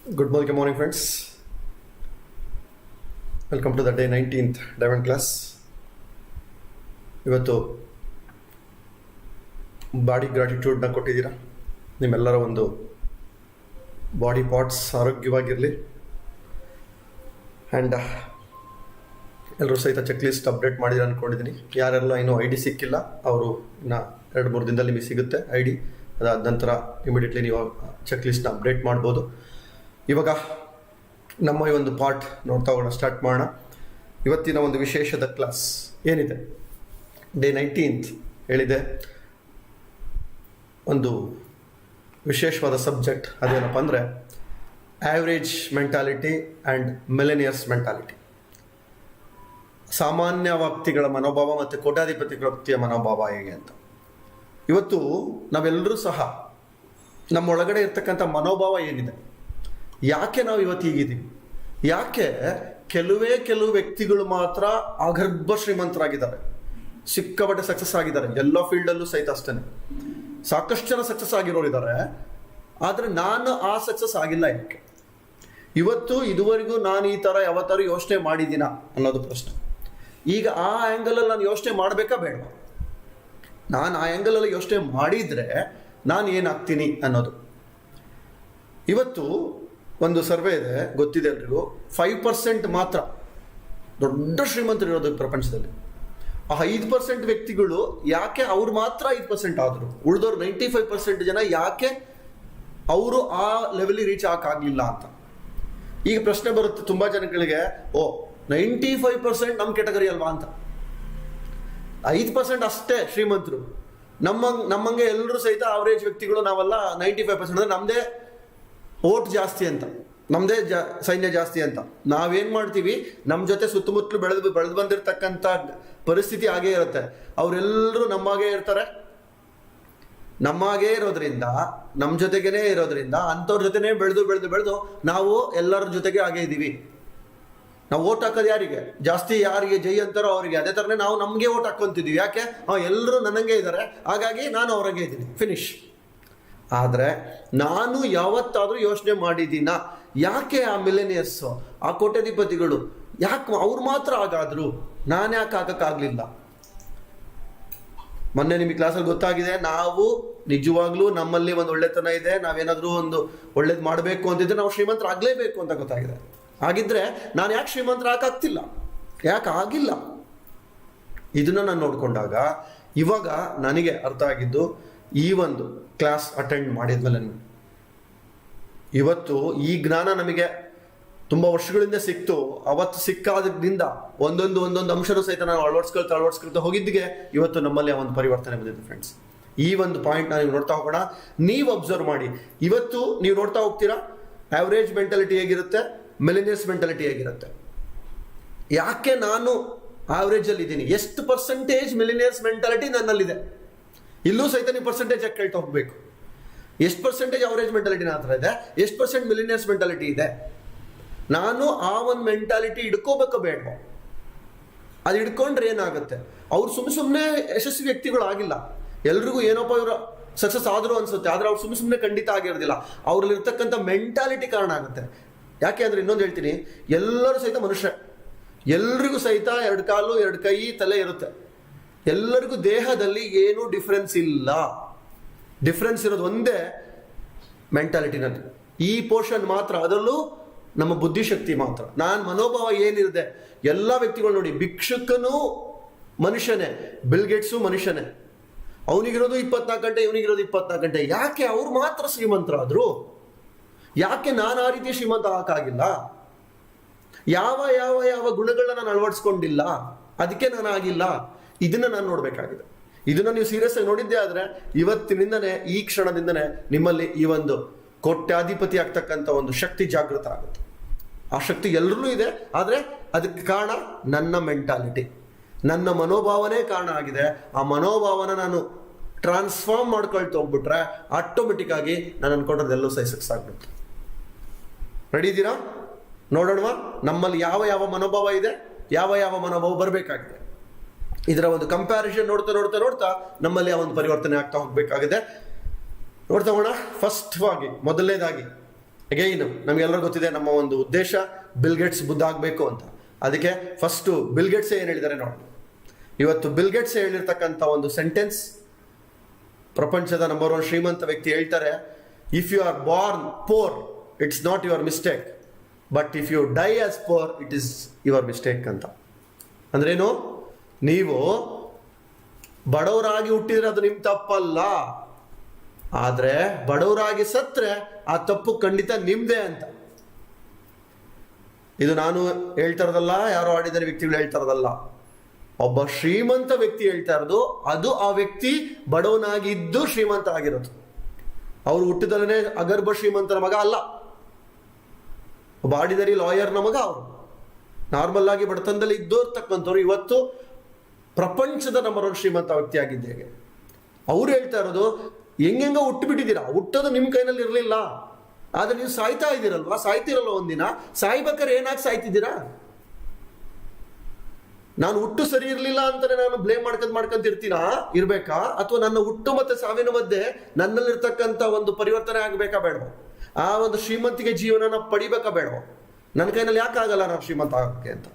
Good morning, friends. Welcome to the day 19th Diamond class. ಇವತ್ತು body ಗ್ರಾಟಿಟ್ಯೂಡ್ನ ಕೊಟ್ಟಿದ್ದೀರಾ. ನಿಮ್ಮೆಲ್ಲರ ಒಂದು ಬಾಡಿ ಪಾರ್ಟ್ಸ್ ಆರೋಗ್ಯವಾಗಿರಲಿ. ಆ್ಯಂಡ್ ಎಲ್ಲರೂ ಸಹಿತ ಚೆಕ್ ಲಿಸ್ಟ್ ಅಪ್ಡೇಟ್ ಮಾಡಿದ್ರೆ ಅಂದ್ಕೊಂಡಿದ್ದೀನಿ. ಯಾರೆಲ್ಲ ಇನ್ನೂ ಐ ಡಿ ಸಿಕ್ಕಿಲ್ಲ ಅವರು ಇನ್ನು 2-3 ದಿನದಲ್ಲಿ ನಿಮಗೆ ಸಿಗುತ್ತೆ ಐ ಡಿ. ಅದಾದ ನಂತರ ಇಮಿಡಿಯೇಟ್ಲಿ ನೀವು ಚೆಕ್ ಲಿಸ್ಟ್ನ ಅಪ್ಡೇಟ್ ಮಾಡ್ಬೋದು. ಇವಾಗ ನಮ್ಮ ಈ ಒಂದು ಪಾರ್ಟ್ ನೋಡ್ತಾ ಹೋಗೋಣ, ಸ್ಟಾರ್ಟ್ ಮಾಡೋಣ. ಇವತ್ತಿನ ಒಂದು ವಿಶೇಷದ ಕ್ಲಾಸ್ ಏನಿದೆ, ಡೇ 19th ಹೇಳಿದೆ, ಒಂದು ವಿಶೇಷವಾದ ಸಬ್ಜೆಕ್ಟ್. ಅದೇನಪ್ಪ ಅಂದರೆ ಆ್ಯಾವ್ರೇಜ್ ಮೆಂಟಾಲಿಟಿ ಆ್ಯಂಡ್ ಮಿಲೆನಿಯರ್ಸ್ ಮೆಂಟಾಲಿಟಿ. ಸಾಮಾನ್ಯ ವ್ಯಕ್ತಿಗಳ ಮನೋಭಾವ ಮತ್ತು ಕೋಟ್ಯಾಧಿಪತಿ ವ್ಯಕ್ತಿಯ ಮನೋಭಾವ ಹೇಗೆ ಅಂತ. ಇವತ್ತು ನಾವೆಲ್ಲರೂ ಸಹ ನಮ್ಮೊಳಗಡೆ ಇರ್ತಕ್ಕಂಥ ಮನೋಭಾವ ಏನಿದೆ, ಯಾಕೆ ನಾವು ಇವತ್ತು ಹೀಗಿದ್ದೀವಿ, ಯಾಕೆ ಕೆಲವು ವ್ಯಕ್ತಿಗಳು ಮಾತ್ರ ಅಗರ್ಭ ಶ್ರೀಮಂತರಾಗಿದ್ದಾರೆ, ಸಿಕ್ಕಾಪಟ್ಟೆ ಸಕ್ಸಸ್ ಆಗಿದ್ದಾರೆ, ಎಲ್ಲ ಫೀಲ್ಡಲ್ಲೂ ಸಹಿತ ಅಷ್ಟೇ. ಸಾಕಷ್ಟು ಜನ ಸಕ್ಸಸ್ ಆಗಿರೋರಿದ್ದಾರೆ, ಆದರೆ ನಾನು ಆ ಸಕ್ಸಸ್ ಆಗಿಲ್ಲ. ಯಾಕೆ ಇದುವರೆಗೂ ನಾನು ಈ ಥರ ಯಾವತ್ತಾರು ಯೋಚನೆ ಮಾಡಿದ್ದೀನ ಅನ್ನೋದು ಪ್ರಶ್ನೆ. ಈಗ ಆ ಆ್ಯಂಗಲಲ್ಲಿ ನಾನು ಯೋಚನೆ ಮಾಡಬೇಕಾ ಬೇಡವಾ? ನಾನು ಆ ಆ್ಯಂಗಲಲ್ಲಿ ಯೋಚನೆ ಮಾಡಿದರೆ ನಾನು ಏನಾಗ್ತೀನಿ ಅನ್ನೋದು. ಇವತ್ತು ಒಂದು ಸರ್ವೆ ಇದೆ, ಗೊತ್ತಿದೆ ಎಲ್ರಿಗೂ. 5% ಮಾತ್ರ ದೊಡ್ಡ ಶ್ರೀಮಂತರು ಇರೋದು ಪ್ರಪಂಚದಲ್ಲಿ. ಆ 5% ವ್ಯಕ್ತಿಗಳು ಯಾಕೆ ಅವ್ರು ಮಾತ್ರ 5% ಆದರು, ಉಳಿದವ್ರು 95% ಜನ ಯಾಕೆ ಅವರು ಆ ಲೆವೆಲಿಗೆ ರೀಚ್ ಆಗಲಿಲ್ಲ ಅಂತ. ಈಗ ಪ್ರಶ್ನೆ ಬರುತ್ತೆ ತುಂಬ ಜನಗಳಿಗೆ, 95% ನಮ್ಮ ಕೆಟಗರಿ ಅಲ್ವಾ ಅಂತ. 5% ಅಷ್ಟೇ ಶ್ರೀಮಂತರು. ನಮ್ಮಂಗೆ ಎಲ್ಲರೂ ಸಹಿತ ಆವರೇಜ್ ವ್ಯಕ್ತಿಗಳು ನಾವೆಲ್ಲ 95% ಅಂದರೆ ನಮ್ಮದೇ ಓಟ್ ಜಾಸ್ತಿ ಅಂತ, ನಮ್ಮದೇ ಸೈನ್ಯ ಜಾಸ್ತಿ ಅಂತ. ನಾವೇನು ಮಾಡ್ತೀವಿ, ನಮ್ಮ ಜೊತೆ ಸುತ್ತಮುತ್ತಲು ಬೆಳೆದು ಬಂದಿರತಕ್ಕಂಥ ಪರಿಸ್ಥಿತಿ ಹಾಗೇ ಇರುತ್ತೆ. ಅವರೆಲ್ಲರೂ ನಮ್ಮಾಗೇ ಇರ್ತಾರೆ. ನಮ್ಮಾಗೇ ಇರೋದ್ರಿಂದ, ನಮ್ಮ ಜೊತೆಗೇ ಇರೋದ್ರಿಂದ ಅಂಥವ್ರ ಜೊತೆನೇ ಬೆಳೆದು ನಾವು ಎಲ್ಲರ ಜೊತೆಗೆ ಹಾಗೇ ಇದ್ದೀವಿ. ನಾವು ಓಟ್ ಹಾಕೋದು ಯಾರಿಗೆ ಜಾಸ್ತಿ, ಯಾರಿಗೆ ಜೈ ಅಂತಾರೋ ಅವರಿಗೆ. ಅದೇ ಥರನೇ ನಾವು ನಮಗೆ ಓಟ್ ಹಾಕ್ಕೊಂತಿದ್ದೀವಿ. ಯಾಕೆ? ಎಲ್ಲರೂ ನನಗೆ ಇದ್ದಾರೆ, ಹಾಗಾಗಿ ನಾನು ಅವ್ರಿಗೆ ಇದ್ದೀನಿ, ಫಿನಿಶ್. ಆದರೆ ನಾನು ಯಾವತ್ತಾದರೂ ಯೋಚನೆ ಮಾಡಿದ್ದೀನ, ಯಾಕೆ ಆ ಮಿಲೆನಿಯರ್ಸು, ಆ ಕೋಟ್ಯಾಧಿಪತಿಗಳು ಯಾಕೆ ಅವ್ರು ಮಾತ್ರ ಆಗಾದ್ರು, ನಾನು ಯಾಕೆ ಆಗಕ್ಕಾಗಲಿಲ್ಲ? ಮೊನ್ನೆ ನಿಮಗೆ ಕ್ಲಾಸಲ್ಲಿ ಗೊತ್ತಾಗಿದೆ, ನಾವು ನಿಜವಾಗ್ಲೂ ನಮ್ಮಲ್ಲಿ ಒಂದು ಒಳ್ಳೆತನ ಇದೆ, ನಾವೇನಾದರೂ ಒಂದು ಒಳ್ಳೇದು ಮಾಡಬೇಕು ಅಂತಿದ್ರೆ ನಾವು ಶ್ರೀಮಂತರಾಗಲೇಬೇಕು ಅಂತ ಗೊತ್ತಾಗಿದೆ. ಹಾಗಿದ್ರೆ ನಾನು ಯಾಕೆ ಶ್ರೀಮಂತರಾಗ್ತಿಲ್ಲ, ಯಾಕೆ ಆಗಿಲ್ಲ? ಇದನ್ನು ನಾನು ನೋಡಿಕೊಂಡಾಗ ಇವಾಗ ನನಗೆ ಅರ್ಥ ಆಗಿದ್ದು, ಈ ಒಂದು ಕ್ಲಾಸ್ ಅಟೆಂಡ್ ಮಾಡಿದ್ಮೇಲೆ ಇವತ್ತು ಈ ಜ್ಞಾನ ನಮಗೆ ತುಂಬ ವರ್ಷಗಳಿಂದ ಸಿಕ್ತು. ಅವತ್ತು ಸಿಕ್ಕಾದ್ರಿಂದ ಒಂದೊಂದು ಅಂಶನೂ ಸಹಿತ ನಾವು ಅಳವಡಿಸ್ಕೊಳ್ತಾ ಹೋಗಿದ್ದಿಗೆ ಇವತ್ತು ನಮ್ಮಲ್ಲಿ ಆ ಒಂದು ಪರಿವರ್ತನೆ ಬಂದಿದೆ ಫ್ರೆಂಡ್ಸ್. ಈ ಒಂದು ಪಾಯಿಂಟ್ ನೀವು ನೋಡ್ತಾ ಹೋಗೋಣ. ನೀವು ಅಬ್ಸರ್ವ್ ಮಾಡಿ, ಇವತ್ತು ನೀವು ನೋಡ್ತಾ ಹೋಗ್ತೀರಾ ಆವ್ರೇಜ್ ಮೆಂಟಾಲಿಟಿ ಹೇಗಿರುತ್ತೆ, ಮಿಲೆನಿಯರ್ಸ್ ಮೆಂಟಾಲಿಟಿ ಹೇಗಿರುತ್ತೆ. ಯಾಕೆ ನಾನು ಆವ್ರೇಜಲ್ಲಿ ಇದ್ದೀನಿ, ಎಷ್ಟು ಪರ್ಸೆಂಟೇಜ್ ಮಿಲೆನಿಯರ್ಸ್ ಮೆಂಟಾಲಿಟಿ ನನ್ನಲ್ಲಿದೆ, ಇಲ್ಲೂ ಸಹಿತ ನೀವು ಪರ್ಸೆಂಟೇಜ್ ಆಗಿ ಕೇಳ್ತಾ ಹೋಗ್ಬೇಕು. ಎಷ್ಟು ಪರ್ಸೆಂಟೇಜ್ ಅವರೇಜ್ ಮೆಂಟಾಲಿಟಿ ಹತ್ರ ಇದೆ, ಎಷ್ಟು ಪರ್ಸೆಂಟ್ ಮಿಲಿನಿಯರ್ಸ್ ಮೆಂಟಾಲಿಟಿ ಇದೆ. ನಾನು ಆ ಒಂದು ಮೆಂಟಾಲಿಟಿ ಹಿಡ್ಕೋಬೇಕು ಬೇಡ? ಅದು ಹಿಡ್ಕೊಂಡ್ರೆ ಏನಾಗುತ್ತೆ, ಅವ್ರು ಸುಮ್ಮನೆ ಯಶಸ್ವಿ ವ್ಯಕ್ತಿಗಳು ಆಗಿಲ್ಲ. ಎಲ್ರಿಗೂ ಏನಪ್ಪ ಇವರು ಸಕ್ಸಸ್ ಆದರೂ ಅನ್ಸುತ್ತೆ, ಆದರೆ ಅವ್ರು ಸುಮ್ಮನೆ ಖಂಡಿತ ಆಗಿರೋದಿಲ್ಲ. ಅವ್ರಲ್ಲಿರ್ತಕ್ಕಂಥ ಮೆಂಟಾಲಿಟಿ ಕಾರಣ ಆಗುತ್ತೆ. ಯಾಕೆ ಅಂದರೆ ಇನ್ನೊಂದು ಹೇಳ್ತೀನಿ, ಎಲ್ಲರೂ ಸಹಿತ ಮನುಷ್ಯ, ಎಲ್ರಿಗೂ ಸಹಿತ 2 ಕಾಲು 2 ಕೈ ತಲೆ ಇರುತ್ತೆ. ಎಲ್ಲರಿಗೂ ದೇಹದಲ್ಲಿ ಏನೂ ಡಿಫ್ರೆನ್ಸ್ ಇಲ್ಲ. ಡಿಫ್ರೆನ್ಸ್ ಇರೋದು ಒಂದೇ ಮೆಂಟಾಲಿಟಿನಲ್ಲಿ, ಈ ಪೋರ್ಷನ್ ಮಾತ್ರ. ಅದರಲ್ಲೂ ನಮ್ಮ ಬುದ್ಧಿಶಕ್ತಿ ಮಾತ್ರ. ನಾನು ಮನೋಭಾವ ಏನಿದೆ, ಎಲ್ಲ ವ್ಯಕ್ತಿಗಳು ನೋಡಿ, ಭಿಕ್ಷುಕನೂ ಮನುಷ್ಯನೇ, ಬಿಲ್ ಗೇಟ್ಸು ಮನುಷ್ಯನೇ. ಅವನಿಗಿರೋದು 24 ಗಂಟೆ, ಇವನಿಗಿರೋದು 24 ಗಂಟೆ. ಯಾಕೆ ಅವ್ರು ಮಾತ್ರ ಶ್ರೀಮಂತರಾದ್ರು, ಯಾಕೆ ನಾನು ಆ ರೀತಿ ಶ್ರೀಮಂತ ಆಗಕ್ಕಾಗಿಲ್ಲ? ಯಾವ ಯಾವ ಯಾವ ಗುಣಗಳನ್ನ ನಾನು ಅಳವಡಿಸ್ಕೊಂಡಿಲ್ಲ, ಅದಕ್ಕೆ ನಾನು ಆಗಿಲ್ಲ. ಇದನ್ನ ನಾನು ನೋಡ್ಬೇಕಾಗಿದೆ. ಇದನ್ನ ನೀವು ಸೀರಿಯಸ್ ಆಗಿ ನೋಡಿದ್ದೇ ಆದ್ರೆ ಇವತ್ತಿನಿಂದನೇ, ಈ ಕ್ಷಣದಿಂದನೇ ನಿಮ್ಮಲ್ಲಿ ಈ ಒಂದು ಕೋಟ್ಯಾಧಿಪತಿ ಆಗ್ತಕ್ಕಂಥ ಒಂದು ಶಕ್ತಿ ಜಾಗೃತ ಆಗುತ್ತೆ. ಆ ಶಕ್ತಿ ಎಲ್ಲರಲ್ಲೂ ಇದೆ, ಆದರೆ ಅದಕ್ಕೆ ಕಾರಣ ನನ್ನ ಮೆಂಟಾಲಿಟಿ, ನನ್ನ ಮನೋಭಾವನೆ ಕಾರಣ ಆಗಿದೆ. ಆ ಮನೋಭಾವನ ನಾನು ಟ್ರಾನ್ಸ್ಫಾರ್ಮ್ ಮಾಡ್ಕೊಳ್ತಾ ಹೋಗ್ಬಿಟ್ರೆ ಆಟೋಮೆಟಿಕ್ ಆಗಿ ನಾನು ಅನ್ಕೊಂಡ್ರದೆಲ್ಲೂ ಸಕ್ಸಸ್ ಆಗ್ಬಿಡುತ್ತೆ. ರೆಡಿ ಇದ್ದೀರಾ? ನೋಡೋಣವಾ ನಮ್ಮಲ್ಲಿ ಯಾವ ಯಾವ ಮನೋಭಾವ ಇದೆ, ಯಾವ ಯಾವ ಮನೋಭಾವ ಬರಬೇಕಾಗಿದೆ. ಇದರ ಒಂದು ಕಂಪ್ಯಾರಿಸನ್ ನೋಡ್ತಾ ನಮ್ಮಲ್ಲಿ ಆ ಒಂದು ಪರಿವರ್ತನೆ ಆಗ್ತಾ ಹೋಗ್ಬೇಕಾಗಿದೆ. ನೋಡ್ತಾ ಹೋಗೋಣ. ಮೊದಲನೇದಾಗಿ ಅಗೈನ್ ನಮ್ಗೆಲ್ಲರೂ ಗೊತ್ತಿದೆ ನಮ್ಮ ಒಂದು ಉದ್ದೇಶ ಬಿಲ್ ಗೇಟ್ಸ್ ಬುದ್ಧ ಆಗಬೇಕು ಅಂತ. ಅದಕ್ಕೆ ಫಸ್ಟು ಬಿಲ್ ಗೇಟ್ಸ್ ಏನು ಹೇಳಿದ್ದಾರೆ ನೋಡಿ. ಇವತ್ತು ಬಿಲ್ ಗೇಟ್ಸ್ ಹೇಳಿರ್ತಕ್ಕಂಥ ಒಂದು ಸೆಂಟೆನ್ಸ್, ಪ್ರಪಂಚದ ನಂಬರ್ 1 ಶ್ರೀಮಂತ ವ್ಯಕ್ತಿ ಹೇಳ್ತಾರೆ, if you are born poor it's not your mistake, but if you die as poor it is your mistake ಅಂತ. ಅಂದ್ರೇನು? ನೀವು ಬಡವರಾಗಿ ಹುಟ್ಟಿದ್ರೆ ಅದು ನಿಮ್ಮ ತಪ್ಪಲ್ಲ, ಆದ್ರೆ ಬಡವರಾಗಿ ಸತ್ರೆ ಆ ತಪ್ಪು ಖಂಡಿತ ನಿಮ್ದೇ ಅಂತ. ಇದು ನಾನು ಹೇಳ್ತಾ ಇರೋದಲ್ಲ, ಯಾರೋ ಆಡಿದರೆ ವ್ಯಕ್ತಿಗಳು ಹೇಳ್ತಾ ಇರೋದಲ್ಲ, ಒಬ್ಬ ಶ್ರೀಮಂತ ವ್ಯಕ್ತಿ ಹೇಳ್ತಾ ಇರೋದು. ಅದು ಆ ವ್ಯಕ್ತಿ ಬಡವನಾಗಿ ಇದ್ದು ಶ್ರೀಮಂತ ಆಗಿರೋದು. ಅವ್ರು ಹುಟ್ಟಿದಲ್ಲೇ ಅಗರ್ಭ ಶ್ರೀಮಂತರ ಮಗ ಅಲ್ಲ, ಒಬ್ಬ ಆಡಿದರಿ ಲಾಯರ್ನ ಮಗ. ಅವರು ನಾರ್ಮಲ್ ಆಗಿ ಬಡತನದಲ್ಲಿ ಇದ್ದೋರ್ತಕ್ಕಂಥವ್ರು ಇವತ್ತು ಪ್ರಪಂಚದ ನಂಬರ್ 1 ಶ್ರೀಮಂತ ವ್ಯಕ್ತಿ ಆಗಿದ್ದೇವೆ. ಅವ್ರು ಹೇಳ್ತಾ ಇರೋದು, ಹೆಂಗೆಂಗ ಹುಟ್ಟುಬಿಟ್ಟಿದ್ದೀರಾ, ಹುಟ್ಟೋದು ನಿಮ್ಮ ಕೈನಲ್ಲಿ ಇರಲಿಲ್ಲ, ಆದ್ರೆ ನೀವು ಸಾಯ್ತಾ ಇದ್ದೀರಲ್ವಾ, ಸಾಯ್ತಿರಲ್ವ ಒಂದಿನ, ಸಾಯ್ಬೇಕಾದ್ರೆ ಏನಾಗಿ ಸಾಯ್ತಿದ್ದೀರಾ? ನಾನು ಹುಟ್ಟು ಸರಿ ಇರಲಿಲ್ಲ ಅಂತಾನೆ ನಾನು ಬ್ಲೇಮ್ ಮಾಡ್ಕೊಂತಿರ್ತೀನಾ ಇರ್ಬೇಕಾ, ಅಥವಾ ನನ್ನ ಹುಟ್ಟು ಮತ್ತೆ ಸಾವಿನ ಮಧ್ಯೆ ನನ್ನಲ್ಲಿರ್ತಕ್ಕಂಥ ಒಂದು ಪರಿವರ್ತನೆ ಆಗಬೇಕಾ ಬೇಡವಾ? ಆ ಒಂದು ಶ್ರೀಮಂತಿಗೆ ಜೀವನನ ಪಡಿಬೇಕಾ ಬೇಡವಾ? ನನ್ನ ಕೈನಲ್ಲಿ ಯಾಕೆ ಆಗಲ್ಲ ನಾನು ಶ್ರೀಮಂತ ಆಗೋಕ್ಕೆ ಅಂತ.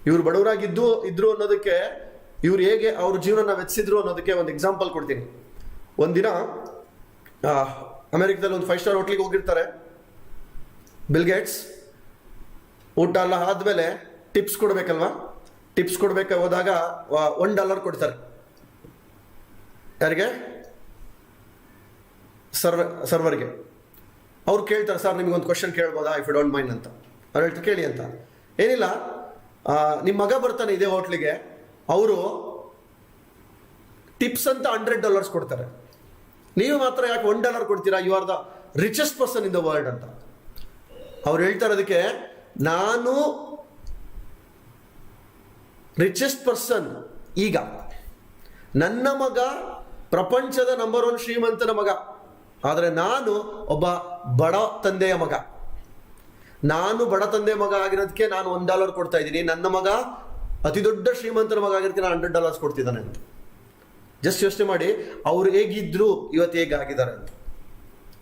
ಇವ್ರು ಇದ್ರು ಅನ್ನೋದಕ್ಕೆ, ಇವ್ರು ಹೇಗೆ ಅವ್ರ ಜೀವನ ವೆಚ್ಚಿದ್ರು ಅನ್ನೋದಕ್ಕೆ ಒಂದು ಎಕ್ಸಾಂಪಲ್ ಕೊಡ್ತೀನಿ. ಒಂದಿನ ಅಮೆರಿಕದಲ್ಲಿ ಒಂದು 5 ಸ್ಟಾರ್ ಹೋಟ್ಲಿಗೆ ಹೋಗಿರ್ತಾರೆ ಬಿಲ್ ಗೇಟ್ಸ್. ಊಟ ಎಲ್ಲ ಆದ್ಮೇಲೆ ಟಿಪ್ಸ್ ಕೊಡ್ಬೇಕಲ್ವಾ, ಟಿಪ್ಸ್ ಕೊಡ್ಬೇಕು ಹೋದಾಗ $1 ಕೊಡ್ತಾರೆ. ಯಾರಿಗೆ? ಸರ್ವರ್ಗೆ. ಅವ್ರು ಕೇಳ್ತಾರೆ, ಸರ್ ನಿಮ್ಗೊಂದು ಕ್ವಶನ್ ಕೇಳ್ಬೋದಾ ಇಫ್ ಯು ಡೋಂಟ್ ಮೈಂಡ್ ಅಂತ. ಅವ್ರು ಹೇಳ್ತಾರೆ ಕೇಳಿ ಅಂತ. ಏನಿಲ್ಲ, ನಿಮ್ಮ ಮಗ ಬರ್ತಾನೆ ಇದೇ ಹೋಟ್ಲಿಗೆ, ಅವರು ಟಿಪ್ಸ್ ಅಂತ $100 ಕೊಡ್ತಾರೆ, ನೀವು ಮಾತ್ರ ಯಾಕೆ $1 ಕೊಡ್ತೀರಾ? You are the richest person in the world ಅಂತ. ಅವ್ರು ಹೇಳ್ತಾರೆ ಅದಕ್ಕೆ, ನಾನು ರಿಚೆಸ್ಟ್ ಪರ್ಸನ್ ಈಗ, ನನ್ನ ಮಗ ಪ್ರಪಂಚದ ನಂಬರ್ 1 ಶ್ರೀಮಂತನ ಮಗ, ಆದರೆ ನಾನು ಒಬ್ಬ ಬಡ ತಂದೆಯ ಮಗ. ನಾನು ಬಡ ತಂದೆಯ ಮಗ ಆಗಿರೋದಕ್ಕೆ ನಾನು $1 ಕೊಡ್ತಾ ಇದ್ದೀನಿ, ನನ್ನ ಮಗ ಅತಿ ದೊಡ್ಡ ಶ್ರೀಮಂತರ ಮಗ ಆಗಿರ್ತೀನಿ, $100 ಕೊಡ್ತಿದ್ದಾನೆ ಅಂತ. ಜಸ್ಟ್ ಯೋಚನೆ ಮಾಡಿ, ಅವ್ರು ಹೇಗಿದ್ರು ಇವತ್ತು ಹೇಗಾಗಿದ್ದಾರೆ ಅಂತ.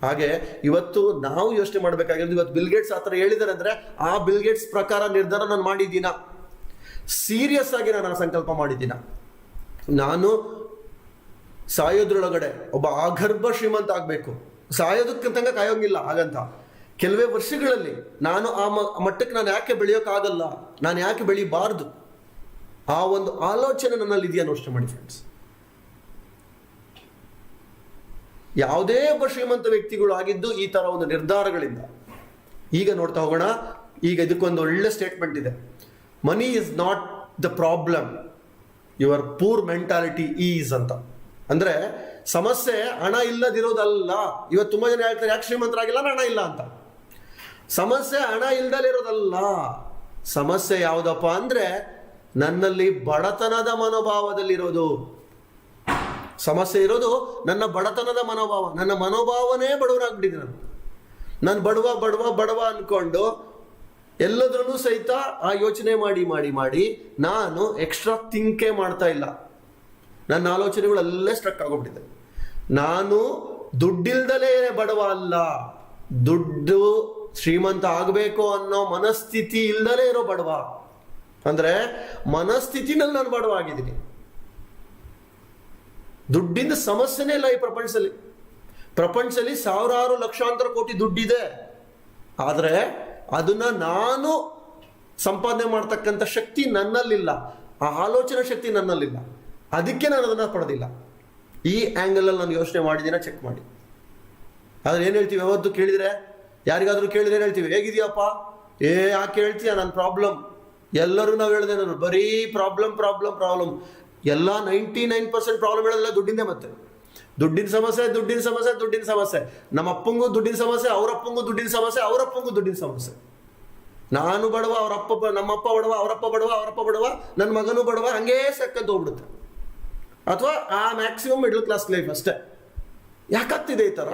ಹಾಗೆ ಇವತ್ತು ನಾವು ಯೋಚನೆ ಮಾಡಬೇಕಾಗಿರೋದು, ಇವತ್ತು ಬಿಲ್ ಗೇಟ್ಸ್ ಆ ಥರ ಹೇಳಿದ್ದಾರೆ ಅಂದ್ರೆ ಆ ಬಿಲ್ ಗೇಟ್ಸ್ ಪ್ರಕಾರ ನಿರ್ಧಾರ ನಾನು ಮಾಡಿದ್ದೀನ, ಸೀರಿಯಸ್ ಆಗಿ ನಾನು ಸಂಕಲ್ಪ ಮಾಡಿದ್ದೀನ. ನಾನು ಸಾಯೋದ್ರೊಳಗಡೆ ಒಬ್ಬ ಆಗರ್ಭ ಶ್ರೀಮಂತ ಆಗಬೇಕು, ಸಾಯೋದಕ್ಕಂತಂಗ ಕಾಯೋಂಗಿಲ್ಲ ಹಾಗಂತ. ಕೆಲವೇ ವರ್ಷಗಳಲ್ಲಿ ನಾನು ಆ ಮಟ್ಟಕ್ಕೆ ನಾನು ಯಾಕೆ ಬೆಳೆಯೋಕ್ಕಾಗಲ್ಲ, ನಾನು ಯಾಕೆ ಬೆಳಿಬಾರ್ದು, ಆ ಒಂದು ಆಲೋಚನೆ ನನ್ನಲ್ಲಿ ಇದೆಯಾ ಯೋಚನೆ ಮಾಡಿ ಫ್ರೆಂಡ್ಸ್. ಯಾವುದೇ ಒಬ್ಬ ಶ್ರೀಮಂತ ವ್ಯಕ್ತಿಗಳು ಆಗಿದ್ದು ಈ ತರ ಒಂದು ನಿರ್ಧಾರಗಳಿಂದ. ಈಗ ನೋಡ್ತಾ ಹೋಗೋಣ. ಈಗ ಇದಕ್ಕೊಂದು ಒಳ್ಳೆ ಸ್ಟೇಟ್ಮೆಂಟ್ ಇದೆ, money is not the problem, your poor mentality is ಅಂತ. ಅಂದ್ರೆ ಸಮಸ್ಯೆ ಹಣ ಇಲ್ಲದಿರೋದಲ್ಲ. ಇವತ್ತು ತುಂಬಾ ಜನ ಹೇಳ್ತಾರೆ, ಯಾಕೆ ಶ್ರೀಮಂತರಾಗಿಲ್ಲ, ಹಣ ಇಲ್ಲ ಅಂತ. ಸಮಸ್ಯೆ ಹಣ ಇಲ್ದಲಿರೋದಲ್ಲ. ಸಮಸ್ಯೆ ಯಾವುದಪ್ಪ ಅಂದ್ರೆ ನನ್ನಲ್ಲಿ ಬಡತನದ ಮನೋಭಾವದಲ್ಲಿರೋದು. ಸಮಸ್ಯೆ ಇರೋದು ನನ್ನ ಬಡತನದ ಮನೋಭಾವ. ನನ್ನ ಮನೋಭಾವನೇ ಬಡವರಾಗ್ಬಿಟ್ಟಿದೆ. ನಾನು ಬಡವ ಬಡವ ಬಡವ ಅನ್ಕೊಂಡು ಎಲ್ಲದ್ರೂ ಸಹಿತ ಆ ಯೋಚನೆ ಮಾಡಿ ಮಾಡಿ ಮಾಡಿ ನಾನು ಎಕ್ಸ್ಟ್ರಾ ಥಿಂಕೇ ಮಾಡ್ತಾ ಇಲ್ಲ. ನನ್ನ ಆಲೋಚನೆಗಳು ಅಲ್ಲೇ ಸ್ಟ್ರಕ್ ಆಗೋಗ್ಬಿಟ್ಟಿದೆ. ನಾನು ದುಡ್ಡಿಲ್ದಲೇ ಬಡವ ಅಲ್ಲ, ದುಡ್ಡು ಶ್ರೀಮಂತ ಆಗಬೇಕು ಅನ್ನೋ ಮನಸ್ಥಿತಿ ಇಲ್ದಲೇ ಇರೋ ಬಡವ. ಅಂದ್ರೆ ಮನಸ್ಥಿತಿನಲ್ಲಿ ನಾನು ಬಡವ ಆಗಿದ್ದೀನಿ. ದುಡ್ಡಿಂದ ಸಮಸ್ಯೆನೇ ಇಲ್ಲ ಈ ಪ್ರಪಂಚದಲ್ಲಿ ಸಾವಿರಾರು ಲಕ್ಷಾಂತರ ಕೋಟಿ ದುಡ್ಡಿದೆ. ಆದ್ರೆ ಅದನ್ನ ನಾನು ಸಂಪಾದನೆ ಮಾಡ್ತಕ್ಕಂಥ ಶಕ್ತಿ ನನ್ನಲ್ಲಿಲ್ಲ, ಆ ಆಲೋಚನಾ ಶಕ್ತಿ ನನ್ನಲ್ಲಿಲ್ಲ. ಅದಕ್ಕೆ ನಾನು ಅದನ್ನ ಪಡೆದಿಲ್ಲ. ಈ ಆಂಗಲ್ ಅಲ್ಲಿ ನಾನು ಯೋಚನೆ ಮಾಡಿದ್ದೀನ, ಚೆಕ್ ಮಾಡಿ. ಆದ್ರೆ ಏನ್ ಹೇಳ್ತೀವಿ, ಯಾವತ್ತು ಕೇಳಿದ್ರೆ, ಯಾರಿಗಾದ್ರೂ ಕೇಳಿದ್ರೆ ಏನ್ ಹೇಳ್ತೀವಿ, ಹೇಗಿದೆಯಪ್ಪ, ಯಾಕೆ ಹೇಳ್ತೀಯ, ನನ್ನ ಪ್ರಾಬ್ಲಮ್. ಎಲ್ಲರೂ ನಾವು ಹೇಳಿದೆ, ನಾನು ಬರೀ ಪ್ರಾಬ್ಲಮ್ ಪ್ರಾಬ್ಲಮ್ ಪ್ರಾಬ್ಲಮ್. ಎಲ್ಲ 99% ಪ್ರಾಬ್ಲಮ್ ಹೇಳೋದಿಲ್ಲ ದುಡ್ಡಿಂದೇ. ಮತ್ತೆ ದುಡ್ಡಿನ ಸಮಸ್ಯೆ ದುಡ್ಡಿನ ಸಮಸ್ಯೆ ದುಡ್ಡಿನ ಸಮಸ್ಯೆ. ನಮ್ಮ ಅಪ್ಪಂಗೂ ದುಡ್ಡಿನ ಸಮಸ್ಯೆ, ಅವರಪ್ಪಂಗೂ ದುಡ್ಡಿನ ಸಮಸ್ಯೆ, ಅವರಪ್ಪಂಗೂ ದುಡ್ಡಿನ ಸಮಸ್ಯೆ. ನಾನು ಬಡವ, ನಮ್ಮಪ್ಪ ಬಡವ, ಅವರಪ್ಪ ಬಡವ, ಅವರಪ್ಪ ಬಡವ, ನನ್ನ ಮಗನೂ ಬಡವ, ಹಂಗೇ ಸಕ್ಕಂತ ಹೋಗ್ಬಿಡುತ್ತೆ. ಅಥವಾ ಆ ಮ್ಯಾಕ್ಸಿಮಮ್ ಮಿಡ್ಲ್ ಕ್ಲಾಸ್ ಲೈಫ್ ಅಷ್ಟೇ. ಯಾಕಾಗ್ತಿದೆ ಈ ತರ?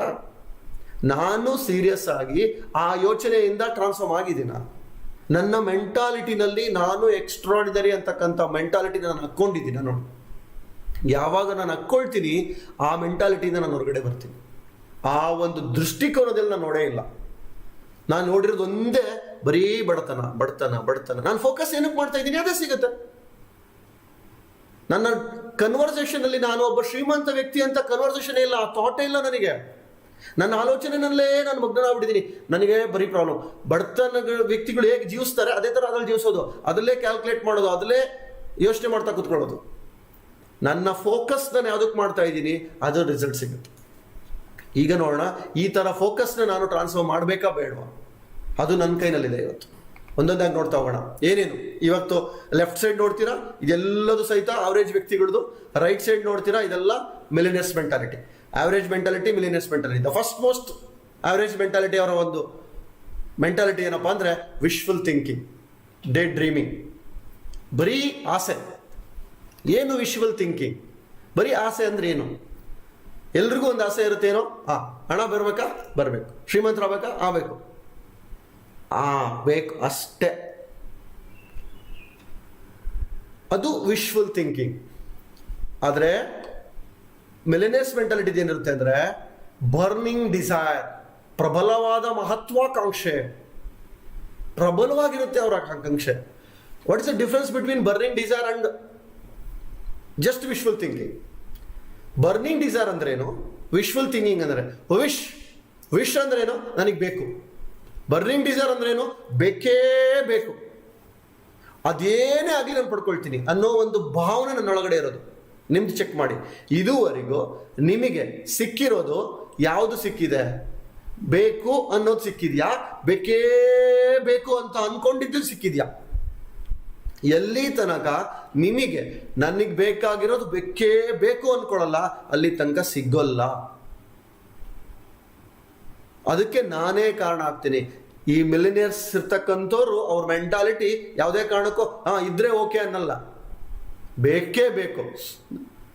ನಾನು ಸೀರಿಯಸ್ ಆಗಿ ಆ ಯೋಚನೆಯಿಂದ ಟ್ರಾನ್ಸ್ಫಾರ್ಮ್ ಆಗಿದ್ದೀನ. ನನ್ನ ಮೆಂಟಾಲಿಟಿನಲ್ಲಿ ನಾನು ಎಕ್ಸ್ಟ್ರಾರ್ಡಿನರಿ ಅಂತಕ್ಕಂಥ ಮೆಂಟಾಲಿಟಿನ ನಾನು ಹಾಕ್ಕೊಂಡಿದ್ದೀನಿ. ನೋಡಿ, ಯಾವಾಗ ನಾನು ಹಾಕ್ಕೊಳ್ತೀನಿ ಆ ಮೆಂಟಾಲಿಟಿಯಿಂದ ನಾನು ಹೊರಗಡೆ ಬರ್ತೀನಿ. ಆ ಒಂದು ದೃಷ್ಟಿಕೋನದಲ್ಲಿ ನಾನು ನೋಡೇ ಇಲ್ಲ. ನಾನು ನೋಡಿರೋದು ಒಂದೇ ಬರೀ ಬಡತನ ಬಡತನ ಬಡತನ. ನಾನು ಫೋಕಸ್ ಏನಕ್ಕೆ ಮಾಡ್ತಾ ಇದ್ದೀನಿ ಅದೇ ಸಿಗುತ್ತೆ. ನನ್ನ ಕನ್ವರ್ಸೇಷನ್ ಅಲ್ಲಿ ನಾನು ಒಬ್ಬ ಶ್ರೀಮಂತ ವ್ಯಕ್ತಿ ಅಂತ ಕನ್ವರ್ಸೇಷನ್ ಇಲ್ಲ, ಆ ಥಾಟೇ ಇಲ್ಲ ನನಗೆ. ನನ್ನ ಆಲೋಚನೆಯಲ್ಲೇ ನಾನು ಮಗ್ನನಾಗ್ಬಿಟ್ಟಿದ್ದೀನಿ. ನನಗೆ ಬರೀ ಪ್ರಾಬ್ಲಮ್. ಬಡತನ ವ್ಯಕ್ತಿಗಳು ಹೇಗೆ ಜೀವಿಸ್ತಾರೆ ಅದೇ ಥರ ಅದ್ರಲ್ಲಿ ಜೀವಿಸೋದು, ಅದರಲ್ಲೇ ಕ್ಯಾಲ್ಕುಲೇಟ್ ಮಾಡೋದು, ಅದರಲ್ಲೇ ಯೋಚನೆ ಮಾಡ್ತಾ ಕೂತ್ಕೊಳ್ಳೋದು. ನನ್ನ ಫೋಕಸ್ ನಾನು ಯಾವುದಕ್ಕೆ ಮಾಡ್ತಾ ಇದ್ದೀನಿ ಅದು ರಿಸಲ್ಟ್ ಸಿಗುತ್ತೆ. ಈಗ ನೋಡೋಣ, ಈ ಥರ ಫೋಕಸ್ನ ನಾನು ಟ್ರಾನ್ಸ್ಫರ್ ಮಾಡಬೇಕಾ ಬೇಡವಾ, ಅದು ನನ್ನ ಕೈನಲ್ಲಿದೆ. ಇವತ್ತು ಒಂದೊಂದಾಗಿ ನೋಡ್ತಾ ಹೋಗೋಣ. ಏನೇನು ಇವತ್ತು ಲೆಫ್ಟ್ ಸೈಡ್ ನೋಡ್ತೀರಾ, ಇದೆಲ್ಲದು ಸಹಿತ ಅವರೇಜ್ ವ್ಯಕ್ತಿಗಳದು. ರೈಟ್ ಸೈಡ್ ನೋಡ್ತೀರಾ, ಇದೆಲ್ಲ millionaires mentality. Average mentality, millionaires mentality. The first most average mentality ಅವರ ಒಂದು ಮೆಂಟಾಲಿಟಿ ಏನಪ್ಪಾ ಅಂದರೆ ವಿಶ್ಫುಲ್ ಥಿಂಕಿಂಗ್, ಡೇ ಡ್ರೀಮಿಂಗ್, ಬರೀ ಆಸೆ. ಏನು ವಿಶ್ವಲ್ ಥಿಂಕಿಂಗ್? ಬರೀ ಆಸೆ ಅಂದ್ರೆ ಏನು? ಎಲ್ರಿಗೂ ಒಂದು ಆಸೆ ಇರುತ್ತೇನೋ, ಹಣ ಬರಬೇಕಾ, ಬರಬೇಕು. ಶ್ರೀಮಂತರಾಗಬೇಕಾ, ಆಗಬೇಕು, ಬೇಕು ಅಷ್ಟೇ. ಅದು ವಿಶ್ವಲ್ ಥಿಂಕಿಂಗ್. ಆದರೆ ಮಿಲಿನಿಯರ್ಸ್ ಮೆಂಟಾಲಿಟಿ ಏನಿರುತ್ತೆ ಅಂದರೆ ಬರ್ನಿಂಗ್ ಡಿಸೈರ್, ಪ್ರಬಲವಾದ ಮಹತ್ವಾಕಾಂಕ್ಷೆ, ಪ್ರಬಲವಾಗಿರುತ್ತೆ ಅವರ ಆಕಾಂಕ್ಷೆ. What is the difference between burning desire and just wishful thinking? Burning desire ಅಂದ್ರೇನು, ವಿಶ್ವಲ್ ಥಿಂಕಿಂಗ್ ಅಂದ್ರೆ ವಿಶ್ ಅಂದ್ರೇನು, ನನಗೆ ಬೇಕು. ಬರ್ನಿಂಗ್ ಡಿಸೈರ್ ಅಂದ್ರೇನು, ಬೇಕೇ ಬೇಕು, ಅದೇನೇ ಆಗಲಿ ನಾನು ಪಡ್ಕೊಳ್ತೀನಿ ಅನ್ನೋ ಒಂದು ಭಾವನೆ ನನ್ನೊಳಗಡೆ ಇರೋದು. ನಿಮ್ದು ಚೆಕ್ ಮಾಡಿ, ಇದುವರೆಗೂ ನಿಮಗೆ ಸಿಕ್ಕಿರೋದು ಯಾವುದು ಸಿಕ್ಕಿದೆ? ಬೇಕು ಅನ್ನೋದು ಸಿಕ್ಕಿದ್ಯಾ? ಬೇಕೇ ಬೇಕು ಅಂತ ಅನ್ಕೊಂಡಿದ್ದು ಸಿಕ್ಕಿದ್ಯಾ? ಎಲ್ಲಿ ತನಕ ನಿಮಗೆ ನನಗೆ ಬೇಕಾಗಿರೋದು ಬೇಕೇ ಬೇಕು ಅನ್ಕೊಳ್ಳಲ್ಲ, ಅಲ್ಲಿ ತನಕ ಸಿಗೋಲ್ಲ. ಅದಕ್ಕೆ ನಾನೇ ಕಾರಣ ಆಗ್ತೀನಿ. ಈ ಮಿಲಿನಿಯರ್ಸ್ ಇರ್ತಕ್ಕಂಥವ್ರು ಅವ್ರ ಮೆಂಟಾಲಿಟಿ ಯಾವುದೇ ಕಾರಣಕ್ಕೂ ಇದ್ರೆ ಓಕೆ ಅನ್ನಲ್ಲ, ಬೇಕೇ ಬೇಕು.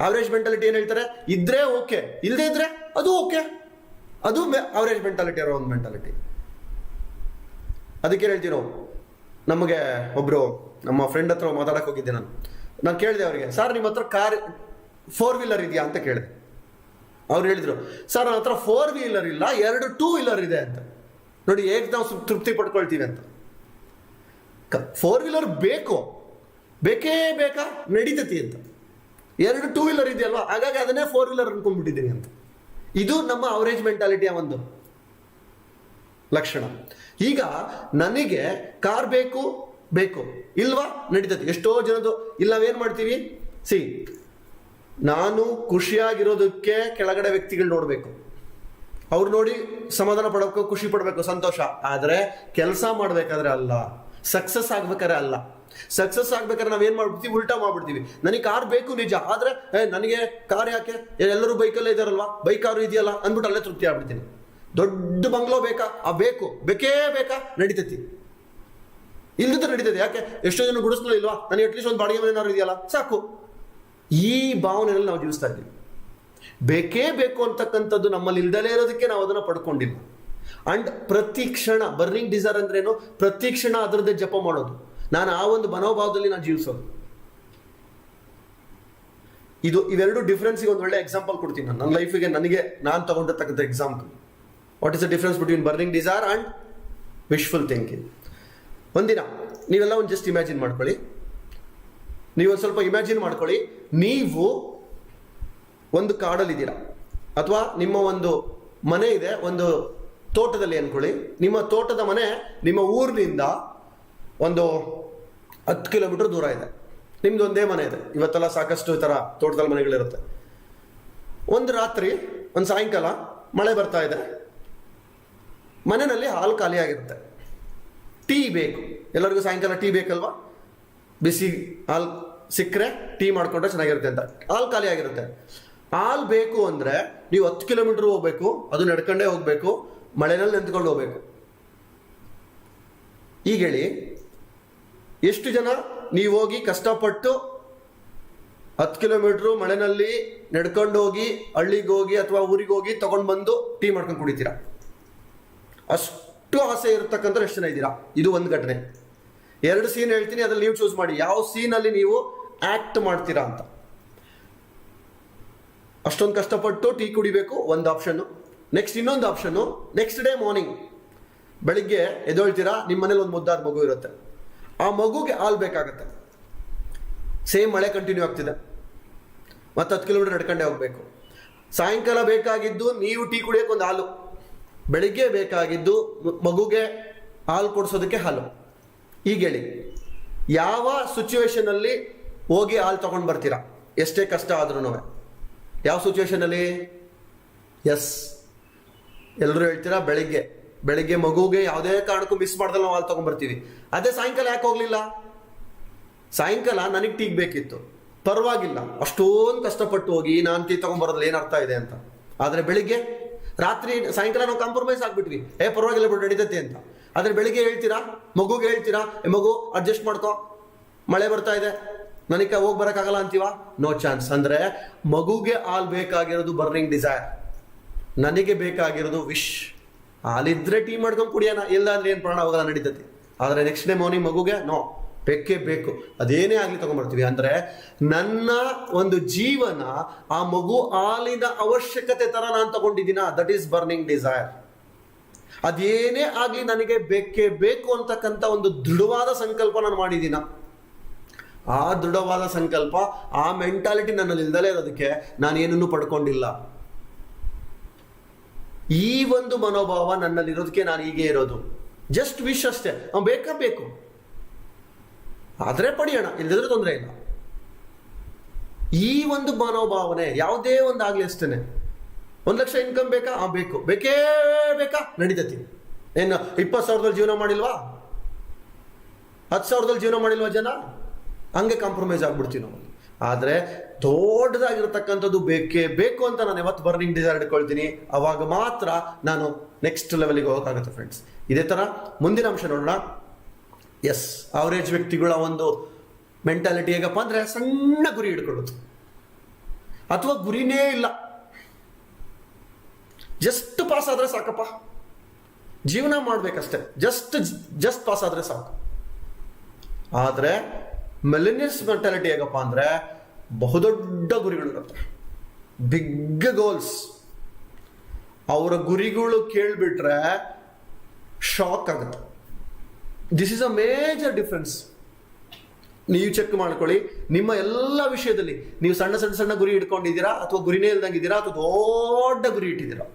ಅವರೇಜ್ ಮೆಂಟಾಲಿಟಿ ಏನು ಹೇಳ್ತಾರೆ? ಇದ್ರೆ ಓಕೆ, ಇಲ್ಲದೆ ಇದ್ರೆ ಅದು ಓಕೆ. ಅದು ಅವರೇಜ್ ಮೆಂಟಾಲಿಟಿ ಇರೋ ಒಂದು ಮೆಂಟಾಲಿಟಿ. ಅದಕ್ಕೆ ಹೇಳ್ತೀವಿ ನಾವು. ನಮಗೆ ಒಬ್ರು ನಮ್ಮ ಫ್ರೆಂಡ್ ಹತ್ರ ಮಾತಾಡಕ್ಕೆ ಹೋಗಿದ್ದೆ ನಾನು ಕೇಳಿದೆ ಅವರಿಗೆ, ಸರ್ ನಿಮ್ಮ ಹತ್ರ ಕಾರ್ 4 ವೀಲರ್ ಇದೆಯಾ ಅಂತ ಕೇಳಿದೆ. ಅವ್ರು ಹೇಳಿದ್ರು, ಸರ್ ನನ್ನ ಹತ್ರ 4 ವೀಲರ್ ಇಲ್ಲ, 2 2 ವೀಲರ್ ಇದೆ ಅಂತ. ನೋಡಿ ಹೇಗೆ ನಾವು ತೃಪ್ತಿ ಪಡ್ಕೊಳ್ತೀವಿ ಅಂತ. 4 ವೀಲರ್ ಬೇಕು, ಬೇಕೇ ಬೇಕಾ, ನಡೀತತಿ ಅಂತ. 2 2 ವೀಲರ್ ಇದೆಯಲ್ವಾ, ಹಾಗಾಗಿ ಅದನ್ನೇ 4 ವೀಲರ್ ಅನ್ಕೊಂಡ್ಬಿಟ್ಟಿದ್ದೀನಿ ಅಂತ. ಇದು ನಮ್ಮ ಅವರೇಜ್ ಮೆಂಟಾಲಿಟಿಯ ಒಂದು ಲಕ್ಷಣ. ಈಗ ನನಗೆ ಕಾರ್ ಬೇಕು ಇಲ್ವಾ, ನಡೀತದೆ. ಎಷ್ಟೋ ಜನದು ಇಲ್ಲ, ನಾವೇನ್ ಮಾಡ್ತೀವಿ, ನಾನು ಖುಷಿಯಾಗಿರೋದಕ್ಕೆ ಕೆಳಗಡೆ ವ್ಯಕ್ತಿಗಳು ನೋಡ್ಬೇಕು, ಅವ್ರು ನೋಡಿ ಸಮಾಧಾನ ಪಡಬೇಕು, ಖುಷಿ ಪಡ್ಬೇಕು, ಸಂತೋಷ. ಆದ್ರೆ ಕೆಲಸ ಮಾಡ್ಬೇಕಾದ್ರೆ ಅಲ್ಲ, ಸಕ್ಸಸ್ ಆಗ್ಬೇಕಾದ್ರೆ ಅಲ್ಲ. ಸಕ್ಸಸ್ ಆಗ್ಬೇಕಾದ್ರೆ ನಾವೇನ್ ಮಾಡ್ಬಿಡ್ತೀವಿ, ಉಲ್ಟಾ ಮಾಡ್ಬಿಡ್ತೀವಿ. ನನಗೆ ಕಾರ್ ಬೇಕು ನಿಜ, ಆದ್ರೆ ನನಗೆ ಕಾರ್ ಯಾಕೆ, ಎಲ್ಲರೂ ಬೈಕಲ್ಲೇ ಇದಾರಲ್ವಾ, ಬೈಕ್ ಕಾರು ಇದೆಯಲ್ಲ ಅಂದ್ಬಿಟ್ಟು ಅಲ್ಲೇ ತೃಪ್ತಿ ಆಗ್ಬಿಡ್ತೀನಿ. ದೊಡ್ಡ ಬಂಗ್ಲೋ ಬೇಕಾ, ಬೇಕೇ ಬೇಕಾ, ನಡೀತೈತಿ. ಇಲ್ಲದಿದ್ರೆ ನಡೀತದೆ. ಯಾಕೆ, ಎಷ್ಟೋ ಜನ ಗುಡಿಸ್ಲೂ ಇಲ್ವಾ, ನನಗೆ ಅಟ್ಲೀಸ್ಟ್ ಒಂದು ಬಾಡಿಗೆ ಮನೆಯವ್ರು ಇದೆಯಲ್ಲ ಸಾಕು. ಈ ಭಾವನೆಯಲ್ಲಿ ನಾವು ಜೀವಿಸ್ತಾ ಇದ್ದೀವಿ. ಬೇಕೇ ಬೇಕು ಅಂತಕ್ಕಂಥದ್ದು ನಮ್ಮಲ್ಲಿ ಇಲ್ದಲೇ ಇರೋದಕ್ಕೆ ನಾವು ಅದನ್ನು ಪಡ್ಕೊಂಡಿಲ್ಲ. ಅಂಡ್ ಪ್ರತಿ ಕ್ಷಣ ಬರ್ನಿಂಗ್ ಡಿಸೈರ್ ಅಂದ್ರೇನು, ಪ್ರತಿ ಕ್ಷಣ ಅದರದ್ದೇ ಜಪ ಮಾಡೋದು. ನಾನು ಆ ಒಂದು ಮನೋಭಾವದಲ್ಲಿ ನಾನು ಜೀವಿಸೋದು. ಇವೆರಡು ಡಿಫ್ರೆನ್ಸ್ಗೆ ಒಂದು ಒಳ್ಳೆ ಎಕ್ಸಾಂಪಲ್ ಕೊಡ್ತೀನಿ ನಾನು. ನನ್ನ ಲೈಫಿಗೆ ನಾನು ತಗೊಂಡಿರ್ತಕ್ಕಂಥ example. What is the difference between burning desire and wishful thinking? ಒಂದಿನ ನೀವೆಲ್ಲ ಒಂದು ಜಸ್ಟ್ ಇಮ್ಯಾಜಿನ್ ಮಾಡ್ಕೊಳ್ಳಿ. ನೀವೊಂದು ಸ್ವಲ್ಪ ಇಮ್ಯಾಜಿನ್ ಮಾಡ್ಕೊಳ್ಳಿ, ನೀವು ಒಂದು ಕಾಡಲ್ಲಿದ್ದೀರಾ, ಅಥವಾ ನಿಮ್ಮ ಒಂದು ಮನೆ ಇದೆ ಒಂದು ತೋಟದಲ್ಲಿ ಅನ್ಕೊಳ್ಳಿ. ನಿಮ್ಮ ತೋಟದ ಮನೆ ನಿಮ್ಮ ಊರಿನಿಂದ ಒಂದು 10 ಕಿಲೋಮೀಟರ್ ದೂರ ಇದೆ. ನಿಮ್ದು ಒಂದೇ ಮನೆ ಇದೆ. ಇವತ್ತೆಲ್ಲ ಸಾಕಷ್ಟು ಈ ಥರ ತೋಟದಲ್ಲಿ ಮನೆಗಳಿರುತ್ತೆ. ಒಂದು ರಾತ್ರಿ, ಒಂದು ಸಾಯಂಕಾಲ ಮಳೆ ಬರ್ತಾ ಇದೆ. ಮನೆಯಲ್ಲಿ ಹಾಲು ಖಾಲಿಯಾಗಿರುತ್ತೆ. ಟೀ ಬೇಕು, ಎಲ್ಲರಿಗೂ ಸಾಯಂಕಾಲ ಟೀ ಬೇಕಲ್ವಾ, ಬಿಸಿ ಹಾಲು ಸಿಕ್ಕರೆ ಟೀ ಮಾಡ್ಕೊಂಡ್ರೆ ಚೆನ್ನಾಗಿರುತ್ತೆ ಅಂತ. ಹಾಲು ಖಾಲಿ ಆಗಿರುತ್ತೆ. ಹಾಲು ಬೇಕು ಅಂದರೆ ನೀವು 10 ಕಿಲೋಮೀಟರ್ ಹೋಗ್ಬೇಕು, ಅದು ನಡ್ಕೊಂಡೇ ಹೋಗ್ಬೇಕು, ಮಳೆನಲ್ಲಿ ನಿಂತ್ಕೊಂಡು ಹೋಗ್ಬೇಕು. ಈಗ ಹೇಳಿ, ಎಷ್ಟು ಜನ ನೀವು ಹೋಗಿ ಕಷ್ಟಪಟ್ಟು 10 ಕಿಲೋಮೀಟರ್ ಮಳೆನಲ್ಲಿ ನಡ್ಕೊಂಡು ಹೋಗಿ ಹಳ್ಳಿಗೆ ಹೋಗಿ ಅಥವಾ ಊರಿಗೆ ಹೋಗಿ ತಗೊಂಡು ಬಂದು ಟೀ ಮಾಡ್ಕೊಂಡು ಕುಡಿತೀರಾ? ಅಷ್ಟು ಆಸೆ ಇರತಕ್ಕಂಥ ಎಷ್ಟು ಜನ ಇದ್ದೀರಾ? ಇದು ಒಂದು ಘಟನೆ. 2 ಸೀನ್ ಹೇಳ್ತೀನಿ, ಅದ್ರಲ್ಲಿ ನೀವು ಚೂಸ್ ಮಾಡಿ ಯಾವ ಸೀನಲ್ಲಿ ನೀವು ಆಕ್ಟ್ ಮಾಡ್ತೀರಾ ಅಂತ. ಅಷ್ಟೊಂದು ಕಷ್ಟಪಟ್ಟು ಟೀ ಕುಡಿಬೇಕು, ಒಂದು ಆಪ್ಷನ್ನು. ನೆಕ್ಸ್ಟ್ ಇನ್ನೊಂದು ಆಪ್ಷನ್ನು, ನೆಕ್ಸ್ಟ್ ಡೇ ಮಾರ್ನಿಂಗ್ ಬೆಳಿಗ್ಗೆ ಎದ್ದೇಳ್ತೀರಾ, ನಿಮ್ಮ ಮನೇಲಿ ಒಂದು ಮುದ್ದಾದ ಮಗು ಇರುತ್ತೆ, ಆ ಮಗುಗೆ ಹಾಲು ಬೇಕಾಗತ್ತೆ. ಸೇಮ್ ಮಳೆ ಕಂಟಿನ್ಯೂ ಆಗ್ತಿದೆ, ಮತ್ತೆ 10 ಕಿಲೋಮೀಟರ್ ನಡ್ಕೊಂಡೇ ಹೋಗ್ಬೇಕು. ಸಾಯಂಕಾಲ ಬೇಕಾಗಿದ್ದು ನೀವು ಟೀ ಕುಡಿಯೋಕೆ ಒಂದು ಹಾಲು, ಬೆಳಿಗ್ಗೆ ಬೇಕಾಗಿದ್ದು ಮಗುಗೆ ಹಾಲು ಕೊಡಿಸೋದಕ್ಕೆ ಹಾಲು. ಈಗ ಹೇಳಿ, ಯಾವ ಸಿಚುವೇಶನ್ ಅಲ್ಲಿ ಹೋಗಿ ಹಾಲು ತಗೊಂಡು ಬರ್ತೀರಾ? ಎಷ್ಟೇ ಕಷ್ಟ ಆದ್ರೂ ಯಾವ ಸಿಚುವೇಶನ್ ಅಲ್ಲಿ? ಎಸ್, ಎಲ್ಲರೂ ಹೇಳ್ತೀರಾ ಬೆಳಿಗ್ಗೆ ಮಗುಗೆ ಯಾವುದೇ ಕಾರಣಕ್ಕೂ ಮಿಸ್ ಮಾಡ್ದಲ್ಲ ನಾವು ಹಾಲು ತಗೊಂಡ್ಬರ್ತೀವಿ. ಅದೇ ಸಾಯಂಕಾಲ ಯಾಕೆ ಹೋಗ್ಲಿಲ್ಲ? ಸಾಯಂಕಾಲ ನನಗೆ ಟೀ ಬೇಕಿತ್ತು, ಪರವಾಗಿಲ್ಲ, ಅಷ್ಟೊಂದು ಕಷ್ಟಪಟ್ಟು ಹೋಗಿ ನಾನು ಟೀ ತಗೊಂಡ್ಬರೋದ್ರಲ್ಲಿ ಏನು ಅರ್ಥ ಇದೆ ಅಂತ. ಆದ್ರೆ ಬೆಳಿಗ್ಗೆ ಸಾಯಂಕಾಲ ನಾವು ಕಾಂಪ್ರಮೈಸ್ ಆಗ್ಬಿಟ್ವಿ, ಪರವಾಗಿಲ್ಲ ಬಿಟ್ಟು ನಡೀತೈತೆ ಅಂತ. ಆದ್ರೆ ಬೆಳಿಗ್ಗೆ ಹೇಳ್ತೀರಾ, ಮಗುಗೆ ಹೇಳ್ತೀರಾ, ಮಗು ಅಡ್ಜಸ್ಟ್ ಮಾಡ್ಕೊ, ಮಳೆ ಬರ್ತಾ ಇದೆ, ನನಗೆ ಹೋಗಿ ಬರೋಕ್ಕಾಗಲ್ಲ ಅಂತೀವ? No chance. ಅಂದ್ರೆ ಮಗುಗೆ ಹಾಲು ಬೇಕಾಗಿರೋದು ಬರ್ನಿಂಗ್ ಡಿಸೈರ್, ನನಗೆ ಬೇಕಾಗಿರೋದು ವಿಶ್. ಹಾಲಿದ್ರೆ ಟೀ ಮಾಡ್ಕೊಂಡು ಕುಡಿಯೋಣ, ಇಲ್ಲ ಅಂದ್ರೆ ಏನು ಪ್ರಾಣ ಹೋಗಲ್ಲ, ನಡೀತೈತಿ. ಆದ್ರೆ ನೆಕ್ಸ್ಟ್ ಡೇ ಮಾರ್ನಿಂಗ್ ಮಗುಗೆ ನೋ, ಬೇಕೇ ಬೇಕು, ಅದೇನೇ ಆಗ್ಲಿ ತಗೊಂಡ್ಬರ್ತೀವಿ. ಅಂದ್ರೆ ನನ್ನ ಒಂದು ಜೀವನ ಆ ಮಗು ಹಾಲಿನ ಅವಶ್ಯಕತೆ ತರ ನಾನು ತಗೊಂಡಿದ್ದೀನ, ದಟ್ ಈಸ್ ಬರ್ನಿಂಗ್ ಡಿಸೈರ್. ಅದೇನೇ ಆಗ್ಲಿ ನನಗೆ ಬೇಕೇ ಬೇಕು ಅಂತಕ್ಕಂಥ ಒಂದು ದೃಢವಾದ ಸಂಕಲ್ಪ ನಾನು ಮಾಡಿದ್ದೀನ. ಆ ದೃಢವಾದ ಸಂಕಲ್ಪ, ಆ ಮೆಂಟಾಲಿಟಿ ನನ್ನಲ್ಲಿ ಇಲ್ದಲೇ ಇರೋದಕ್ಕೆ ನಾನು ಏನನ್ನೂ ಪಡ್ಕೊಂಡಿಲ್ಲ. ಈ ಒಂದು ಮನೋಭಾವ ನನ್ನಲ್ಲಿ ಇರೋದಕ್ಕೆ ನಾನು ಹೀಗೆ ಇರೋದು. ಜಸ್ಟ್ ವಿಶ್ ಅಷ್ಟೇ, ಬೇಕಾ ಬೇಕು, ಆದ್ರೆ ಪಡೆಯೋಣ, ಇಲ್ಲದಿದ್ರೆ ತೊಂದರೆ ಇಲ್ಲ. ಈ ಒಂದು ಮನೋಭಾವನೆ ಯಾವುದೇ ಒಂದು ಆಗ್ಲಿ ಅಷ್ಟೇನೆ. 1 ಲಕ್ಷ ಇನ್ಕಮ್ ಬೇಕಾ? ಬೇಕು, ಬೇಕೇ ಬೇಕಾ, ನಡೀತತಿ. ಏನು 20,000ದಲ್ಲಿ ಜೀವನ ಮಾಡಿಲ್ವಾ? 10,000ದಲ್ಲಿ ಜೀವನ ಮಾಡಿಲ್ವಾ ಜನ? ಹಂಗೆ ಕಾಂಪ್ರಮೈಸ್ ಆಗ್ಬಿಡ್ತೀವಿ ನಾವು. ಆದ್ರೆ ದೊಡ್ಡದಾಗಿರ್ತಕ್ಕಂಥದ್ದು ಬೇಕೇ ಬೇಕು ಅಂತ ನಾನು ಯಾವತ್ತು ಬರ್ನಿಂಗ್ ಡಿಸೈರ್ ಇಟ್ಕೊಳ್ತೀನಿ, ಅವಾಗ ಮಾತ್ರ ನಾನು ನೆಕ್ಸ್ಟ್ ಲೆವೆಲ್ಗೆ ಹೋಗೋಕ್ಕಾಗುತ್ತೆ ಫ್ರೆಂಡ್ಸ್. ಇದೇ ತರ ಮುಂದಿನ ಅಂಶ ನೋಡೋಣ. ಎಸ್, ಅವರೇಜ್ ವ್ಯಕ್ತಿಗಳ ಒಂದು ಮೆಂಟಾಲಿಟಿ ಹೇಗಪ್ಪ ಅಂದ್ರೆ, ಸಣ್ಣ ಗುರಿ ಇಟ್ಕೊಳ್ಳೋದು, ಅಥವಾ ಗುರಿನೇ ಇಲ್ಲ, ಜಸ್ಟ್ ಪಾಸ್ ಆದ್ರೆ ಸಾಕಪ್ಪ, ಜೀವನ ಮಾಡ್ಬೇಕಷ್ಟೆ, ಜಸ್ಟ್ ಪಾಸ್ ಆದ್ರೆ ಸಾಕು. ಆದ್ರೆ ಮಿಲೆನಿಯಲ್ಸ್ ಮೆಂಟಾಲಿಟಿ ಹೇಗಪ್ಪ ಅಂದ್ರೆ, ಬಹುದೊಡ್ಡ ಗುರಿಗಳಿರುತ್ತೆ, ಬಿಗ್ ಗೋಲ್ಸ್. ಅವರ ಗುರಿಗಳು ಕೇಳ್ಬಿಟ್ರೆ ಶಾಕ್ ಆಗುತ್ತೆ. This is a major difference. ನೀವು ಚೆಕ್ ಮಾಡ್ಕೊಳ್ಳಿ, ನಿಮ್ಮ ಎಲ್ಲ ವಿಷಯದಲ್ಲಿ ನೀವು ಸಣ್ಣ ಗುರಿ ಇಟ್ಕೊಂಡಿದ್ದೀರಾ, ಅಥವಾ ಗುರಿನೇ ಇಲ್ದಂಗಿದ್ದೀರಾ, ಅಥವಾ ದೊಡ್ಡ ಗುರಿ ಇಟ್ಟಿದ್ದೀರಾ.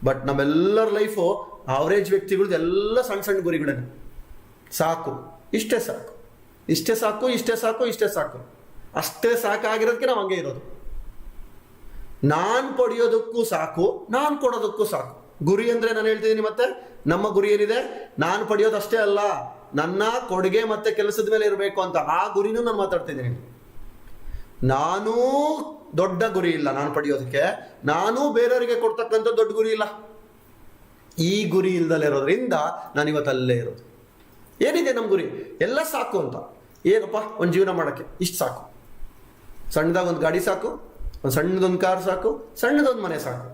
ಬಟ್ ನಮ್ಮೆಲ್ಲರ ಲೈಫು ಅವರೇಜ್ ವ್ಯಕ್ತಿಗಳದ್ದು ಎಲ್ಲ ಸಣ್ಣ ಗುರಿಗಳೇನೆ. ಸಾಕು, ಇಷ್ಟೇ ಸಾಕು, ಇಷ್ಟೇ ಸಾಕು, ಇಷ್ಟೇ ಸಾಕು, ಇಷ್ಟೇ ಸಾಕು, ಅಷ್ಟೇ ಸಾಕಾಗಿರೋದಕ್ಕೆ ನಾವು ಹಂಗೆ ಇರೋದು. ನಾನು ಪಡೆಯೋದಕ್ಕೂ ಸಾಕು, ನಾನು ಕೊಡೋದಕ್ಕೂ ಸಾಕು. ಗುರಿ ಅಂದ್ರೆ ನಾನು ಹೇಳ್ತಿದ್ದೀನಿ, ಮತ್ತೆ ನಮ್ಮ ಗುರಿ ಏನಿದೆ, ನಾನು ಪಡೆಯೋದು ಅಷ್ಟೇ ಅಲ್ಲ, ನನ್ನ ಕೊಡುಗೆ ಮತ್ತೆ ಕೆಲಸದ ಮೇಲೆ ಇರಬೇಕು ಅಂತ. ಆ ಗುರಿನೂ ನಾನು ಮಾತಾಡ್ತಿದ್ದೀನಿ. ನಾನೂ ದೊಡ್ಡ ಗುರಿ ಇಲ್ಲ ನಾನು ಪಡೆಯೋದಕ್ಕೆ, ನಾನೂ ಬೇರೆಯವರಿಗೆ ಕೊಡ್ತಕ್ಕಂಥ ದೊಡ್ಡ ಗುರಿ ಇಲ್ಲ. ಈ ಗುರಿ ಇಲ್ದಲೇ ಇರೋದ್ರಿಂದ ನಾನು ಇವತ್ತಲ್ಲೇ ಇರೋದು. ಏನಿದೆ ನಮ್ಮ ಗುರಿ? ಎಲ್ಲ ಸಾಕು ಅಂತ. ಏನಪ್ಪ, ಒಂದು ಜೀವನ ಮಾಡೋಕ್ಕೆ ಇಷ್ಟು ಸಾಕು, ಸಣ್ಣದಾಗ ಒಂದು ಗಾಡಿ ಸಾಕು, ಒಂದು ಸಣ್ಣದೊಂದು ಕಾರ್ ಸಾಕು, ಸಣ್ಣದೊಂದು ಮನೆ ಸಾಕು.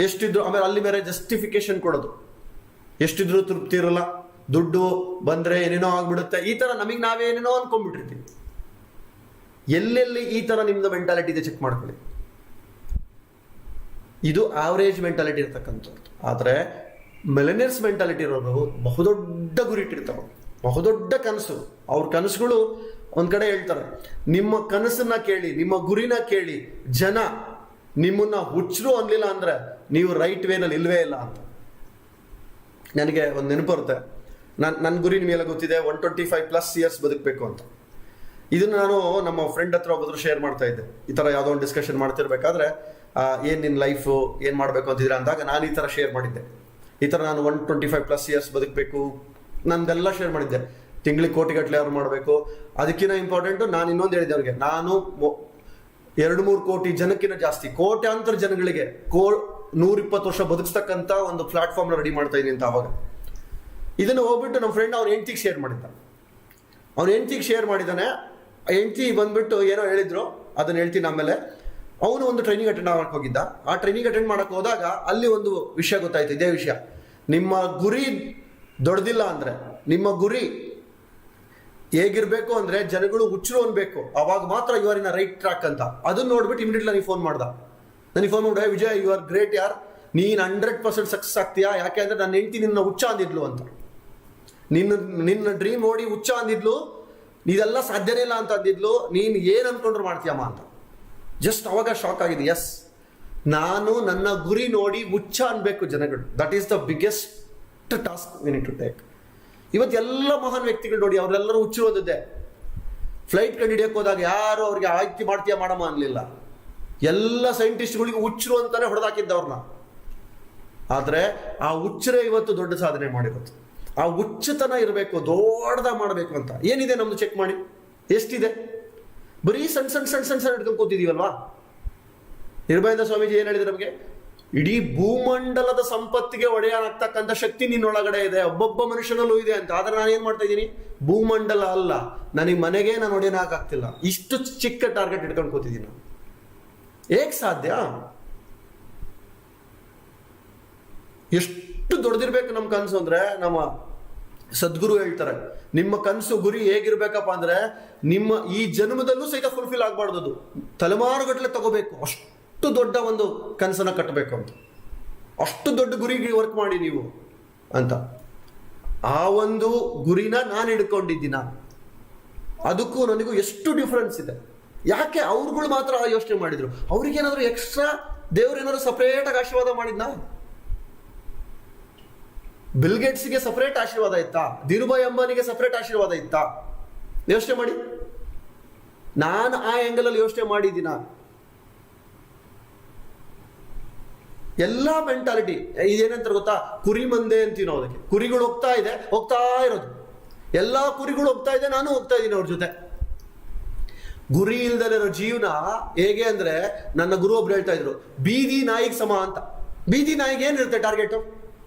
ಎಷ್ಟಿದ್ರು, ಆಮೇಲೆ ಅಲ್ಲಿ ಬೇರೆ ಜಸ್ಟಿಫಿಕೇಶನ್ ಕೊಡೋದು, ಎಷ್ಟಿದ್ರು ತೃಪ್ತಿ ಇರಲ್ಲ, ದುಡ್ಡು ಬಂದ್ರೆ ಏನೇನೋ ಆಗ್ಬಿಡುತ್ತೆ, ಈ ತರ ನಮಗೆ ನಾವೇ ಏನೇನೋ ಅನ್ಕೊಂಡ್ಬಿಟ್ಟಿರ್ತೀವಿ. ಎಲ್ಲೆಲ್ಲಿ ಈ ತರ ನಿಮ್ದು ಮೆಂಟಾಲಿಟಿ ಇದೆ ಚೆಕ್ ಮಾಡ್ಕೊಳ್ಳಿ. ಇದು ಆವರೇಜ್ ಮೆಂಟಾಲಿಟಿ ಇರ್ತಕ್ಕಂಥದ್ದು. ಆದ್ರೆ ಮಿಲೆನಿಯಲ್ಸ್ ಮೆಂಟಾಲಿಟಿ ಇರೋರು ಬಹುದೊಡ್ಡ ಗುರಿ ಇಟ್ಟಿರ್ತಾರೆ, ಬಹುದೊಡ್ಡ ಕನಸು. ಅವ್ರ ಕನಸುಗಳು ಒಂದ್ ಕಡೆ ಹೇಳ್ತಾರೆ, ನಿಮ್ಮ ಕನಸನ್ನ ಕೇಳಿ, ನಿಮ್ಮ ಗುರಿನ ಕೇಳಿ ಜನ ನಿಮ್ಮನ್ನ ಹುಚ್ಚರು ಅನ್ಲಿಲ್ಲ ಅಂದ್ರೆ ನೀವು ರೈಟ್ ವೇನಲ್ಲಿ ಇಲ್ವೇ ಇಲ್ಲ ಅಂತ. ನನಗೆ ಒಂದು ನೆನಪು ಬರುತ್ತೆ, ನನ್ನ ಗುರಿ ನಿಮಗೆಲ್ಲ ಗೊತ್ತಿದೆ, 125+ ಇಯರ್ಸ್ ಬದುಕಬೇಕು ಅಂತ. ಇದನ್ನ ನಾನು ನಮ್ಮ ಫ್ರೆಂಡ್ ಹತ್ರ ಒಬ್ಬರು ಶೇರ್ ಮಾಡ್ತಾ ಇದ್ದೆ. ಈ ತರ ಯಾವುದೋ ಒಂದು ಡಿಸ್ಕಷನ್ ಮಾಡ್ತಿರ್ಬೇಕಾದ್ರೆ, ಏನ್ ನಿನ್ನ ಲೈಫು ಏನ್ ಮಾಡ್ಬೇಕು ಅಂತಿದ್ದೀರಾ ಅಂದಾಗ ನಾನು ಈ ತರ ಶೇರ್ ಮಾಡಿದ್ದೆ. ಈ ತರ ನಾನು 125+ ಇಯರ್ಸ್ ಬದುಕಬೇಕು, ನಂದೆಲ್ಲ ಶೇರ್ ಮಾಡಿದ್ದೆ. ತಿಂಗಳಿಗೆ ಕೋಟಿಗಟ್ಟಲೆ ಅವ್ರು ಮಾಡಬೇಕು. ಅದಕ್ಕಿಂತ ಇಂಪಾರ್ಟೆಂಟ್ ನಾನು ಇನ್ನೊಂದು ಹೇಳಿದ್ದೆ ಅವ್ರಿಗೆ, ನಾನು 2-3 ಕೋಟಿ ಜನಕ್ಕಿಂತ ಜಾಸ್ತಿ, ಕೋಟ್ಯಾಂತರ ಜನಗಳಿಗೆ 120 ವರ್ಷ ಬದುಕಿಸ್ತಕ್ಕಂಥ ಒಂದು ಪ್ಲಾಟ್ಫಾರ್ಮ್ನ ರೆಡಿ ಮಾಡ್ತಾ ಇದೀನಿ ಅಂತ. ಅವಾಗ ಇದನ್ನು ಹೋಗ್ಬಿಟ್ಟು ನಮ್ಮ ಫ್ರೆಂಡ್ ಅವ್ನ ಹೆಂಡ್ತಿಗೆ ಶೇರ್ ಮಾಡಿದ್ದ. ಅವ್ನ ಹೆಂಡ್ತಿಗೆ ಶೇರ್ ಮಾಡಿದ್ದಾನೆ. ಹೆಂಡ್ತಿ ಬಂದ್ಬಿಟ್ಟು ಏನೋ ಹೇಳಿದ್ರು, ಅದನ್ನ ಹೇಳ್ತೀನಿ ಆಮೇಲೆ. ಅವನು ಒಂದು ಟ್ರೈನಿಂಗ್ ಅಟೆಂಡ್ ಮಾಡಕ್ಕೆ ಹೋಗಿದ್ದ. ಆ ಟ್ರೈನಿಂಗ್ ಅಟೆಂಡ್ ಮಾಡಕ್ಕೆ ಹೋದಾಗ ಅಲ್ಲಿ ಒಂದು ವಿಷಯ ಗೊತ್ತಾಯ್ತು, ಇದೇ ವಿಷಯ. ನಿಮ್ಮ ಗುರಿ ದೊಡ್ಡದಿಲ್ಲ ಅಂದ್ರೆ, ನಿಮ್ಮ ಗುರಿ ಹೇಗಿರ್ಬೇಕು ಅಂದ್ರೆ ಜನಗಳು ಹುಚ್ಚರು ಅನ್ಬೇಕು, ಅವಾಗ ಮಾತ್ರ you are in right track ಅಂತ. ಅದನ್ನ ನೋಡ್ಬಿಟ್ಟು ಇಮಿಡಿಯೇಟ್ಲಿ ನನಗೆ ಫೋನ್ ಮಾಡ್ದ. ನನಗೆ ಫೋನ್ ಮಾಡಿ, ವಿಜಯ್ ಯು ಆರ್ ಗ್ರೇಟ್ ಯಾರ್, ನೀನು 100% ಸಕ್ಸಸ್ ಆಗ್ತೀಯಾ, ಯಾಕೆ ಅಂದ್ರೆ ನನ್ನ ಹೆಂಡತಿ ನಿನ್ನ ಹುಚ್ಚ ಅಂದಿದ್ಲು ಅಂತ. ನಿನ್ನ ಡ್ರೀಮ್ ನೋಡಿ ಹುಚ್ಚ ಅಂದಿದ್ಲು, ಇದೆಲ್ಲ ಸಾಧ್ಯನೇ ಇಲ್ಲ ಅಂತ ಅಂದಿದ್ಲು, ನೀನು ಏನು ಅನ್ಕೊಂಡ್ರು ಮಾಡ್ತೀಯಮ್ಮ ಅಂತ. ಜಸ್ಟ್ ಅವಾಗ ಶಾಕ್ ಆಗಿದೆ. ಎಸ್, ನಾನು ನನ್ನ ಗುರಿ ನೋಡಿ ಹುಚ್ಚ ಅನ್ಬೇಕು ಜನಗಳು. That is the biggest task we need to take. ಇವತ್ತು ಎಲ್ಲ ಮಹಾನ್ ವ್ಯಕ್ತಿಗಳು ನೋಡಿ, ಅವರೆಲ್ಲರೂ ಹುಚ್ಚು ಓದಿದ್ದೆ. ಫ್ಲೈಟ್ ಕಂಡು ಹಿಡಿಯಕ್ಕೆ ಹೋದಾಗ ಯಾರು ಅವ್ರಿಗೆ ಆಯ್ಕೆ ಮಾಡ್ತೀಯಾ ಮಾಡಮ್ಮ ಅನ್ಲಿಲ್ಲ. ಎಲ್ಲ ಸೈಂಟಿಸ್ಟ್ಗಳಿಗೆ ಹುಚ್ಚರು ಅಂತಾನೆ ಹೊಡೆದಾಕಿದ್ದವ್ರನ್ನ. ಆದರೆ ಆ ಹುಚ್ಚರೇ ಇವತ್ತು ದೊಡ್ಡ ಸಾಧನೆ ಮಾಡಿರೋದು. ಆ ಹುಚ್ಚತನ ಇರಬೇಕು, ದೊಡ್ಡದಾಗಿ ಮಾಡಬೇಕು ಅಂತ. ಏನಿದೆ ನಮ್ದು ಚೆಕ್ ಮಾಡಿ, ಎಷ್ಟಿದೆ? ಬರೀ ಸಣ್ಣ ಸಣ್ಣ ಸಣ್ಣ ಸಣ್ಣ ಸಣ್ಣ ಹಿಡ್ಕೊಂಡು ಕೂತಿದೀವಲ್ವಾ. ನಿರ್ಭಯಿಂದ ಸ್ವಾಮೀಜಿ ಏನ್ ಹೇಳಿದ್ರು ನಮಗೆ? ಇಡೀ ಭೂಮಂಡಲದ ಸಂಪತ್ತಿಗೆ ಒಡೆಯಾಗ್ತಕ್ಕಂಥ ಶಕ್ತಿ ನಿನ್ನೊಳಗಡೆ ಇದೆ, ಒಬ್ಬೊಬ್ಬ ಮನುಷ್ಯನಲ್ಲೂ ಇದೆ ಅಂತ. ಆದ್ರೆ ನಾನು ಏನ್ ಮಾಡ್ತಾ ಇದ್ದೀನಿ? ಭೂಮಂಡಲ ಅಲ್ಲ, ನನಗೆ ಮನೆಗೆ ನಾನು ಒಡೆಯನಾಗ್ತಿಲ್ಲ. ಇಷ್ಟು ಚಿಕ್ಕ ಟಾರ್ಗೆಟ್ ಇಟ್ಕೊಂಡು ಕೂತಿದ್ದೀನಿ. ಹೇಗ್ ಸಾಧ್ಯ? ಎಷ್ಟು ದೊಡ್ಡದಿರ್ಬೇಕು ನಮ್ಮ ಕನಸು ಅಂದ್ರೆ, ನಮ್ಮ ಸದ್ಗುರು ಹೇಳ್ತಾರೆ, ನಿಮ್ಮ ಕನಸು ಗುರಿ ಹೇಗಿರ್ಬೇಕಪ್ಪ ಅಂದ್ರೆ, ನಿಮ್ಮ ಈ ಜನ್ಮದಲ್ಲೂ ಸಹಿತ ಫುಲ್ಫಿಲ್ ಆಗ್ಬಾರ್ದು, ಅದು ತಲೆಮಾರುಗಟ್ಟಲೆ ತಗೋಬೇಕು. ಅಷ್ಟು ದೊಡ್ಡ ಒಂದು ಕನಸನ್ನ ಕಟ್ಟಬೇಕು ಅಂತ. ಅಷ್ಟು ದೊಡ್ಡ ಗುರಿಗೆ ವರ್ಕ್ ಮಾಡಿ ನೀವು ಅಂತ. ಆ ಒಂದು ಗುರಿನ ನಾನು ಹಿಡ್ಕೊಂಡಿದ್ದೀನ. ಅದಕ್ಕೂ ನನಗೂ ಎಷ್ಟು ಡಿಫ್ರೆನ್ಸ್ ಇದೆ. ಯಾಕೆ ಅವ್ರುಗಳು ಮಾತ್ರ ಯೋಚನೆ ಮಾಡಿದ್ರು? ಅವ್ರಿಗೇನಾದ್ರು ಎಕ್ಸ್ಟ್ರಾ ದೇವ್ರೇನಾದ್ರು ಸಪರೇಟ್ ಆಗಿ ಆಶೀರ್ವಾದ ಮಾಡಿದ್ನಾ? ಬಿಲ್ ಗೇಟ್ಸ್ಗೆ ಸಪರೇಟ್ ಆಶೀರ್ವಾದ ಇತ್ತಾ? ಧೀರುಭಾಯಿ ಅಂಬಾನಿಗೆ ಸಪರೇಟ್ ಆಶೀರ್ವಾದ ಇತ್ತಾ? ಯೋಚನೆ ಮಾಡಿ. ನಾನು ಆ ಆಂಗಲ್ ಅಲ್ಲಿ ಯೋಚನೆ ಮಾಡಿದ್ದೀನ. ಎಲ್ಲಾ ಮೆಂಟಾಲಿಟಿ ಇದೇನಂತ ಗೊತ್ತಾ? ಕುರಿ ಮಂದೆ ಅಂತೀವಿ ನಾವು ಅದಕ್ಕೆ. ಕುರಿಗಳು ಹೋಗ್ತಾ ಇರೋದು, ಎಲ್ಲಾ ಕುರಿಗಳು ಹೋಗ್ತಾ ಇದೆ, ನಾನು ಹೋಗ್ತಾ ಇದ್ದೀನಿ ಅವ್ರ ಜೊತೆ. ಗುರಿ ಇಲ್ದಲಿರೋ ಜೀವನ ಹೇಗೆ ಅಂದ್ರೆ, ನನ್ನ ಗುರು ಒಬ್ರು ಹೇಳ್ತಾ ಇದ್ರು, ಬೀದಿ ನಾಯಿಗೆ ಸಮ ಅಂತ. ಬೀದಿ ನಾಯಿಗೆ ಏನಿರುತ್ತೆ ಟಾರ್ಗೆಟ್?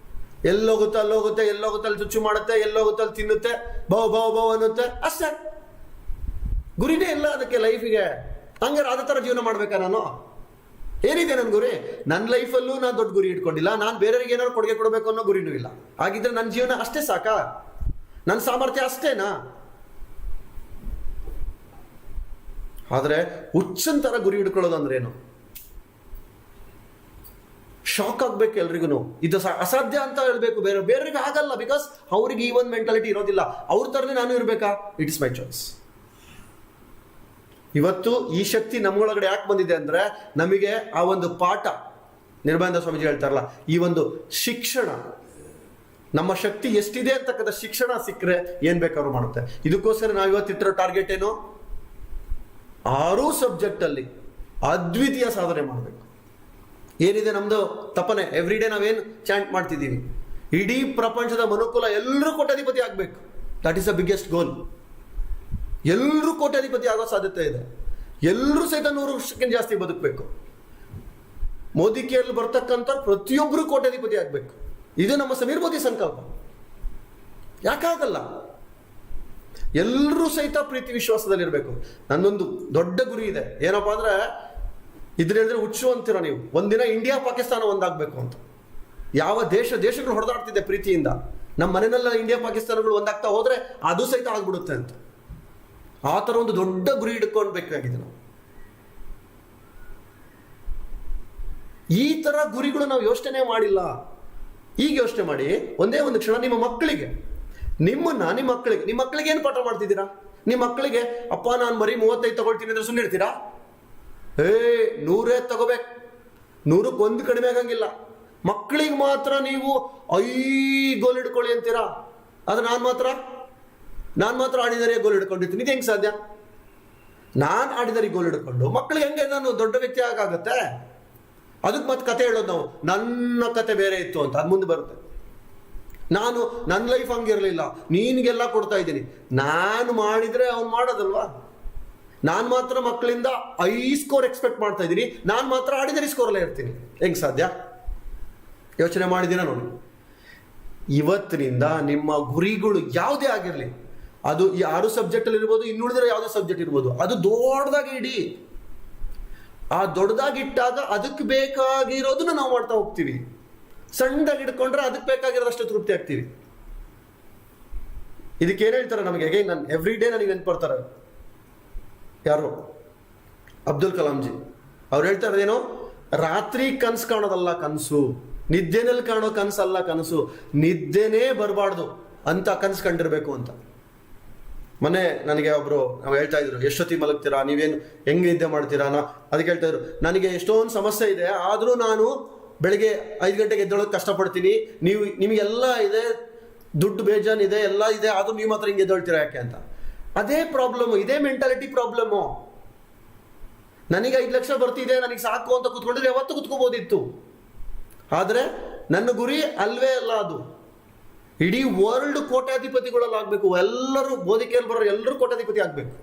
ಎಲ್ಲೋಗುತ್ತೆ ಅಲ್ಲೋಗುತ್ತೆ, ಎಲ್ಲೋಗುತ್ತೆ ಅಲ್ಲಿ ಚುಚ್ಚು ಮಾಡುತ್ತೆ, ಎಲ್ಲೋಗುತ್ತೆ ಅಲ್ಲಿ ತಿನ್ನುತ್ತೆ, ಬೌ ಅನ್ನುತ್ತೆ, ಅಷ್ಟೇ. ಗುರಿನೇ ಇಲ್ಲ ಅದಕ್ಕೆ ಲೈಫಿಗೆ. ಹಂಗಾರೆ ಅದೇ ತರ ಜೀವನ ಮಾಡ್ಬೇಕಾ ನಾನು? ಏನಿದೆ ನನ್ನ ಗುರಿ? ನನ್ನ ಲೈಫಲ್ಲೂ ನಾನು ದೊಡ್ಡ ಗುರಿ ಇಟ್ಕೊಂಡಿಲ್ಲ. ನಾನು ಬೇರೆಯವ್ರಿಗೆ ಏನಾದ್ರು ಕೊಡುಗೆ ಕೊಡಬೇಕು ಅನ್ನೋ ಗುರಿನೂ ಇಲ್ಲ. ಹಾಗಿದ್ರೆ ನನ್ನ ಜೀವನ ಅಷ್ಟೇ ಸಾಕಾ? ನನ್ನ ಸಾಮರ್ಥ್ಯ ಅಷ್ಟೇನಾ? ಆದ್ರೆ ಹುಚ್ಚಂತರ ಗುರಿ ಹಿಡ್ಕೊಳ್ಳೋದು ಅಂದ್ರೆ ಏನು? ಶಾಕ್ ಆಗ್ಬೇಕು ಎಲ್ರಿಗೂ. ಇದು ಅಸಾಧ್ಯ ಅಂತ ಹೇಳ್ಬೇಕು, ಬೇರೆಯವ್ರಿಗೆ ಆಗಲ್ಲ. ಬಿಕಾಸ್ ಅವ್ರಿಗೆ ಈ ಒಂದು ಮೆಂಟಾಲಿಟಿ ಇರೋದಿಲ್ಲ. ಅವ್ರ ತರನೇ ನಾನು ಇರ್ಬೇಕಾ? It is my choice. ಇವತ್ತು ಈ ಶಕ್ತಿ ನಮ್ಮೊಳಗಡೆ ಯಾಕೆ ಬಂದಿದೆ ಅಂದ್ರೆ, ನಮಗೆ ಆ ಒಂದು ಪಾಠ, ನಿರ್ಭಯಾನಂದ ಸ್ವಾಮೀಜಿ ಹೇಳ್ತಾರಲ್ಲ, ಈ ಒಂದು ಶಿಕ್ಷಣ, ನಮ್ಮ ಶಕ್ತಿ ಎಷ್ಟಿದೆ ಅಂತಕ್ಕಂಥ ಶಿಕ್ಷಣ ಸಿಕ್ಕರೆ ಏನ್ ಬೇಕಾದ್ರೂ ಮಾಡುತ್ತೆ. ಇದಕ್ಕೋಸ್ಕರ ನಾವು ಇವತ್ತಿಟ್ಟಿರೋ ಟಾರ್ಗೆಟ್ ಏನು? 6 ಸಬ್ಜೆಕ್ಟ್ ಅಲ್ಲಿ ಅದ್ವಿತೀಯ ಸಾಧನೆ ಮಾಡಬೇಕು. ಏನಿದೆ ನಮ್ದು ತಪನೆ? ಎವ್ರಿ ಡೇ ನಾವೇನು ಚಾಂಟ್ ಮಾಡ್ತಿದ್ದೀವಿ, ಇಡೀ ಪ್ರಪಂಚದ ಮನುಕುಲ ಎಲ್ಲರೂ ಕೋಟ್ಯಾಧಿಪತಿ ಆಗ್ಬೇಕು. ದಟ್ ಈಸ್ ದ ಬಿಗ್ಗೆಸ್ಟ್ ಗೋಲ್. ಎಲ್ಲರೂ ಕೋಟ್ಯಾಧಿಪತಿ ಆಗೋ ಸಾಧ್ಯತೆ ಇದೆ. ಎಲ್ಲರೂ ಸಹಿತ 100 ವರ್ಷಕ್ಕಿಂತ ಜಾಸ್ತಿ ಬದುಕಬೇಕು. ಮೋದಿ ಕೇರಳ ಬರ್ತಕ್ಕಂಥ ಪ್ರತಿಯೊಬ್ಬರು ಕೋಟ್ಯಾಧಿಪತಿ ಆಗ್ಬೇಕು. ಇದು ನಮ್ಮ ಸಮೀರ್ ಮೋದಿ ಸಂಕಲ್ಪ. ಯಾಕಾಗಲ್ಲ? ಎಲ್ಲರೂ ಸಹಿತ ಪ್ರೀತಿ ವಿಶ್ವಾಸದಲ್ಲಿ ಇರಬೇಕು. ನನ್ನೊಂದು ದೊಡ್ಡ ಗುರಿ ಇದೆ. ಏನಪ್ಪಾ ಅಂದ್ರೆ, ಇದ್ರ ಹೇಳಿದ್ರೆ ಹುಚ್ಚು ಅಂತೀರ ನೀವು. ಒಂದಿನ ಇಂಡಿಯಾ ಪಾಕಿಸ್ತಾನ ಒಂದಾಗಬೇಕು ಅಂತ. ಯಾವ ದೇಶಗಳು ಹೊಡೆದಾಡ್ತಿದೆ ಪ್ರೀತಿಯಿಂದ. ನಮ್ಮ ಮನೆಯಲ್ಲ ಇಂಡಿಯಾ ಪಾಕಿಸ್ತಾನಗಳು ಒಂದಾಗ್ತಾ ಹೋದ್ರೆ ಅದು ಸಹಿತ ಆಗ್ಬಿಡುತ್ತೆ ಅಂತ. ಆ ಥರ ಒಂದು ದೊಡ್ಡ ಗುರಿ ಇಟ್ಕೊಳ್ಬೇಕಾಗಿದೆ ನಾವು. ಈ ತರ ಗುರಿಗಳು ನಾವು ಯೋಚನೆ ಮಾಡಿಲ್ಲ. ಈಗ ಯೋಚನೆ ಮಾಡಿ, ಒಂದೇ ಒಂದು ಕ್ಷಣ ನಿಮ್ಮ ಮಕ್ಕಳಿಗೆ ಏನು ಪಾಠ ಮಾಡ್ತಿದ್ದೀರಾ? ನಿಮ್ಮ ಮಕ್ಕಳಿಗೆ ಅಪ್ಪ ನಾನು ಬರೀ 35 ತಗೊಳ್ತೀನಿ ಅಂದ್ರೆ ಸುಮ್ಮನೆ ಇರ್ತೀರಾ? 100 ತಗೋಬೇಕು, 100ಕ್ಕೆ 1 ಕಡಿಮೆ ಆಗಂಗಿಲ್ಲ. ಮಕ್ಕಳಿಗೆ ಮಾತ್ರ ನೀವು 5 ಗೋಲ್ ಹಿಡ್ಕೊಳ್ಳಿ ಅಂತೀರಾ. ಆದ್ರೆ ನಾನು ಮಾತ್ರ ಆಡಿದರೆ ಗೋಲ್ ಹಿಡ್ಕೊಂಡಿರ್ತೀನಿ. ಇದು ಹೆಂಗೆ ಸಾಧ್ಯ? ನಾನು ಆಡಿದರೆ ಗೋಲ್ ಹಿಡ್ಕೊಂಡು ಮಕ್ಕಳಿಗೆ ಹೆಂಗೆ ನಾನು ದೊಡ್ಡ ವ್ಯಕ್ತಿ ಆಗುತ್ತೆ? ಅದಕ್ಕೆ ಮತ್ತೆ ಕತೆ ಹೇಳೋದು ನಾವು, ನನ್ನ ಕತೆ ಬೇರೆ ಇತ್ತು ಅಂತ. ಅದು ಮುಂದೆ ಬರುತ್ತೆ. ನನ್ನ ಲೈಫ್ ಹಂಗಿರಲಿಲ್ಲ, ನೀನಿಗೆಲ್ಲ ಕೊಡ್ತಾ ಇದ್ದೀನಿ. ನಾನು ಮಾಡಿದ್ರೆ ಅವ್ನು ಮಾಡೋದಲ್ವಾ? ನಾನು ಮಾತ್ರ ಮಕ್ಕಳಿಂದ 5 ಸ್ಕೋರ್ ಎಕ್ಸ್ಪೆಕ್ಟ್ ಮಾಡ್ತಾ ಇದ್ದೀನಿ, ನಾನು ಮಾತ್ರ ಆಡಿದರೆ ಸ್ಕೋರಲ್ಲೇ ಇರ್ತೀನಿ. ಹೆಂಗೆ ಸಾಧ್ಯ? ಯೋಚನೆ ಮಾಡಿದ್ದೀನ ನೋಡಿ. ಇವತ್ತಿನಿಂದ ನಿಮ್ಮ ಗುರಿಗಳು ಯಾವುದೇ ಆಗಿರಲಿ, ಅದು ಈ 6 ಸಬ್ಜೆಕ್ಟಲ್ಲಿ ಇರ್ಬೋದು, ಇನ್ನುಳಿದಿರೋ ಯಾವುದೇ ಸಬ್ಜೆಕ್ಟ್ ಇರ್ಬೋದು, ಅದು ದೊಡ್ಡದಾಗಿ ಇಡಿ. ಆ ದೊಡ್ಡದಾಗಿಟ್ಟಾಗ ಅದಕ್ಕೆ ಬೇಕಾಗಿರೋದನ್ನ ನಾವು ಮಾಡ್ತಾ ಹೋಗ್ತೀವಿ. ಸಣ್ಣದಾಗಿ ಇಟ್ಕೊಂಡ್ರೆ ಅದಕ್ಕೆ ಬೇಕಾಗಿರೋದಷ್ಟು ತೃಪ್ತಿ ಆಗ್ತೀವಿ. ಇದಕ್ಕೆ ಏನ್ ಹೇಳ್ತಾರೆ ನಮಗೆ? ಹೇಗೆ ನಾನು ಎವ್ರಿ ಡೇ ನನಗೆ ನೆನ್ಪು ಬರ್ತಾರೆ. ಯಾರು? ಅಬ್ದುಲ್ ಕಲಾಂ ಜಿ. ಅವ್ರು ಹೇಳ್ತಾ ಇರೋದೇನೋ, ರಾತ್ರಿ ಕನ್ಸು ಕಾಣೋದಲ್ಲ ಕನಸು, ನಿದ್ದೆನಲ್ಲಿ ಕಾಣೋ ಕನಸಲ್ಲ ಕನಸು, ನಿದ್ದೆನೇ ಬರಬಾರ್ದು ಅಂತ ಕನಸು ಕಂಡಿರ್ಬೇಕು ಅಂತ. ಮೊನ್ನೆ ನನಗೆ ಒಬ್ರು ನಾವು ಹೇಳ್ತಾ ಇದ್ರು, ಎಷ್ಟೊತ್ತಿ ಮಲಗ್ತೀರಾ, ನೀವೇನು ಹೆಂಗೆ ನಿದ್ದೆ ಮಾಡ್ತೀರಾ? ಅದಕ್ಕೆ ಹೇಳ್ತಾ ಇದ್ರು, ನನಗೆ ಎಷ್ಟೊಂದು ಸಮಸ್ಯೆ ಇದೆ, ಆದರೂ ನಾನು ಬೆಳಿಗ್ಗೆ 5 ಗಂಟೆಗೆ ಎದ್ದೊಳಗೆ ಕಷ್ಟಪಡ್ತೀನಿ, ನಿಮಗೆಲ್ಲ ಇದೆ, ದುಡ್ಡು ಬೇಜಾನಿದೆ, ಎಲ್ಲ ಇದೆ, ಆದರೂ ನೀವು ಮಾತ್ರ ಹಿಂಗೆ ಎದ್ದೊಳ್ತೀರಾ ಯಾಕೆ ಅಂತ. ಅದೇ ಪ್ರಾಬ್ಲಮ್ಮು, ಇದೇ ಮೆಂಟಾಲಿಟಿ ಪ್ರಾಬ್ಲಮ್ಮು. ನನಗೆ 5 ಲಕ್ಷ ಬರ್ತಿದೆ, ನನಗೆ ಸಾಕು ಅಂತ ಕುತ್ಕೊಂಡಿದ್ರೆ ಯಾವತ್ತೂ ಕುತ್ಕೋಬೋದಿತ್ತು. ಆದರೆ ನನ್ನ ಗುರಿ ಅಲ್ವೇ ಅಲ್ಲ ಅದು. ಇಡೀ ವರ್ಲ್ಡ್ ಕೋಟ್ಯಾಧಿಪತಿಗಳಲ್ಲಿ ಆಗ್ಬೇಕು, ಎಲ್ಲರೂ ಬೋಧಿಕೆಯಲ್ಲಿ ಬರೋರು ಎಲ್ಲರೂ ಕೋಟ್ಯಾಧಿಪತಿ ಆಗ್ಬೇಕು,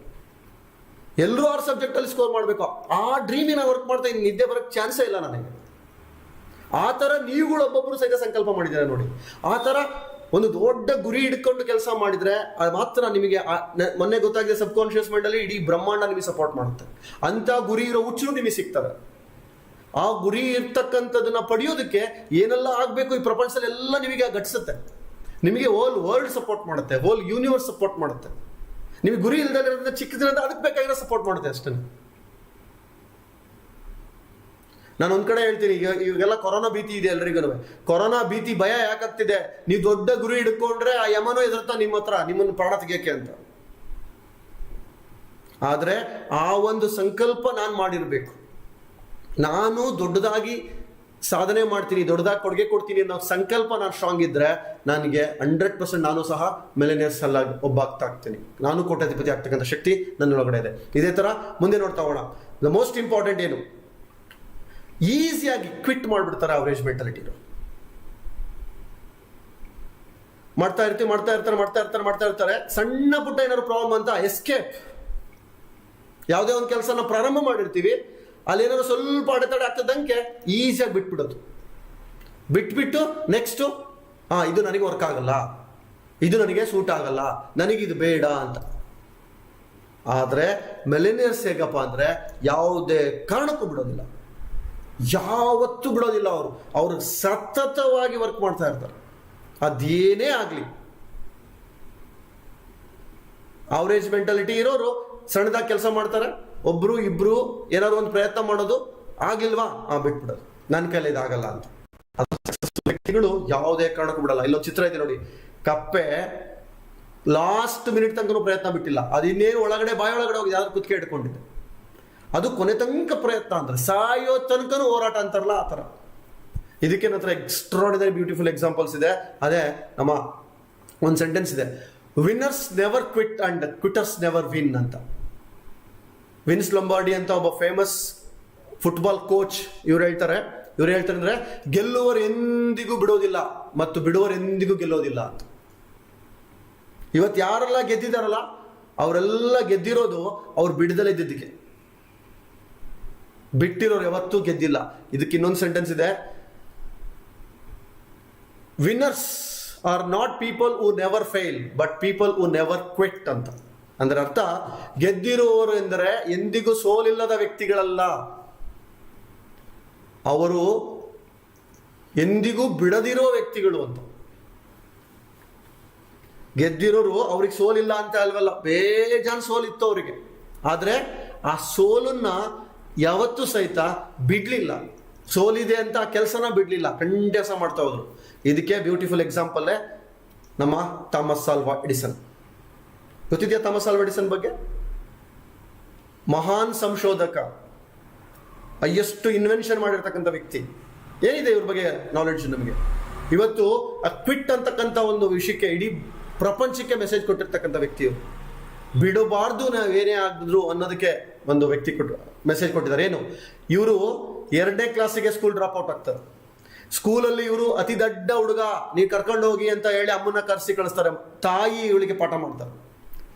ಎಲ್ಲರೂ 6 ಸಬ್ಜೆಕ್ಟಲ್ಲಿ ಸ್ಕೋರ್ ಮಾಡಬೇಕು. ಆ ಡ್ರೀಮಿನ ವರ್ಕ್ ಮಾಡ್ತಾ ಇದ್ದೀನಿ, ನಿದ್ದೆ ಬರೋಕ್ಕೆ ಚಾನ್ಸೇ ಇಲ್ಲ ನನಗೆ. ಆ ಥರ ನೀವುಗಳು ಒಬ್ಬೊಬ್ಬರು ಸಹಿತ ಸಂಕಲ್ಪ ಮಾಡಿದ್ದೀರಾ ನೋಡಿ. ಆ ಥರ ಒಂದು ದೊಡ್ಡ ಗುರಿ ಹಿಡ್ಕೊಂಡು ಕೆಲಸ ಮಾಡಿದ್ರೆ ಅದು ಮಾತ್ರ ನಿಮಗೆ ಮೊನ್ನೆ ಗೊತ್ತಾಗಿದೆ, ಸಬ್ ಕಾನ್ಶಿಯಸ್ ಮೈಂಡಲ್ಲಿ ಇಡೀ ಬ್ರಹ್ಮಾಂಡ ನಿಮಗೆ ಸಪೋರ್ಟ್ ಮಾಡುತ್ತೆ. ಅಂತ ಗುರಿ ಇರೋ ಹುಚ್ಚರು ನಿಮಗೆ ಸಿಗ್ತಾರೆ. ಆ ಗುರಿ ಇರ್ತಕ್ಕಂಥದನ್ನ ಪಡೆಯೋದಕ್ಕೆ ಏನೆಲ್ಲ ಆಗಬೇಕು ಈ ಪ್ರಪಂಚದಲ್ಲಿ ಎಲ್ಲ ನಿಮಗೆ ಘಟಿಸುತ್ತೆ. ನಿಮಗೆ ಹೋಲ್ ವರ್ಲ್ಡ್ ಸಪೋರ್ಟ್ ಮಾಡುತ್ತೆ, ಹೋಲ್ ಯೂನಿವರ್ಸ್ ಸಪೋರ್ಟ್ ಮಾಡುತ್ತೆ. ನಿಮಗೆ ಗುರಿ ಇಲ್ಲದೆ ಚಿಕ್ಕದ್ರಿಂದ ಅದಕ್ಕೆ ಬೇಕಾಗಿರೋ ಸಪೋರ್ಟ್ ಮಾಡುತ್ತೆ ಅಷ್ಟೇ. ನಾನು ಒಂದ್ ಕಡೆ ಹೇಳ್ತೀನಿ, ಇವಾಗೆಲ್ಲ ಕೊರೋನಾ ಭೀತಿ ಇದೆ ಎಲ್ರಿಗೂ. ಕೊರೋನಾ ಭೀತಿ ಭಯ ಯಾಕಾಗ್ತಿದೆ? ನೀವು ದೊಡ್ಡ ಗುರಿ ಹಿಡ್ಕೊಂಡ್ರೆ ಆ ಯಮನೂ ಎದುರ್ತಾ ನಿಮ್ಮ ಹತ್ರ ನಿಮ್ಮನ್ನು ಪ್ರಾಣ ತೆಗಿಯಕ್ಕೆ ಅಂತ. ಆದ್ರೆ ಆ ಒಂದು ಸಂಕಲ್ಪ ನಾನು ಮಾಡಿರ್ಬೇಕು. ನಾನು ದೊಡ್ಡದಾಗಿ ಸಾಧನೆ ಮಾಡ್ತೀನಿ, ದೊಡ್ಡದಾಗಿ ಕೊಡುಗೆ ಕೊಡ್ತೀನಿ ಅನ್ನೋ ಸಂಕಲ್ಪ ನಾನು ಸ್ಟ್ರಾಂಗ್ ಇದ್ರೆ ನನಗೆ 100% ನಾನು ಸಹ ಮಿಲಿಯನೇರ್ಸ್ ಅಲ್ಲ ಒಬ್ಬ ಆಗ್ತೀನಿ. ನಾನು ಕೋಟ್ಯಾಧಿಪತಿ ಆಗ್ತಕ್ಕಂಥ ಶಕ್ತಿ ನನ್ನೊಳಗಡೆ ಇದೆ. ಇದೇ ತರ ಮುಂದೆ ನೋಡ್ತಾ ಹೋಗೋಣ. ದ ಮೋಸ್ಟ್ ಇಂಪಾರ್ಟೆಂಟ್ ಏನು, ಈಸಿಯಾಗಿ ಕ್ವಿಟ್ ಮಾಡಿಬಿಡ್ತಾರೆ ಅವರೇಜ್ ಮೆಂಟಾಲಿಟಿರು. ಮಾಡ್ತಾ ಇರ್ತಾರೆ, ಸಣ್ಣ ಪುಟ್ಟ ಏನಾದ್ರು ಪ್ರಾಬ್ಲಮ್ ಅಂತ ಎಸ್ಕೇಪ್. ಯಾವುದೇ ಒಂದು ಕೆಲಸನ ಪ್ರಾರಂಭ ಮಾಡಿರ್ತೀವಿ, ಅಲ್ಲೇನಾದ್ರು ಸ್ವಲ್ಪ ಅಡೆತಡೆ ಆಗ್ತದಂಗೆ ಈಸಿಯಾಗಿ ಬಿಟ್ಬಿಡೋದು. ಬಿಟ್ಬಿಟ್ಟು ನೆಕ್ಸ್ಟು ಇದು ನನಗೆ ವರ್ಕ್ ಆಗಲ್ಲ, ಇದು ನನಗೆ ಸೂಟ್ ಆಗಲ್ಲ, ನನಗಿದು ಬೇಡ ಅಂತ. ಆದರೆ ಮಿಲಿಯನೇರ್ಸ್ ಹೇಗಪ್ಪ ಅಂದರೆ ಯಾವುದೇ ಕಾರಣಕ್ಕೂ ಬಿಡೋದಿಲ್ಲ, ಯಾವತ್ತೂ ಬಿಡೋದಿಲ್ಲ. ಅವರು ಸತತವಾಗಿ ವರ್ಕ್ ಮಾಡ್ತಾ ಇರ್ತಾರೆ, ಅದೇನೇ ಆಗಲಿ. ಅವರೇಜ್ ಮೆಂಟಾಲಿಟಿ ಇರೋರು ಸಣ್ಣದಾಗಿ ಕೆಲಸ ಮಾಡ್ತಾರೆ, ಒಬ್ರು ಇಬ್ರು ಏನಾದ್ರು ಒಂದು ಪ್ರಯತ್ನ ಮಾಡೋದು, ಆಗಿಲ್ವಾ ಬಿಟ್ಬಿಡೋದು, ನನ್ನ ಕೈಲಿ ಇದಾಗಲ್ಲ ಅಂತ. ವ್ಯಕ್ತಿಗಳು ಯಾವುದೇ ಕಾರಣಕ್ಕೂ ಬಿಡಲ್ಲ. ಇಲ್ಲೊಂದು ಚಿತ್ರ ಇದೆ ನೋಡಿ, ಕಪ್ಪೆ ಲಾಸ್ಟ್ ಮಿನಿಟ್ ತನಕ ಪ್ರಯತ್ನ ಬಿಟ್ಟಿಲ್ಲ. ಅದು ಇನ್ನೇನು ಒಳಗಡೆ ಬಾಯಿ ಒಳಗಡೆ ಹೋಗಿ ಯಾವ್ದು ಕುತ್ತಿಗೆ ಇಟ್ಕೊಂಡಿದೆ, ಅದು ಕೊನೆ ತನಕ ಪ್ರಯತ್ನ ಅಂದ್ರೆ ಸಾಯೋ ತನಕನೂ ಹೋರಾಟ ಅಂತಾರಲ್ಲ ಆ ಥರ. ಇದಕ್ಕೆ ನನ್ನ ಹತ್ರ ಎಕ್ಸ್ಟ್ರಾರ್ಡಿನರಿ ಬ್ಯೂಟಿಫುಲ್ ಎಕ್ಸಾಂಪಲ್ಸ್ ಇದೆ. ಅದೇ ನಮ್ಮ ಒಂದು ಸೆಂಟೆನ್ಸ್ ಇದೆ, winners never quit and quitters never win ಅಂತ. ವಿನ್ಸ್ ಲೊಂಬಾರ್ಡಿ ಅಂತ ಒಬ್ಬ ಫೇಮಸ್ ಫುಟ್ಬಾಲ್ ಕೋಚ್ ಇವ್ರು ಹೇಳ್ತಾರೆ ಅಂದ್ರೆ ಗೆಲ್ಲುವರು ಎಂದಿಗೂ ಬಿಡೋದಿಲ್ಲ ಮತ್ತು ಬಿಡುವರು ಎಂದಿಗೂ ಗೆಲ್ಲೋದಿಲ್ಲ ಅಂತ. ಇವತ್ತು ಯಾರೆಲ್ಲ ಗೆದ್ದಿದಾರಲ್ಲ ಅವರೆಲ್ಲ ಗೆದ್ದಿರೋದು ಅವ್ರು ಬಿಡದಲ್ಲೇ ಇದ್ದಿದ್ದಕ್ಕೆ, ಬಿಟ್ಟಿರೋರು ಯಾವತ್ತೂ ಗೆದ್ದಿಲ್ಲ. ಇದಕ್ಕೆ ಇನ್ನೊಂದು ಸೆಂಟೆನ್ಸ್ ಇದೆ, winners are not people who never fail but people who never quit ಅಂತ. ಅಂದ್ರೆ ಅರ್ಥ, ಗೆದ್ದಿರುವವರು ಎಂದರೆ ಎಂದಿಗೂ ಸೋಲಿಲ್ಲದ ವ್ಯಕ್ತಿಗಳಲ್ಲ, ಅವರು ಎಂದಿಗೂ ಬಿಡದಿರೋ ವ್ಯಕ್ತಿಗಳು ಅಂತ. ಗೆದ್ದಿರೋರು ಅವ್ರಿಗೆ ಸೋಲಿಲ್ಲ ಅಂತ ಅಲ್ವಲ್ಲ, ಬೇಜಾನ್ ಸೋಲಿತ್ತು ಅವರಿಗೆ, ಆದ್ರೆ ಆ ಸೋಲನ್ನ ಯಾವತ್ತೂ ಸಹಿತ ಬಿಡ್ಲಿಲ್ಲ. ಸೋಲಿದೆ ಅಂತ ಕೆಲಸನ ಬಿಡ್ಲಿಲ್ಲ, ಕಂಟಿನ್ಯೂಸ್ ಮಾಡ್ತಾ ಹೋದ್ರು. ಇದಕ್ಕೆ ಬ್ಯೂಟಿಫುಲ್ ಎಕ್ಸಾಂಪಲ್ ನಮ್ಮ ಥಾಮಸ್ ಆಲ್ವಾ ಎಡಿಸನ್. ಗೊತ್ತಿದೆಯಾ ಥಾಮಸ್ ಆಲ್ವಾ ಎಡಿಸನ್ ಬಗ್ಗೆ? ಮಹಾನ್ ಸಂಶೋಧಕ, ಹೈಯೆಸ್ಟ್ ಇನ್ವೆನ್ಷನ್ ಮಾಡಿರ್ತಕ್ಕಂಥ ವ್ಯಕ್ತಿ. ಏನಿದೆ ಇವ್ರ ಬಗ್ಗೆ ನಾಲೆಡ್ಜ್ ನಮಗೆ? ಇವತ್ತು ಕ್ವಿಟ್ ಅಂತಕ್ಕಂಥ ಒಂದು ವಿಷಯಕ್ಕೆ ಇಡೀ ಪ್ರಪಂಚಕ್ಕೆ ಮೆಸೇಜ್ ಕೊಟ್ಟಿರ್ತಕ್ಕಂಥ ವ್ಯಕ್ತಿ ಇವರು. ಬಿಡಬಾರ್ದು ನಾವೇನೇ ಆಗಿದ್ರು ಅನ್ನೋದಕ್ಕೆ ಒಂದು ವ್ಯಕ್ತಿ ಮೆಸೇಜ್ ಕೊಟ್ಟಿದ್ದಾರೆ. ಏನು, ಇವರು 2ನೇ ಕ್ಲಾಸಿಗೆ ಸ್ಕೂಲ್ ಡ್ರಾಪ್ ಔಟ್ ಆಗ್ತಾರೆ. ಸ್ಕೂಲಲ್ಲಿ ಇವರು ಅತಿ ದೊಡ್ಡ ಹುಡುಗ, ನೀವು ಕರ್ಕೊಂಡು ಹೋಗಿ ಅಂತ ಹೇಳಿ ಅಮ್ಮನ್ನ ಕರೆಸಿ ಕಳಿಸ್ತಾರೆ. ತಾಯಿ ಇವಳಿಗೆ ಪಾಠ ಮಾಡ್ತಾರೆ.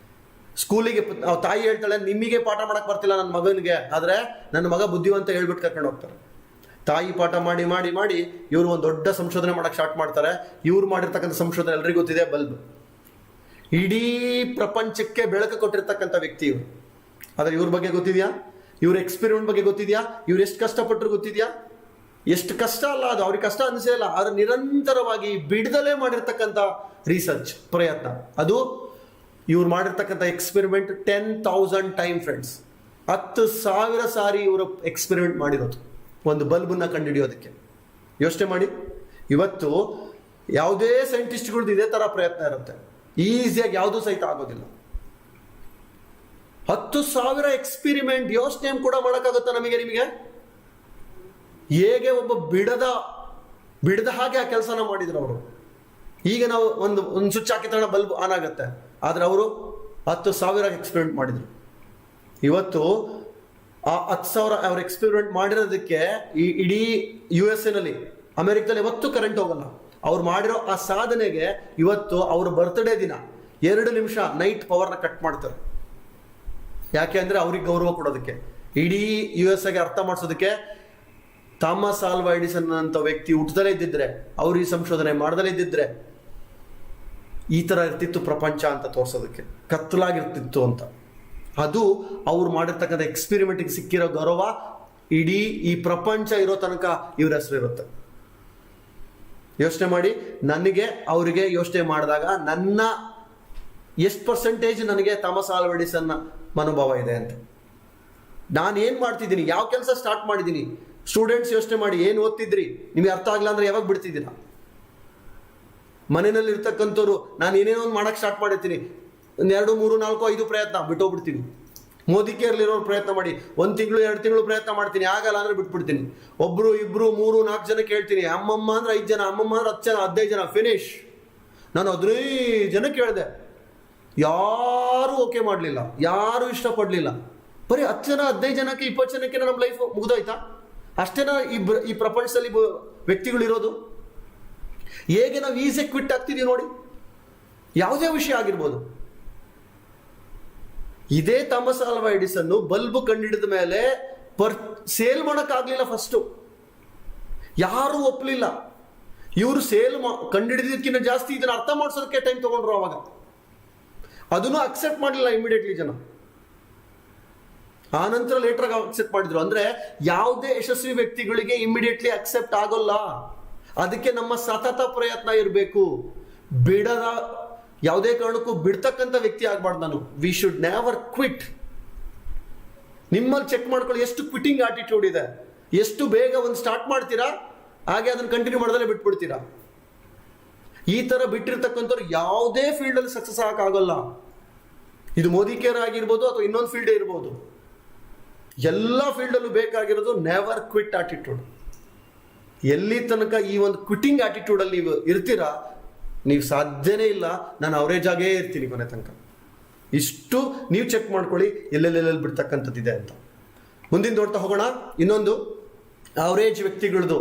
ಸ್ಕೂಲಿಗೆ ತಾಯಿ ಹೇಳ್ತಾಳೆ, ನಿಮಗೆ ಪಾಠ ಮಾಡಕ್ ಬರ್ತಿಲ್ಲ ನನ್ನ ಮಗನಿಗೆ, ಆದ್ರೆ ನನ್ನ ಮಗ ಬುದ್ಧಿವಂತ ಹೇಳ್ಬಿಟ್ಟು ಕರ್ಕೊಂಡು ಹೋಗ್ತಾರೆ. ತಾಯಿ ಪಾಠ ಮಾಡಿ ಮಾಡಿ ಮಾಡಿ ಇವರು ಒಂದು ದೊಡ್ಡ ಸಂಶೋಧನೆ ಮಾಡಕ್ ಸ್ಟಾರ್ಟ್ ಮಾಡ್ತಾರೆ. ಇವ್ರು ಮಾಡಿರ್ತಕ್ಕಂಥ ಸಂಶೋಧನೆ ಎಲ್ರಿಗೂ ಗೊತ್ತಿದೆ, ಬಲ್ಬ್. ಇಡೀ ಪ್ರಪಂಚಕ್ಕೆ ಬೆಳಕು ಕೊಟ್ಟಿರ್ತಕ್ಕಂಥ ವ್ಯಕ್ತಿ ಇವರು. ಆದ್ರೆ ಇವ್ರ ಬಗ್ಗೆ ಗೊತ್ತಿದ್ಯಾ? ಇವ್ರ ಎಕ್ಸ್ಪೆರಿಮೆಂಟ್ ಬಗ್ಗೆ ಗೊತ್ತಿದ್ಯಾ? ಇವ್ರು ಎಷ್ಟು ಕಷ್ಟಪಟ್ಟರು ಗೊತ್ತಿದ್ಯಾ? ಎಷ್ಟು ಕಷ್ಟ ಅಲ್ಲ ಅದು, ಅವ್ರಿಗೆ ಕಷ್ಟ ಅನಿಸೇ ಇಲ್ಲ. ಆದ್ರೆ ನಿರಂತರವಾಗಿ ಬಿಡದಲೇ ಮಾಡಿರ್ತಕ್ಕಂಥ ರಿಸರ್ಚ್ ಪ್ರಯತ್ನ, ಅದು ಇವ್ರು ಮಾಡಿರ್ತಕ್ಕಂಥ ಎಕ್ಸ್ಪೆರಿಮೆಂಟ್ 10,000 ಟೈಮ್ ಫ್ರೆಂಡ್ಸ್. 10,000 ಸಾರಿ ಇವರು ಎಕ್ಸ್ಪೆರಿಮೆಂಟ್ ಮಾಡಿರೋದು ಒಂದು ಬಲ್ಬನ್ನ ಕಂಡುಹಿಡಿಯೋದಕ್ಕೆ. ಯೋಚನೆ ಮಾಡಿ, ಇವತ್ತು ಯಾವುದೇ ಸೈಂಟಿಸ್ಟ್ಗಳದ್ದು ಇದೇ ತರ ಪ್ರಯತ್ನ ಇರುತ್ತೆ, ಈಸಿಯಾಗಿ ಯಾವುದೂ ಸಹಿತ ಆಗೋದಿಲ್ಲ. 10,000 ಎಕ್ಸ್ಪಿರಿಮೆಂಟ್ ಯೋಚನೆ ಕೂಡ ಮಾಡೋಕ್ಕಾಗುತ್ತಾ ನಮಗೆ ನಿಮಗೆ? ಹೇಗೆ ಒಬ್ಬ ಬಿಡದ ಹಾಗೆ ಆ ಕೆಲಸನ ಮಾಡಿದ್ರು ಅವರು. ಈಗ ನಾವು ಒಂದು ಸ್ವಿಚ್ ಹಾಕಿ ತಕ್ಷಣ ಬಲ್ಬ್ ಆನ್ ಆಗುತ್ತೆ, ಆದ್ರೆ ಅವರು 10,000 ಎಕ್ಸ್ಪೆರಿಮೆಂಟ್ ಮಾಡಿದ್ರು. ಇವತ್ತು ಆ 10,000 ಅವ್ರು ಎಕ್ಸ್ಪೆರಿಮೆಂಟ್ ಮಾಡಿರೋದಕ್ಕೆ ಈ ಇಡೀ USA ನಲ್ಲಿ, ಅಮೆರಿಕದಲ್ಲಿ ಯಾವತ್ತೂ ಕರೆಂಟ್ ಹೋಗಲ್ಲ. ಅವ್ರು ಮಾಡಿರೋ ಆ ಸಾಧನೆಗೆ ಇವತ್ತು ಅವ್ರ ಬರ್ತ್ಡೇ ದಿನ 2 ನಿಮಿಷ ನೈಟ್ ಪವರ್ನ ಕಟ್ ಮಾಡ್ತಾರೆ. ಯಾಕೆ ಅಂದ್ರೆ ಅವ್ರಿಗೆ ಗೌರವ ಕೊಡೋದಕ್ಕೆ, ಇಡೀ USA ಅರ್ಥ ಮಾಡಿಸೋದಕ್ಕೆ. ಥಾಮಸ್ ಆಲ್ವಾ ಎಡಿಸನ್ ಅಂತ ವ್ಯಕ್ತಿ ಹುಟ್ಟದಲ್ಲೇ ಇದ್ದಿದ್ರೆ, ಅವ್ರು ಈ ಸಂಶೋಧನೆ ಮಾಡದಲ್ಲೇ ಇದ್ದಿದ್ರೆ ಈ ತರ ಇರ್ತಿತ್ತು ಪ್ರಪಂಚ ಅಂತ ತೋರ್ಸೋದಕ್ಕೆ, ಕತ್ತಲಾಗಿರ್ತಿತ್ತು ಅಂತ. ಅದು ಅವ್ರು ಮಾಡಿರ್ತಕ್ಕಂಥ ಎಕ್ಸ್ಪೆರಿಮೆಂಟ್ಗೆ ಸಿಕ್ಕಿರೋ ಗೌರವ ಇಡೀ ಈ ಪ್ರಪಂಚ ಇರೋ ತನಕ ಇವ್ರ ಹೆಸರು ಇರುತ್ತೆ. ಯೋಚನೆ ಮಾಡಿ, ನನಗೆ ಅವರಿಗೆ ಯೋಚನೆ ಮಾಡಿದಾಗ ನನ್ನ ಎಷ್ಟು ಪರ್ಸೆಂಟೇಜ್ ನನಗೆ ಥಾಮಸ್ ಆಲ್ವಾ ಎಡಿಸನ್ ಮನೋಭಾವ ಇದೆ ಅಂತ. ನಾನು ಏನು ಮಾಡ್ತಿದ್ದೀನಿ, ಯಾವ ಕೆಲಸ ಸ್ಟಾರ್ಟ್ ಮಾಡಿದ್ದೀನಿ. ಸ್ಟೂಡೆಂಟ್ಸ್ ಯೋಚನೆ ಮಾಡಿ, ಏನು ಓದ್ತಿದ್ರಿ, ನಿಮಗೆ ಅರ್ಥ ಆಗಲ್ಲ ಅಂದ್ರೆ ಯಾವಾಗ ಬಿಡ್ತಿದ್ದೀರಾ? ಮನೆಯಲ್ಲಿ ಇರ್ತಕ್ಕಂಥವ್ರು ನಾನು ಏನೇನೋ ಒಂದು ಮಾಡಕ್ಕೆ ಸ್ಟಾರ್ಟ್ ಮಾಡಿರ್ತೀನಿ, 2, 3, 4, 5 ಪ್ರಯತ್ನ ಬಿಟ್ಟೋಗ್ಬಿಡ್ತೀನಿ. ಮೋದಿ ಕೇರ್ಲಿರೋರು ಪ್ರಯತ್ನ ಮಾಡಿ 1 ತಿಂಗಳು 2 ತಿಂಗಳು ಪ್ರಯತ್ನ ಮಾಡ್ತೀನಿ, ಆಗಲ್ಲ ಅಂದ್ರೆ ಬಿಟ್ಬಿಡ್ತೀನಿ. 1, 2, 3, 4 ಜನ ಕೇಳ್ತೀನಿ, ಅಮ್ಮಮ್ಮ ಅಂದ್ರೆ 5 ಜನ, ಅಮ್ಮಮ್ಮ ಅಂದ್ರೆ 10 ಜನ, 15 ಜನ, ಫಿನಿಶ್. ನಾನು 15 ಜನ ಕೇಳಿದೆ, ಯಾರು ಓಕೆ ಮಾಡಲಿಲ್ಲ, ಯಾರು ಇಷ್ಟಪಡಲಿಲ್ಲ. ಬರೀ 10 ಜನ 15 ಜನಕ್ಕೆ 20 ಜನಕ್ಕೆ ನಮ್ಮ ಲೈಫ್ ಮುಗ್ದೋಯ್ತಾ? ಅಷ್ಟೇನಾ ಈ ಪ್ರಪಂಚದಲ್ಲಿ ವ್ಯಕ್ತಿಗಳಿರೋದು? ಹೇಗೆ ನಾವು ಈಸಿಯಾಗಿ ಕ್ವಿಟ್ ಆಗ್ತಿದೀವಿ ನೋಡಿ, ಯಾವುದೇ ವಿಷಯ ಆಗಿರ್ಬೋದು. ಇದೇ ಥಾಮಸ್ ಆಲ್ವಾ ಎಡಿಸನ್ ಬಲ್ಬ್ ಕಂಡಿಡಿದ ಮೇಲೆ ಸೇಲ್ ಮಾಡೋಕ್ಕಾಗ್ಲಿಲ್ಲ. ಫಸ್ಟು ಯಾರು ಒಪ್ಪಲಿಲ್ಲ. ಇವರು ಸೇಲ್ ಕಂಡಿಡಿದಕ್ಕಿಂತ ಜಾಸ್ತಿ ಇದನ್ನ ಅರ್ಥ ಮಾಡಿಸೋದಕ್ಕೆ ಟೈಮ್ ತಗೊಂಡ್ರು. ಅವಾಗ ಅದನ್ನು ಅಕ್ಸೆಪ್ಟ್ ಮಾಡಲಿಲ್ಲ ಇಮಿಡಿಯೇಟ್ಲಿ ಜನ. ಆ ನಂತರ ಲೇಟರ್ ಅಕ್ಸೆಪ್ಟ್ ಮಾಡಿದ್ರು. ಅಂದ್ರೆ ಯಾವುದೇ ಯಶಸ್ವಿ ವ್ಯಕ್ತಿಗಳಿಗೆ ಇಮಿಡಿಯೇಟ್ಲಿ ಅಕ್ಸೆಪ್ಟ್ ಆಗೋಲ್ಲ. ಅದಕ್ಕೆ ನಮ್ಮ ಸತತ ಪ್ರಯತ್ನ ಇರಬೇಕು. ಬಿಡದ ಯಾವುದೇ ಕಾರಣಕ್ಕೂ ಬಿಡ್ತಕ್ಕಂಥ ವ್ಯಕ್ತಿ ಆಗ್ಬಾರ್ದು ನಾನು. We should never quit. ನಿಮ್ಮಲ್ಲಿ ಚೆಕ್ ಮಾಡ್ಕೊಳ್ಳಿ, ಎಷ್ಟು ಕ್ವಿಟಿಂಗ್ ಆಟಿಟ್ಯೂಡ್ ಇದೆ. ಎಷ್ಟು ಬೇಗ ಒಂದು ಸ್ಟಾರ್ಟ್ ಮಾಡ್ತೀರಾ, ಹಾಗೆ ಅದನ್ನು ಕಂಟಿನ್ಯೂ ಮಾಡೋದಲ್ಲೇ ಬಿಟ್ಬಿಡ್ತೀರಾ. ಈ ತರ ಬಿಟ್ಟಿರ್ತಕ್ಕಂಥವ್ರು ಯಾವುದೇ ಫೀಲ್ಡ್ ಅಲ್ಲಿ ಸಕ್ಸಸ್ ಆಗಕ್ಕಾಗಲ್ಲ. ಇದು ಮೋದಿ ಕೇರ್ ಆಗಿರ್ಬೋದು ಅಥವಾ ಇನ್ನೊಂದು ಫೀಲ್ಡ್ ಇರ್ಬೋದು, ಎಲ್ಲ ಫೀಲ್ಡಲ್ಲೂ ಬೇಕಾಗಿರೋದು ನೆವರ್ ಕ್ವಿಟ್ ಆಟಿಟ್ಯೂಡ್. ಎಲ್ಲಿ ತನಕ ಈ ಒಂದು ಕ್ವಿಟಿಂಗ್ ಆಟಿಟ್ಯೂಡ್ ಅಲ್ಲಿ ನೀವು ಇರ್ತೀರಾ, ನೀವು ಸಾಧ್ಯನೇ ಇಲ್ಲ ನಾನು ಅವರೇಜ್ ಆಗೇ ಇರ್ತೀನಿ ಕೊನೆ ತನಕ. ಇಷ್ಟು ನೀವು ಚೆಕ್ ಮಾಡ್ಕೊಳ್ಳಿ ಎಲ್ಲೆಲ್ಲೆಲ್ಲಿ ಬಿಡ್ತಕ್ಕಂಥದ್ದಿದೆ ಅಂತ. ಮುಂದಿನ ನೋಡ್ತಾ ಹೋಗೋಣ. ಇನ್ನೊಂದು ಅವರೇಜ್ ವ್ಯಕ್ತಿಗಳದು,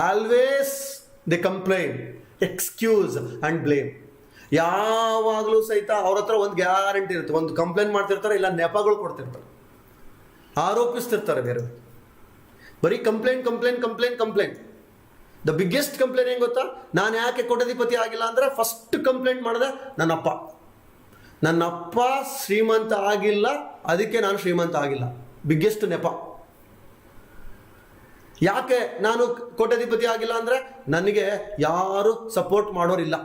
always they complain, excuse and blame. ಯಾವಾಗಲೂ ಸಹಿತ ಅವ್ರ ಹತ್ರ ಒಂದು ಗ್ಯಾರಂಟಿ ಇರುತ್ತೆ, ಒಂದು ಕಂಪ್ಲೇಂಟ್ ಮಾಡ್ತಿರ್ತಾರೆ, ಇಲ್ಲ ನೆಪಗಳು ಕೊಡ್ತಿರ್ತಾರೆ, ಆರೋಪಿಸ್ತಿರ್ತಾರೆ ಬೇರೆ. ಬರೀ complaint complaint complaint complaint. The biggest complaint ಏನ್ ಗೊತ್ತಾ? ನಾನು ಯಾಕೆ ಕೋಟ್ಯಾಧಿಪತಿ ಆಗಿಲ್ಲ ಅಂದ್ರೆ ಫಸ್ಟ್ ಕಂಪ್ಲೇಂಟ್ ಮಾಡಿದೆ ನನ್ನಪ್ಪ ಶ್ರೀಮಂತ ಆಗಿಲ್ಲ, ಅದಕ್ಕೆ ನಾನು ಶ್ರೀಮಂತ ಆಗಿಲ್ಲ. ಬಿಗ್ಗೆಸ್ಟ್ ನೆಪ. ಯಾಕೆ ನಾನು ಕೋಟ್ಯಾಧಿಪತಿ ಆಗಿಲ್ಲ ಅಂದ್ರೆ ನನಗೆ ಯಾರು ಸಪೋರ್ಟ್ ಮಾಡೋರಿಲ್ಲ.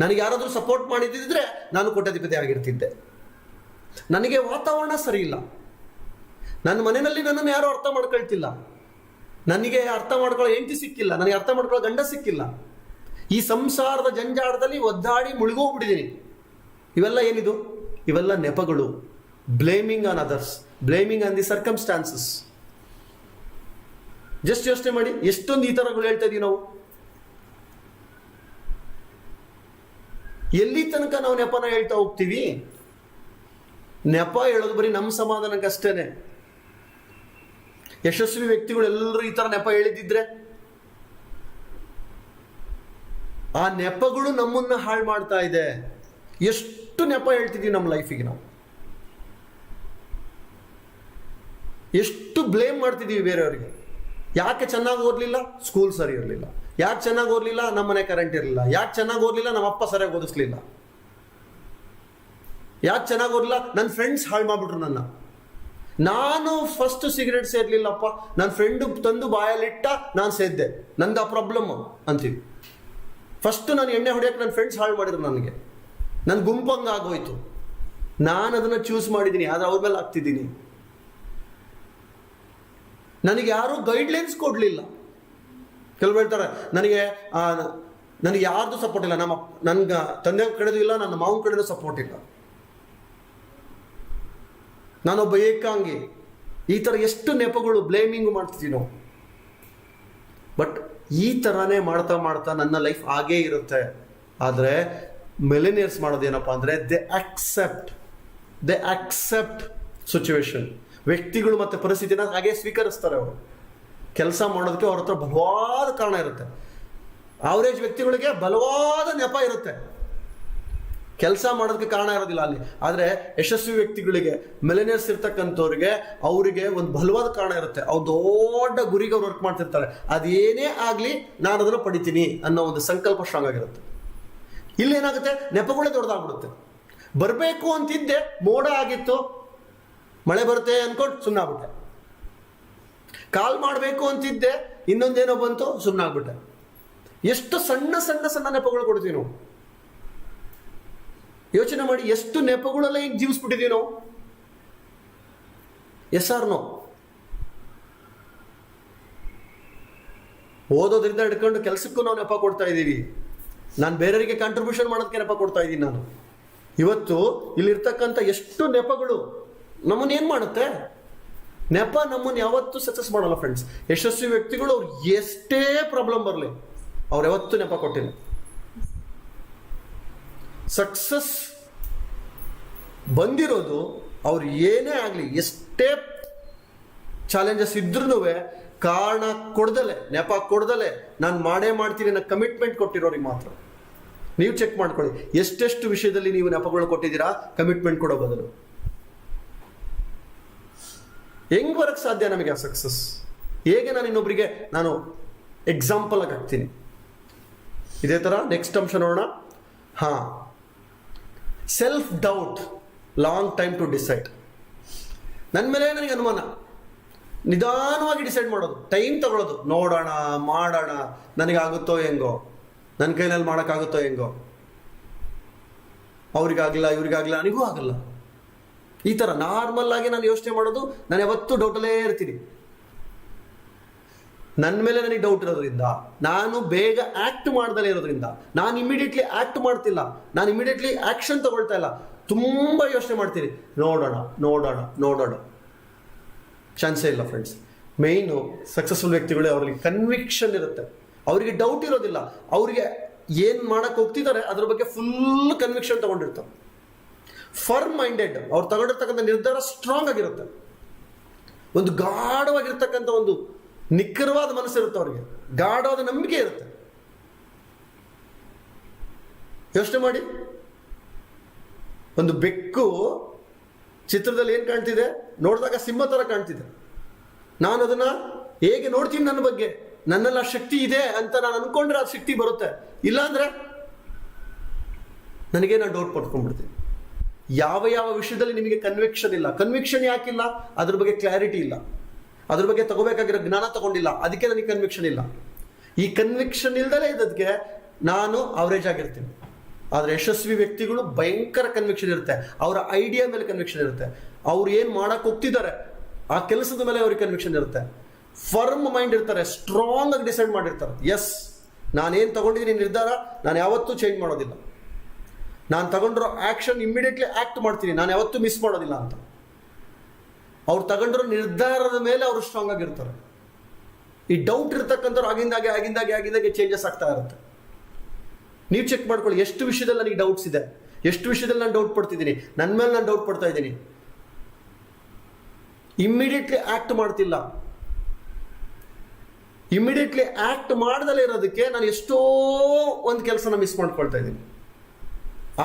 ನನಗೆ ಯಾರಾದ್ರೂ ಸಪೋರ್ಟ್ ಮಾಡಿದ್ದಿದ್ರೆ ನಾನು ಕೋಟ್ಯಾಧಿಪತಿ ಆಗಿರ್ತಿದ್ದೆ. ನನಗೆ ವಾತಾವರಣ ಸರಿ ಇಲ್ಲ, ನನ್ನ ಮನೆಯಲ್ಲಿ ನನ್ನನ್ನು ಯಾರು ಅರ್ಥ ಮಾಡ್ಕೊಳ್ತಿಲ್ಲ, ನನಗೆ ಅರ್ಥ ಮಾಡ್ಕೊಳ್ಳೋ ಹೆಂಡತಿ ಸಿಕ್ಕಿಲ್ಲ, ನನಗೆ ಅರ್ಥ ಮಾಡ್ಕೊಳ್ಳೋ ಗಂಡ ಸಿಕ್ಕಿಲ್ಲ. ಈ ಸಂಸಾರದ ಜಂಜಾಟದಲ್ಲಿ ಒದ್ದಾಡಿ ಮುಳುಗೋಗ್ಬಿಟ್ಟಿದ್ದೀನಿ. ಇವೆಲ್ಲ ಏನಿದು? ಇವೆಲ್ಲ ನೆಪಗಳು. Blaming on others, blaming on the circumstances. Just ಯೋಚನೆ ಮಾಡಿ, ಎಷ್ಟೊಂದು ಈ ಥರಗಳು ಹೇಳ್ತಾ ಇದೀವಿ ನಾವು. ಎಲ್ಲಿ ತನಕ ನಾವು ನೆಪನ ಹೇಳ್ತಾ ಹೋಗ್ತೀವಿ? ನೆಪ ಹೇಳೋದು ಬರೀ ನಮ್ಮ ಸಮಾಧಾನಕ್ಕಷ್ಟೇನೆ. ಯಶಸ್ವಿ ವ್ಯಕ್ತಿಗಳೆಲ್ಲರೂ ಈ ತರ ನೆಪ ಹೇಳಿದ್ರೆ ಆ ನೆಪಗಳು ನಮ್ಮನ್ನ ಹಾಳು ಮಾಡ್ತಾ ಇದೆ. ಎಷ್ಟು ನೆಪ ಹೇಳ್ತಿದೀವಿ ನಮ್ಮ ಲೈಫಿಗೆ ನಾವು, ಎಷ್ಟು ಬ್ಲೇಮ್ ಮಾಡ್ತಿದೀವಿ ಬೇರೆಯವರಿಗೆ. ಯಾಕೆ ಚೆನ್ನಾಗಿ ಓದಲಿಲ್ಲ? ಸ್ಕೂಲ್ ಸರಿ ಇರಲಿಲ್ಲ. ಯಾಕೆ ಚೆನ್ನಾಗಿ ಓದಲಿಲ್ಲ? ನಮ್ಮ ಮನೆ ಕರೆಂಟ್ ಇರಲಿಲ್ಲ. ಯಾಕೆ ಚೆನ್ನಾಗಿ ಓದಲಿಲ್ಲ? ನಮ್ಮ ಅಪ್ಪ ಸರಿಯಾಗಿ ಓದಿಸ್ಲಿಲ್ಲ. ಯಾಕೆ ಚೆನ್ನಾಗಿ ಓದಲಿಲ್ಲ? ನನ್ನ ಫ್ರೆಂಡ್ಸ್ ಹಾಳು ಮಾಡ್ಬಿಟ್ರು ನನ್ನ. ನಾನು ಫಸ್ಟ್ ಸಿಗರೇಟ್ ಸೇರ್ಲಿಲ್ಲಪ್ಪ, ನನ್ನ ಫ್ರೆಂಡು ತಂದು ಬಾಯಲ್ಲಿಟ್ಟ ನಾನು ಸೇದ್ದೆ, ನಂದು ಆ ಪ್ರಾಬ್ಲಮ್ ಅಂತೀವಿ. ಫಸ್ಟ್ ನಾನು ಎಣ್ಣೆ ಹೊಡೆಯಕ್ಕೆ ನನ್ನ ಫ್ರೆಂಡ್ಸ್ ಹಾಳು ಮಾಡಿದ್ರು ನನಗೆ, ನನ್ನ ಗುಂಪಂಗೆ ಆಗೋಯ್ತು. ನಾನು ಅದನ್ನು ಚೂಸ್ ಮಾಡಿದ್ದೀನಿ, ಆದರೆ ಅವ್ರ ಮೇಲೆ ಆಗ್ತಿದ್ದೀನಿ. ನನಗೆ ಯಾರೂ ಗೈಡ್ಲೈನ್ಸ್ ಕೊಡಲಿಲ್ಲ. ಕೆಲವು ಹೇಳ್ತಾರೆ ನನಗೆ ನನಗೆ ಯಾರ್ದು ಸಪೋರ್ಟ್ ಇಲ್ಲ, ನನ್ಗೆ ತಂದೆ ಕಡೆದು ಇಲ್ಲ, ನನ್ನ ಮಾವನ ಕಡೆದು ಸಪೋರ್ಟ್ ಇಲ್ಲ, ನಾನೊಬ್ಬ ಏಕಾಂಗಿ. ಈ ಥರ ಎಷ್ಟು ನೆಪಗಳು, ಬ್ಲೇಮಿಂಗ್ ಮಾಡ್ತೀವಿ ನಾವು. ಬಟ್ ಈ ಥರನೇ ಮಾಡ್ತಾ ಮಾಡ್ತಾ ನನ್ನ ಲೈಫ್ ಹಾಗೇ ಇರುತ್ತೆ. ಆದರೆ ಮಿಲಿನಿಯರ್ಸ್ ಮಾಡೋದೇನಪ್ಪ ಅಂದರೆ ದೇ ಅಕ್ಸೆಪ್ಟ್ ಸಿಚುವೇಶನ್. ವ್ಯಕ್ತಿಗಳು ಮತ್ತು ಪರಿಸ್ಥಿತಿನ ಹಾಗೆ ಸ್ವೀಕರಿಸ್ತಾರೆ. ಅವರು ಕೆಲಸ ಮಾಡೋದಕ್ಕೆ ಅವ್ರ ಹತ್ರ ಬಲವಾದ ಕಾರಣ ಇರುತ್ತೆ. ಆವರೇಜ್ ವ್ಯಕ್ತಿಗಳಿಗೆ ಬಲವಾದ ನೆಪ ಇರುತ್ತೆ, ಕೆಲಸ ಮಾಡೋದಕ್ಕೆ ಕಾರಣ ಇರೋದಿಲ್ಲ ಅಲ್ಲಿ. ಆದರೆ ಯಶಸ್ವಿ ವ್ಯಕ್ತಿಗಳಿಗೆ, ಮಿಲಿನಿಯರ್ಸ್ ಇರ್ತಕ್ಕಂಥವ್ರಿಗೆ, ಅವರಿಗೆ ಒಂದು ಬಲವಾದ ಕಾರಣ ಇರುತ್ತೆ. ಅವ್ರು ದೊಡ್ಡ ಗುರಿಗೆ ಅವ್ರು ವರ್ಕ್ ಮಾಡ್ತಿರ್ತಾರೆ. ಅದೇನೇ ಆಗಲಿ ನಾನು ಅದನ್ನು ಪಡಿತೀನಿ ಅನ್ನೋ ಒಂದು ಸಂಕಲ್ಪ ಸ್ಟ್ರಾಂಗ್ ಆಗಿರುತ್ತೆ. ಇಲ್ಲಿ ಏನಾಗುತ್ತೆ, ನೆಪಗಳೇ ದೊಡ್ಡದಾಗ್ಬಿಡುತ್ತೆ. ಬರಬೇಕು ಅಂತಿದ್ದೆ, ಮೋಡ ಆಗಿತ್ತು, ಮಳೆ ಬರುತ್ತೆ ಅನ್ಕೊಂಡು ಸುಮ್ಮನಾಗ್ಬಿಟ್ಟೆ. ಕಾಲ್ ಮಾಡಬೇಕು ಅಂತಿದ್ದೆ, ಇನ್ನೊಂದೇನೋ ಬಂತು, ಸುಮ್ಮನಾಗ್ಬಿಟ್ಟೆ. ಎಷ್ಟು ಸಣ್ಣ ಸಣ್ಣ ಸಣ್ಣ ನೆಪಗಳು ಕೊಡ್ತೀವಿ ನಾವು. ಯೋಚನೆ ಮಾಡಿ, ಎಷ್ಟು ನೆಪಗಳೆಲ್ಲ ಹಿಂಗೆ ಜೀವಿಸ್ಬಿಟ್ಟಿದೀವಿ ನಾವು. Yes or no? ಓದೋದ್ರಿಂದ ಹಿಡ್ಕೊಂಡು ಕೆಲಸಕ್ಕೂ ನಾವು ನೆಪ ಕೊಡ್ತಾ ಇದ್ದೀವಿ. ನಾನು ಬೇರೆಯವರಿಗೆ ಕಾಂಟ್ರಿಬ್ಯೂಷನ್ ಮಾಡೋದಕ್ಕೆ ನೆಪ ಕೊಡ್ತಾ ಇದ್ದೀನಿ ನಾನು. ಇವತ್ತು ಇಲ್ಲಿರ್ತಕ್ಕಂಥ ಎಷ್ಟು ನೆಪಗಳು ನಮ್ಮನ್ನು ಏನು ಮಾಡುತ್ತೆ? ನೆಪ ನಮ್ಮನ್ನು ಯಾವತ್ತೂ ಸಕ್ಸಸ್ ಮಾಡಲ್ಲ ಫ್ರೆಂಡ್ಸ್. ಯಶಸ್ವಿ ವ್ಯಕ್ತಿಗಳು ಅವ್ರು ಎಷ್ಟೇ ಪ್ರಾಬ್ಲಮ್ ಬರಲಿ, ಅವ್ರು ಯಾವತ್ತೂ ನೆಪ ಕೊಟ್ಟಿಲ್ಲ. ಸಕ್ಸಸ್ ಬಂದಿರೋದು ಅವ್ರು ಏನೇ ಆಗಲಿ, ಎಷ್ಟೇ ಚಾಲೆಂಜಸ್ ಇದ್ರೂ ಕಾರಣ ಕೊಡ್ದಲೆ, ನೆಪ ಕೊಡ್ದಲೆ ನಾನು ಮಾಡೇ ಮಾಡ್ತೀನಿ ಅನ್ನೋ ಕಮಿಟ್ಮೆಂಟ್ ಕೊಟ್ಟಿರೋರಿಗೆ ಮಾತ್ರ. ನೀವು ಚೆಕ್ ಮಾಡ್ಕೊಳ್ಳಿ, ಎಷ್ಟೆಷ್ಟು ವಿಷಯದಲ್ಲಿ ನೀವು ನೆಪಗಳು ಕೊಟ್ಟಿದ್ದೀರಾ ಕಮಿಟ್ಮೆಂಟ್ ಕೊಡೋ ಬದಲು. ಹೆಂಗ್ ಬರಕ್ಕೆ ಸಾಧ್ಯ ನಮಗೆ ಆ ಸಕ್ಸಸ್? ಹೇಗೆ ನಾನು ಇನ್ನೊಬ್ಬರಿಗೆ ನಾನು ಎಕ್ಸಾಂಪಲ್ ಆಗಿ ಹಾಕ್ತೀನಿ. ಇದೇ ಥರ ನೆಕ್ಸ್ಟ್ ಅಂಶ ನೋಡೋಣ. Self doubt, long time to decide. ನನ್ನ ಮೇಲೆ ನನಗೆ ಅನುಮಾನ, ನಿಧಾನವಾಗಿ ಡಿಸೈಡ್ ಮಾಡೋದು, ಟೈಮ್ ತಗೊಳ್ಳೋದು, ನೋಡೋಣ, ಮಾಡೋಣ, ನನಗಾಗುತ್ತೋ ಹೆಂಗೋ, ನನ್ನ ಕೈನಲ್ಲಿ ಮಾಡೋಕ್ಕಾಗುತ್ತೋ ಹೆಂಗೋ, ಅವ್ರಿಗಾಗಲ್ಲ, ಇವ್ರಿಗಾಗಲ್ಲ, ನನಗೂ ಆಗಲ್ಲ. ಈ ಥರ ನಾರ್ಮಲ್ ಆಗಿ ನಾನು ಯೋಚನೆ ಮಾಡೋದು. ನಾನು ಯಾವತ್ತೂ ಡೌಟಲ್ಲೇ ಇರ್ತೀನಿ. ನನ್ನ ಮೇಲೆ ನನಗೆ ಡೌಟ್ ಇರೋದ್ರಿಂದ, ನಾನು ಬೇಗ ಆಕ್ಟ್ ಮಾಡ್ದಲೇ ಇರೋದ್ರಿಂದ, ನಾನು ಇಮಿಡಿಯೇಟ್ಲಿ ಆಕ್ಟ್ ಮಾಡ್ತಿಲ್ಲ, ನಾನು ಇಮಿಡಿಯೇಟ್ಲಿ ಆಕ್ಷನ್ ತಗೊಳ್ತಾ ಇಲ್ಲ, ತುಂಬ ಯೋಚನೆ ಮಾಡ್ತೀನಿ. ನೋಡೋಣ ಚಾನ್ಸೇ ಇಲ್ಲ ಫ್ರೆಂಡ್ಸ್. ಮೇಯ್ನು ಸಕ್ಸಸ್ಫುಲ್ ವ್ಯಕ್ತಿಗಳೇ, ಅವರಿಗೆ ಕನ್ವಿಕ್ಷನ್ ಇರುತ್ತೆ, ಅವರಿಗೆ ಡೌಟ್ ಇರೋದಿಲ್ಲ. ಅವರಿಗೆ ಏನು ಮಾಡಕ್ಕೆ ಹೋಗ್ತಿದ್ದಾರೆ ಅದ್ರ ಬಗ್ಗೆ ಫುಲ್ ಕನ್ವಿಕ್ಷನ್ ತಗೊಂಡಿರ್ತಾರೆ. ಫರ್ಮ್ ಮೈಂಡೆಡ್, ಅವ್ರು ತಗೊಂಡಿರ್ತಕ್ಕಂಥ ನಿರ್ಧಾರ ಸ್ಟ್ರಾಂಗ್ ಆಗಿರುತ್ತೆ. ಒಂದು ಗಾಢವಾಗಿರ್ತಕ್ಕಂಥ ಒಂದು ನಿಖರವಾದ ಮನಸ್ಸಿರುತ್ತೆ ಅವರಿಗೆ, ಗಾಢವಾದ ನಂಬಿಕೆ ಇರುತ್ತೆ. ಯೋಚನೆ ಮಾಡಿ, ಒಂದು ಬೆಕ್ಕು ಚಿತ್ರದಲ್ಲಿ ಏನು ಕಾಣ್ತಿದೆ, ನೋಡಿದಾಗ ಸಿಂಹ ಥರ ಕಾಣ್ತಿದೆ. ನಾನು ಅದನ್ನ ಹೇಗೆ ನೋಡ್ತೀನಿ, ನನ್ನ ಬಗ್ಗೆ ನನ್ನೆಲ್ಲ ಶಕ್ತಿ ಇದೆ ಅಂತ ನಾನು ಅನ್ಕೊಂಡ್ರೆ ಆ ಶಕ್ತಿ ಬರುತ್ತೆ. ಇಲ್ಲಾಂದ್ರೆ ನನಗೆ ನಾನು ಡೌಟ್ ಪಡ್ಕೊಂಡ್ಬಿಡ್ತೀನಿ. ಯಾವ ವಿಷಯದಲ್ಲಿ ನಿಮಗೆ ಕನ್ವಿಕ್ಷನ್ ಇಲ್ಲ, ಕನ್ವಿಕ್ಷನ್ ಯಾಕಿಲ್ಲ? ಅದ್ರ ಬಗ್ಗೆ ಕ್ಲಾರಿಟಿ ಇಲ್ಲ, ಅದ್ರ ಬಗ್ಗೆ ತಗೋಬೇಕಾಗಿರೋ ಜ್ಞಾನ ತಗೊಂಡಿಲ್ಲ, ಅದಕ್ಕೆ ನನಗೆ ಕನ್ವಿಕ್ಷನ್ ಇಲ್ಲ. ಈ ಕನ್ವಿಕ್ಷನ್ ಇಲ್ದಲೇ ಇದ್ದದಕ್ಕೆ ನಾನು ಅವರೇಜ್ ಆಗಿರ್ತೀನಿ. ಆದರೆ ಯಶಸ್ವಿ ವ್ಯಕ್ತಿಗಳು ಭಯಂಕರ ಕನ್ವಿಕ್ಷನ್ ಇರುತ್ತೆ, ಅವರ ಐಡಿಯಾ ಮೇಲೆ ಕನ್ವಿಕ್ಷನ್ ಇರುತ್ತೆ, ಅವ್ರು ಏನು ಮಾಡಕ್ಕೆ ಹೋಗ್ತಿದ್ದಾರೆ ಆ ಕೆಲಸದ ಮೇಲೆ ಅವ್ರಿಗೆ ಕನ್ವಿಕ್ಷನ್ ಇರುತ್ತೆ. ಫರ್ಮ್ ಮೈಂಡ್ ಇರ್ತಾರೆ, ಸ್ಟ್ರಾಂಗ್ ಆಗಿ ಡಿಸೈಡ್ ಮಾಡಿರ್ತಾರೆ. ಎಸ್, ನಾನೇನು ತಗೊಂಡಿದ್ದೀನಿ ನಿರ್ಧಾರ, ನಾನು ಯಾವತ್ತೂ ಚೇಂಜ್ ಮಾಡೋದಿಲ್ಲ, ನಾನು ತಗೊಂಡಿರೋ ಆಕ್ಷನ್ ಇಮ್ಮಿಡಿಯೇಟ್ಲಿ ಆಕ್ಟ್ ಮಾಡ್ತೀನಿ, ನಾನು ಯಾವತ್ತೂ ಮಿಸ್ ಮಾಡೋದಿಲ್ಲ ಅಂತ. ಅವ್ರು ತಗೊಂಡಿರೋ ನಿರ್ಧಾರದ ಮೇಲೆ ಅವರು ಸ್ಟ್ರಾಂಗ್ ಆಗಿರ್ತಾರೆ. ಈ ಡೌಟ್ ಇರ್ತಕ್ಕಂಥವ್ರು ಆಗಿಂದಾಗೆ ಚೇಂಜಸ್ ಆಗ್ತಾ ಇರುತ್ತೆ. ನೀವು ಚೆಕ್ ಮಾಡ್ಕೊಳ್ಳಿ, ಎಷ್ಟು ವಿಷಯದಲ್ಲಿ ನನಗೆ ಡೌಟ್ಸ್ ಇದೆ, ಎಷ್ಟು ವಿಷಯದಲ್ಲಿ ನಾನು ಡೌಟ್ ಪಡ್ತಿದ್ದೀನಿ, ನನ್ನ ಮೇಲೆ ನಾನು ಡೌಟ್ ಪಡ್ತಾ ಇದ್ದೀನಿ, ಇಮ್ಮಿಡಿಯೇಟ್ಲಿ ಆಕ್ಟ್ ಮಾಡ್ತಿಲ್ಲ. ಇಮ್ಮಿಡಿಯೇಟ್ಲಿ ಆಕ್ಟ್ ಮಾಡ್ದಲೇ ಇರೋದಕ್ಕೆ ನಾನು ಎಷ್ಟೋ ಒಂದು ಕೆಲಸನ ಮಿಸ್ ಮಾಡ್ಕೊಳ್ತಾ ಇದ್ದೀನಿ.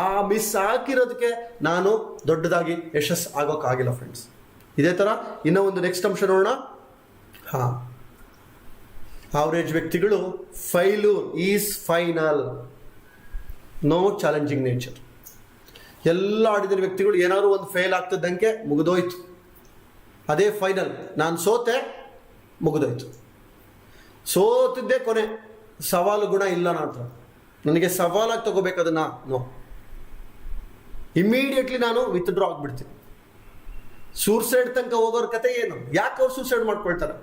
ಆ ಮಿಸ್ ಹಾಕಿರೋದಕ್ಕೆ ನಾನು ದೊಡ್ಡದಾಗಿ ಯಶಸ್ಸು ಆಗೋಕ್ಕಾಗಿಲ್ಲ ಫ್ರೆಂಡ್ಸ್. ಇದೇ ಥರ ಇನ್ನೂ ಒಂದು ನೆಕ್ಸ್ಟ್ ಅಂಶ ನೋಡೋಣ. ಆವರೇಜ್ ವ್ಯಕ್ತಿಗಳು, failure is final, no challenging nature. ಎಲ್ಲ ಆಡಿದ ವ್ಯಕ್ತಿಗಳು ಏನಾದ್ರು ಒಂದು ಫೇಲ್ ಆಗ್ತಿದ್ದಂಗೆ ಮುಗಿದೋಯ್ತು, ಅದೇ ಫೈನಲ್. ನಾನು ಸೋತೆ, ಮುಗಿದೋಯ್ತು, ಸೋತಿದ್ದೆ ಕೊನೆ, ಸವಾಲು ಗುಣ ಇಲ್ಲ ನನ್ನ ಹತ್ರ, ನನಗೆ ಸವಾಲಾಗಿ ತಗೋಬೇಕದನ್ನ, ನೋ, ಇಮ್ಮಿಡಿಯೇಟ್ಲಿ ನಾನು ವಿತ್ಡ್ರಾ ಆಗ್ಬಿಡ್ತೀನಿ. ಸೂಸೈಡ್ ತನಕ ಹೋಗೋರ ಕತೆ ಏನು? ಯಾಕೆ ಅವ್ರು ಸೂಸೈಡ್ ಮಾಡ್ಕೊಳ್ತಾರೆ?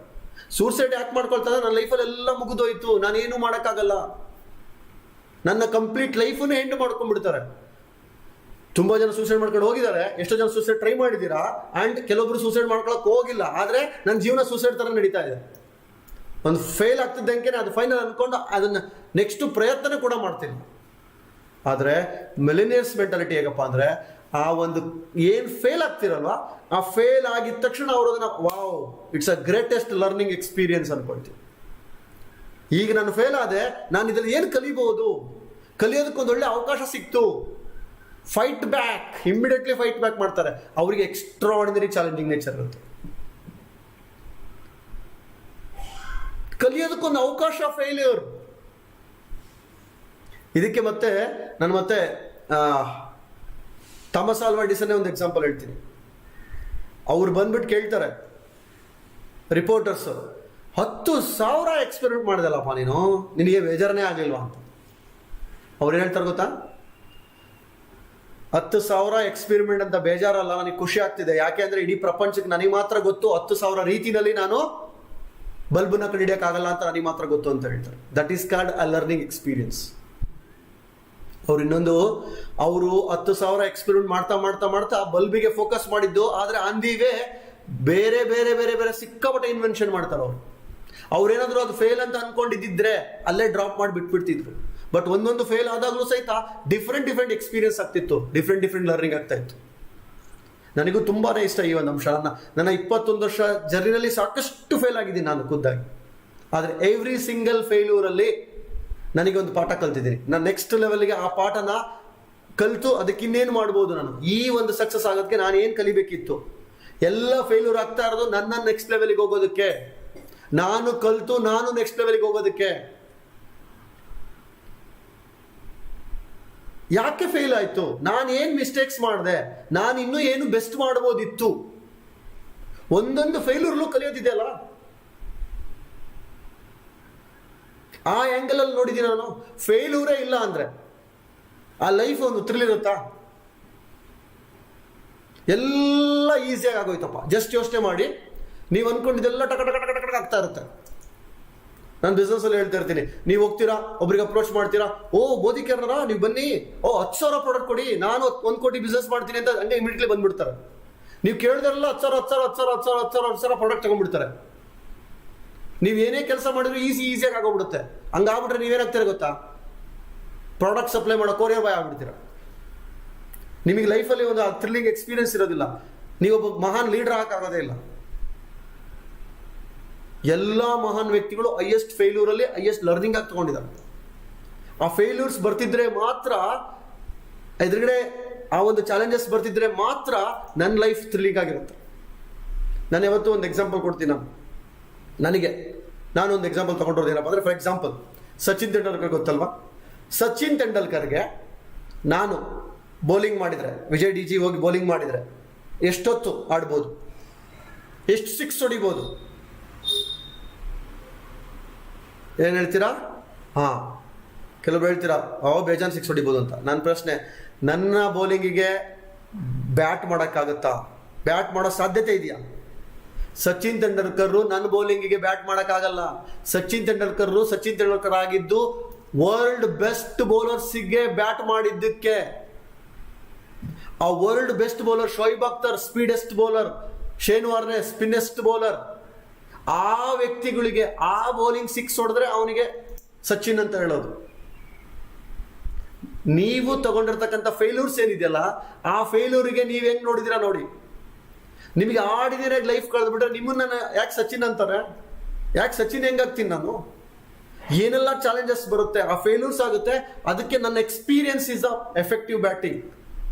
ಸೂಸೈಡ್ ಯಾಕೆ ಮಾಡ್ಕೊಳ್ತಾರೆ? ನನ್ನ ಲೈಫಲ್ಲಿ ಎಲ್ಲ ಮುಗಿದೋಯ್ತು, ನಾನೇನು ಮಾಡೋಕ್ಕಾಗಲ್ಲ, ನನ್ನ ಕಂಪ್ಲೀಟ್ ಲೈಫನ್ನೇ ಎಂಡ್ ಮಾಡ್ಕೊಂಡ್ಬಿಡ್ತಾರೆ. ತುಂಬಾ ಜನ ಸೂಸೈಡ್ ಮಾಡ್ಕೊಂಡು ಹೋಗಿದ್ದಾರೆ, ಎಷ್ಟೋ ಜನ ಸೂಸೈಡ್ ಟ್ರೈ ಮಾಡಿದ್ದೀರಾ, ಆ್ಯಂಡ್ ಕೆಲವೊಬ್ರು ಸೂಸೈಡ್ ಮಾಡ್ಕೊಳಕ್ ಹೋಗಿಲ್ಲ, ಆದರೆ ನನ್ನ ಜೀವನ ಸೂಸೈಡ್ ಥರ ನಡೀತಾ ಇದೆ. ಒಂದು ಫೇಲ್ ಆಗ್ತಿದ್ದಂಗೆ ಅದು ಫೈನಲ್ ಅನ್ಕೊಂಡು ಅದನ್ನ ನೆಕ್ಸ್ಟ್ ಪ್ರಯತ್ನ ಕೂಡ ಮಾಡ್ತೀನಿ. ಆದರೆ ಮಿಲಿನಿಯರ್ಸ್ ಮೆಂಟಾಲಿಟಿ ಹೇಗಪ್ಪ ಅಂದರೆ, ಆ ಒಂದು ಏನು ಫೇಲ್ ಆಗ್ತಿರಲ್ವಾ, ಆ ಫೇಲ್ ಆಗಿದ ತಕ್ಷಣ ಅವರು ಅದನ್ನ wow it's a greatest learning experience ಅನ್ಕೊಳ್ತೀವಿ. ಈಗ ನಾನು ಫೇಲ್ ಆದೆ, ನಾನು ಇದರಲ್ಲಿ ಏನು ಕಲಿಬಹುದು, ಕಲಿಯೋದಕ್ಕೊಂದು ಒಳ್ಳೆ ಅವಕಾಶ ಸಿಕ್ತು, fight back, immediately fight back ಮಾಡ್ತಾರೆ. ಅವರಿಗೆ ಎಕ್ಸ್ಟ್ರಾ ಆರ್ಡಿನರಿ ಚಾಲೆಂಜಿಂಗ್ ನೇಚರ್ ಇರುತ್ತೆ. ಕಲಿಯೋದಕ್ಕೊಂದು ಅವಕಾಶ ಫೇಲ್ಯೂರ್. ಇದಕ್ಕೆ ನಾನು ಮತ್ತೆ ಥಾಮಸ್ ಆಲ್ವಾ ಎಡಿಸನ್ ಒಂದು ಎಕ್ಸಾಂಪಲ್ ಹೇಳ್ತೀನಿ. ಅವ್ರು ಬಂದ್ಬಿಟ್ಟು ಕೇಳ್ತಾರೆ ರಿಪೋರ್ಟರ್ಸ್, 10,000 ಎಕ್ಸ್ಪೆರಿಮೆಂಟ್ ಮಾಡಿದಲ್ಲಪ್ಪ ನೀನು, ನಿನಗೆ ಬೇಜಾರನೇ ಆಗಲಿಲ್ವಾ ಅಂತ. ಅವ್ರು ಏನು ಹೇಳ್ತಾರೆ ಗೊತ್ತಾ? 10,000 ಎಕ್ಸ್ಪೆರಿಮೆಂಟ್ ಅಂತ ಬೇಜಾರಲ್ಲ, ನನಗೆ ಖುಷಿ ಆಗ್ತಿದೆ. ಯಾಕೆ ಅಂದರೆ ಇಡೀ ಪ್ರಪಂಚಕ್ಕೆ ನನಗೆ ಮಾತ್ರ ಗೊತ್ತು 10,000 ರೀತಿಯಲ್ಲಿ ನಾನು ಬಲ್ಬನ್ನ ಕಂಡಿಡಿಯೋಕ್ಕಾಗಲ್ಲ ಅಂತ ನನಗೆ ಮಾತ್ರ ಗೊತ್ತು ಅಂತ ಹೇಳ್ತಾರೆ. That is called a learning experience. ಅವ್ರು ಇನ್ನೊಂದು, ಅವರು 10,000 ಎಕ್ಸ್ಪೆರಿಮೆಂಟ್ ಮಾಡ್ತಾ ಮಾಡ್ತಾ ಮಾಡ್ತಾ ಬಲ್ಬಿಗೆ ಫೋಕಸ್ ಮಾಡಿದ್ದು, ಆದರೆ ಅಂದಿಗೆ ಬೇರೆ ಬೇರೆ ಬೇರೆ ಬೇರೆ ಸಿಕ್ಕಾಪಟ್ಟೆ ಇನ್ವೆನ್ಷನ್ ಮಾಡ್ತಾರೆ. ಅವ್ರೇನಾದ್ರು ಅದು ಫೇಲ್ ಅಂತ ಅನ್ಕೊಂಡಿದ್ದಿದ್ರೆ ಅಲ್ಲೇ ಡ್ರಾಪ್ ಮಾಡಿ ಬಿಟ್ಬಿಡ್ತಿದ್ರು. ಬಟ್ ಒಂದೊಂದು ಫೇಲ್ ಆದಾಗಲೂ ಸಹಿತ ಡಿಫ್ರೆಂಟ್ ಎಕ್ಸ್ಪೀರಿಯನ್ಸ್ ಆಗ್ತಿತ್ತು, ಡಿಫ್ರೆಂಟ್ ಲರ್ನಿಂಗ್ ಆಗ್ತಾ ಇತ್ತು. ನನಗೂ ತುಂಬಾನೇ ಇಷ್ಟ ಈ ಒಂದು ಅಂಶ. ನನ್ನ 21 ವರ್ಷ ಜರ್ನಿನಲ್ಲಿ ಸಾಕಷ್ಟು ಫೇಲ್ ಆಗಿದ್ದೀನಿ ನಾನು ಖುದ್ದಾಗಿ. ಆದರೆ ಎವ್ರಿ ಸಿಂಗಲ್ ಫೇಲ್ಯೂರಲ್ಲಿ ನನಗೆ ಒಂದು ಪಾಠ ಕಲ್ತಿದ್ದೀನಿ. ನಾನು ನೆಕ್ಸ್ಟ್ ಲೆವೆಲ್ಗೆ ಆ ಪಾಠನ ಕಲಿತು ಅದಕ್ಕೆ ಇನ್ನೇನು ಮಾಡ್ಬೋದು, ನಾನು ಈ ಒಂದು ಸಕ್ಸಸ್ ಆಗೋದಕ್ಕೆ ನಾನು ಏನು ಕಲಿಬೇಕಿತ್ತು. ಎಲ್ಲ ಫೇಲ್ಯೂರ್ ಆಗ್ತಾ ಇರೋದು ನನ್ನ ನೆಕ್ಸ್ಟ್ ಲೆವೆಲ್ಗೆ ಹೋಗೋದಕ್ಕೆ, ನಾನು ಕಲಿತು ನಾನು ನೆಕ್ಸ್ಟ್ ಲೆವೆಲ್ಗೆ ಹೋಗೋದಕ್ಕೆ. ಯಾಕೆ ಫೇಲ್ ಆಯ್ತು, ನಾನು ಏನು ಮಿಸ್ಟೇಕ್ಸ್ ಮಾಡಿದೆ, ನಾನು ಇನ್ನೂ ಏನು ಬೆಸ್ಟ್ ಮಾಡ್ಬೋದಿತ್ತು. ಒಂದೊಂದು ಫೇಲ್ಯೂರ್ಲು ಕಲಿಯೋದಿದೆಯಲ್ಲ, ಆ ಆ್ಯಂಗಲ್ ಅಲ್ಲಿ ನೋಡಿದ್ದೀನಿ ನಾನು. ಫೇಲ್ಯೂರೇ ಇಲ್ಲ ಅಂದ್ರೆ ಆ ಲೈಫ್ ಒಂದು ಥ್ರಿಲ್ ಇರುತ್ತಾ? ಎಲ್ಲ ಈಸಿಯಾಗಿ ಆಗೋಯ್ತಪ್ಪ. ಜಸ್ಟ್ ಯೋಚನೆ ಮಾಡಿ, ನೀವು ಅನ್ಕೊಂಡಿದ್ದೆಲ್ಲ ಟಕ ಟಕ ಟಕ ಟಕ ಆಗ್ತಾ ಇರುತ್ತೆ. ನಾನು ಬಿಸ್ನೆಸ್ ಅಲ್ಲಿ ಹೇಳ್ತಾ ಇರ್ತೀನಿ, ನೀವು ಹೋಗ್ತೀರಾ, ಒಬ್ರಿಗೆ ಅಪ್ರೋಚ್ ಮಾಡ್ತೀರಾ, ಓ ಬೋಧಿಕೇರರ ನೀವು ಬನ್ನಿ, ಓ 10,000 ಪ್ರಾಡಕ್ಟ್ ಕೊಡಿ, ನಾನು 1 ಕೋಟಿ ಬಿಸ್ನೆಸ್ ಮಾಡ್ತೀನಿ ಅಂತ ಹಂಗೆ ಇಮಿಡಿಯೇಟ್ಲಿ ಬಂದ್ಬಿಡ್ತಾರೆ. ನೀವು ಕೇಳಿದ್ರಲ್ಲ 10,000 ಪ್ರಾಡಕ್ಟ್ ತಗೊಂಡ್ಬಿಡ್ತಾರೆ. ನೀವು ಏನೇ ಕೆಲಸ ಮಾಡಿದ್ರು ಈಸಿಯಾಗಿ ಆಗೋಗ್ಬಿಡುತ್ತೆ. ಹಂಗಾಗ್ಬಿಟ್ರೆ ನೀವೇನಾಗ್ತೀರ ಗೊತ್ತಾ? ಪ್ರಾಡಕ್ಟ್ ಸಪ್ಲೈ ಮಾಡೋ ಕೊರಿಯರ್ ಬಾಯ್ ಆಗ್ಬಿಡ್ತೀರ. ನಿಮಗೆ ಲೈಫಲ್ಲಿ ಒಂದು ಥ್ರಿಲ್ಲಿಂಗ್ ಎಕ್ಸ್ಪೀರಿಯನ್ಸ್ ಇರೋದಿಲ್ಲ, ನೀವೊಬ್ಬ ಮಹಾನ್ ಲೀಡರ್ ಆಗೋದೇ ಇಲ್ಲ. ಎಲ್ಲ ಮಹಾನ್ ವ್ಯಕ್ತಿಗಳು ಹೈಯೆಸ್ಟ್ ಫೇಲ್ಯೂರಲ್ಲಿ ಹೈಯೆಸ್ಟ್ ಲರ್ನಿಂಗ್ ಆಗಿ ತಗೊಂಡಿದ್ದಾರೆ. ಆ ಫೇಲ್ಯೂರ್ಸ್ ಬರ್ತಿದ್ರೆ ಮಾತ್ರ, ಎದುರುಗಡೆ ಆ ಒಂದು ಚಾಲೆಂಜಸ್ ಬರ್ತಿದ್ರೆ ಮಾತ್ರ ನನ್ನ ಲೈಫ್ ಥ್ರಿಲ್ಲಿಂಗ್ ಆಗಿರುತ್ತೆ. ನಾನು ಯಾವತ್ತೂ ಒಂದು ಎಕ್ಸಾಂಪಲ್ ಕೊಡ್ತೀನಿ. ನಾನೊಂದು ಎಕ್ಸಾಂಪಲ್ ತಗೊಂಡಿರೋದು ಏನಪ್ಪ ಅಂದರೆ, ಫಾರ್ ಎಕ್ಸಾಂಪಲ್ ಸಚಿನ್ ತೆಂಡೂಲ್ಕರ್ ಗೊತ್ತಲ್ವಾ? ಸಚಿನ್ ತೆಂಡೂಲ್ಕರ್ಗೆ ನಾನು ಬೌಲಿಂಗ್ ಮಾಡಿದರೆ, ವಿಜಯ್ ಡಿ ಜಿ ಹೋಗಿ ಬೌಲಿಂಗ್ ಮಾಡಿದರೆ ಎಷ್ಟೊತ್ತು ಆಡ್ಬೋದು, ಎಷ್ಟು ಸಿಕ್ಸ್ ಹೊಡಿಬೋದು? ಏನು ಹೇಳ್ತೀರಾ? ಕೆಲವರು ಹೇಳ್ತೀರಾ ಬೇಜಾನ್ ಸಿಕ್ಸ್ ಹೊಡಿಬೋದು ಅಂತ. ನನ್ನ ಪ್ರಶ್ನೆ, ನನ್ನ ಬೌಲಿಂಗಿಗೆ ಬ್ಯಾಟ್ ಮಾಡೋಕ್ಕಾಗುತ್ತಾ? ಬ್ಯಾಟ್ ಮಾಡೋ ಸಾಧ್ಯತೆ ಇದೆಯಾ? ಸಚಿನ್ ತೆಂಡೂಲ್ಕರ್ ನನ್ನ ಬೌಲಿಂಗಿಗೆ ಬ್ಯಾಟ್ ಮಾಡೋಕ್ಕಾಗಲ್ಲ. ಸಚಿನ್ ತೆಂಡೂಲ್ಕರ್ ಆಗಿದ್ದು ವರ್ಲ್ಡ್ ಬೆಸ್ಟ್ ಬೌಲರ್ಸಿಗೆ ಬ್ಯಾಟ್ ಮಾಡಿದ್ದಕ್ಕೆ. ಆ world best bowler Shoaib Akhtar speedest bowler, Shane Warne spinnest bowler, ಆ ವ್ಯಕ್ತಿಗಳಿಗೆ ಆ ಬೌಲಿಂಗ್ ಸಿಕ್ಸ್ ಹೊಡೆದ್ರೆ ಅವನಿಗೆ ಸಚಿನ್ ಅಂತ ಹೇಳೋದು. ನೀವು ತಗೊಂಡಿರ್ತಕ್ಕಂಥ ಫೇಲ್ಯೂರ್ಸ್ ಏನಿದೆಯಲ್ಲ, ಆ ಫೇಲ್ಯೂರಿಗೆ ನೀವು ಹೆಂಗ್ ನೋಡಿದಿರಾ ನೋಡಿ. ನಿಮಗೆ ಆಡಿದಿರ ಲೈಫ್ ಕಳೆದ್ಬಿಟ್ರೆ ನಿಮ್ಮನ್ನ ಯಾಕೆ ಸಚಿನ್ ಅಂತಾರೆ? ಯಾಕೆ ಸಚಿನ್ ಹೆಂಗಾಗ್ತೀನಿ ನಾನು? ಏನೆಲ್ಲ ಚಾಲೆಂಜಸ್ ಬರುತ್ತೆ, ಆ ಫೇಲ್ಯೂರ್ಸ್ ಆಗುತ್ತೆ. ಅದಕ್ಕೆ ನನ್ನ experience is a effective batting.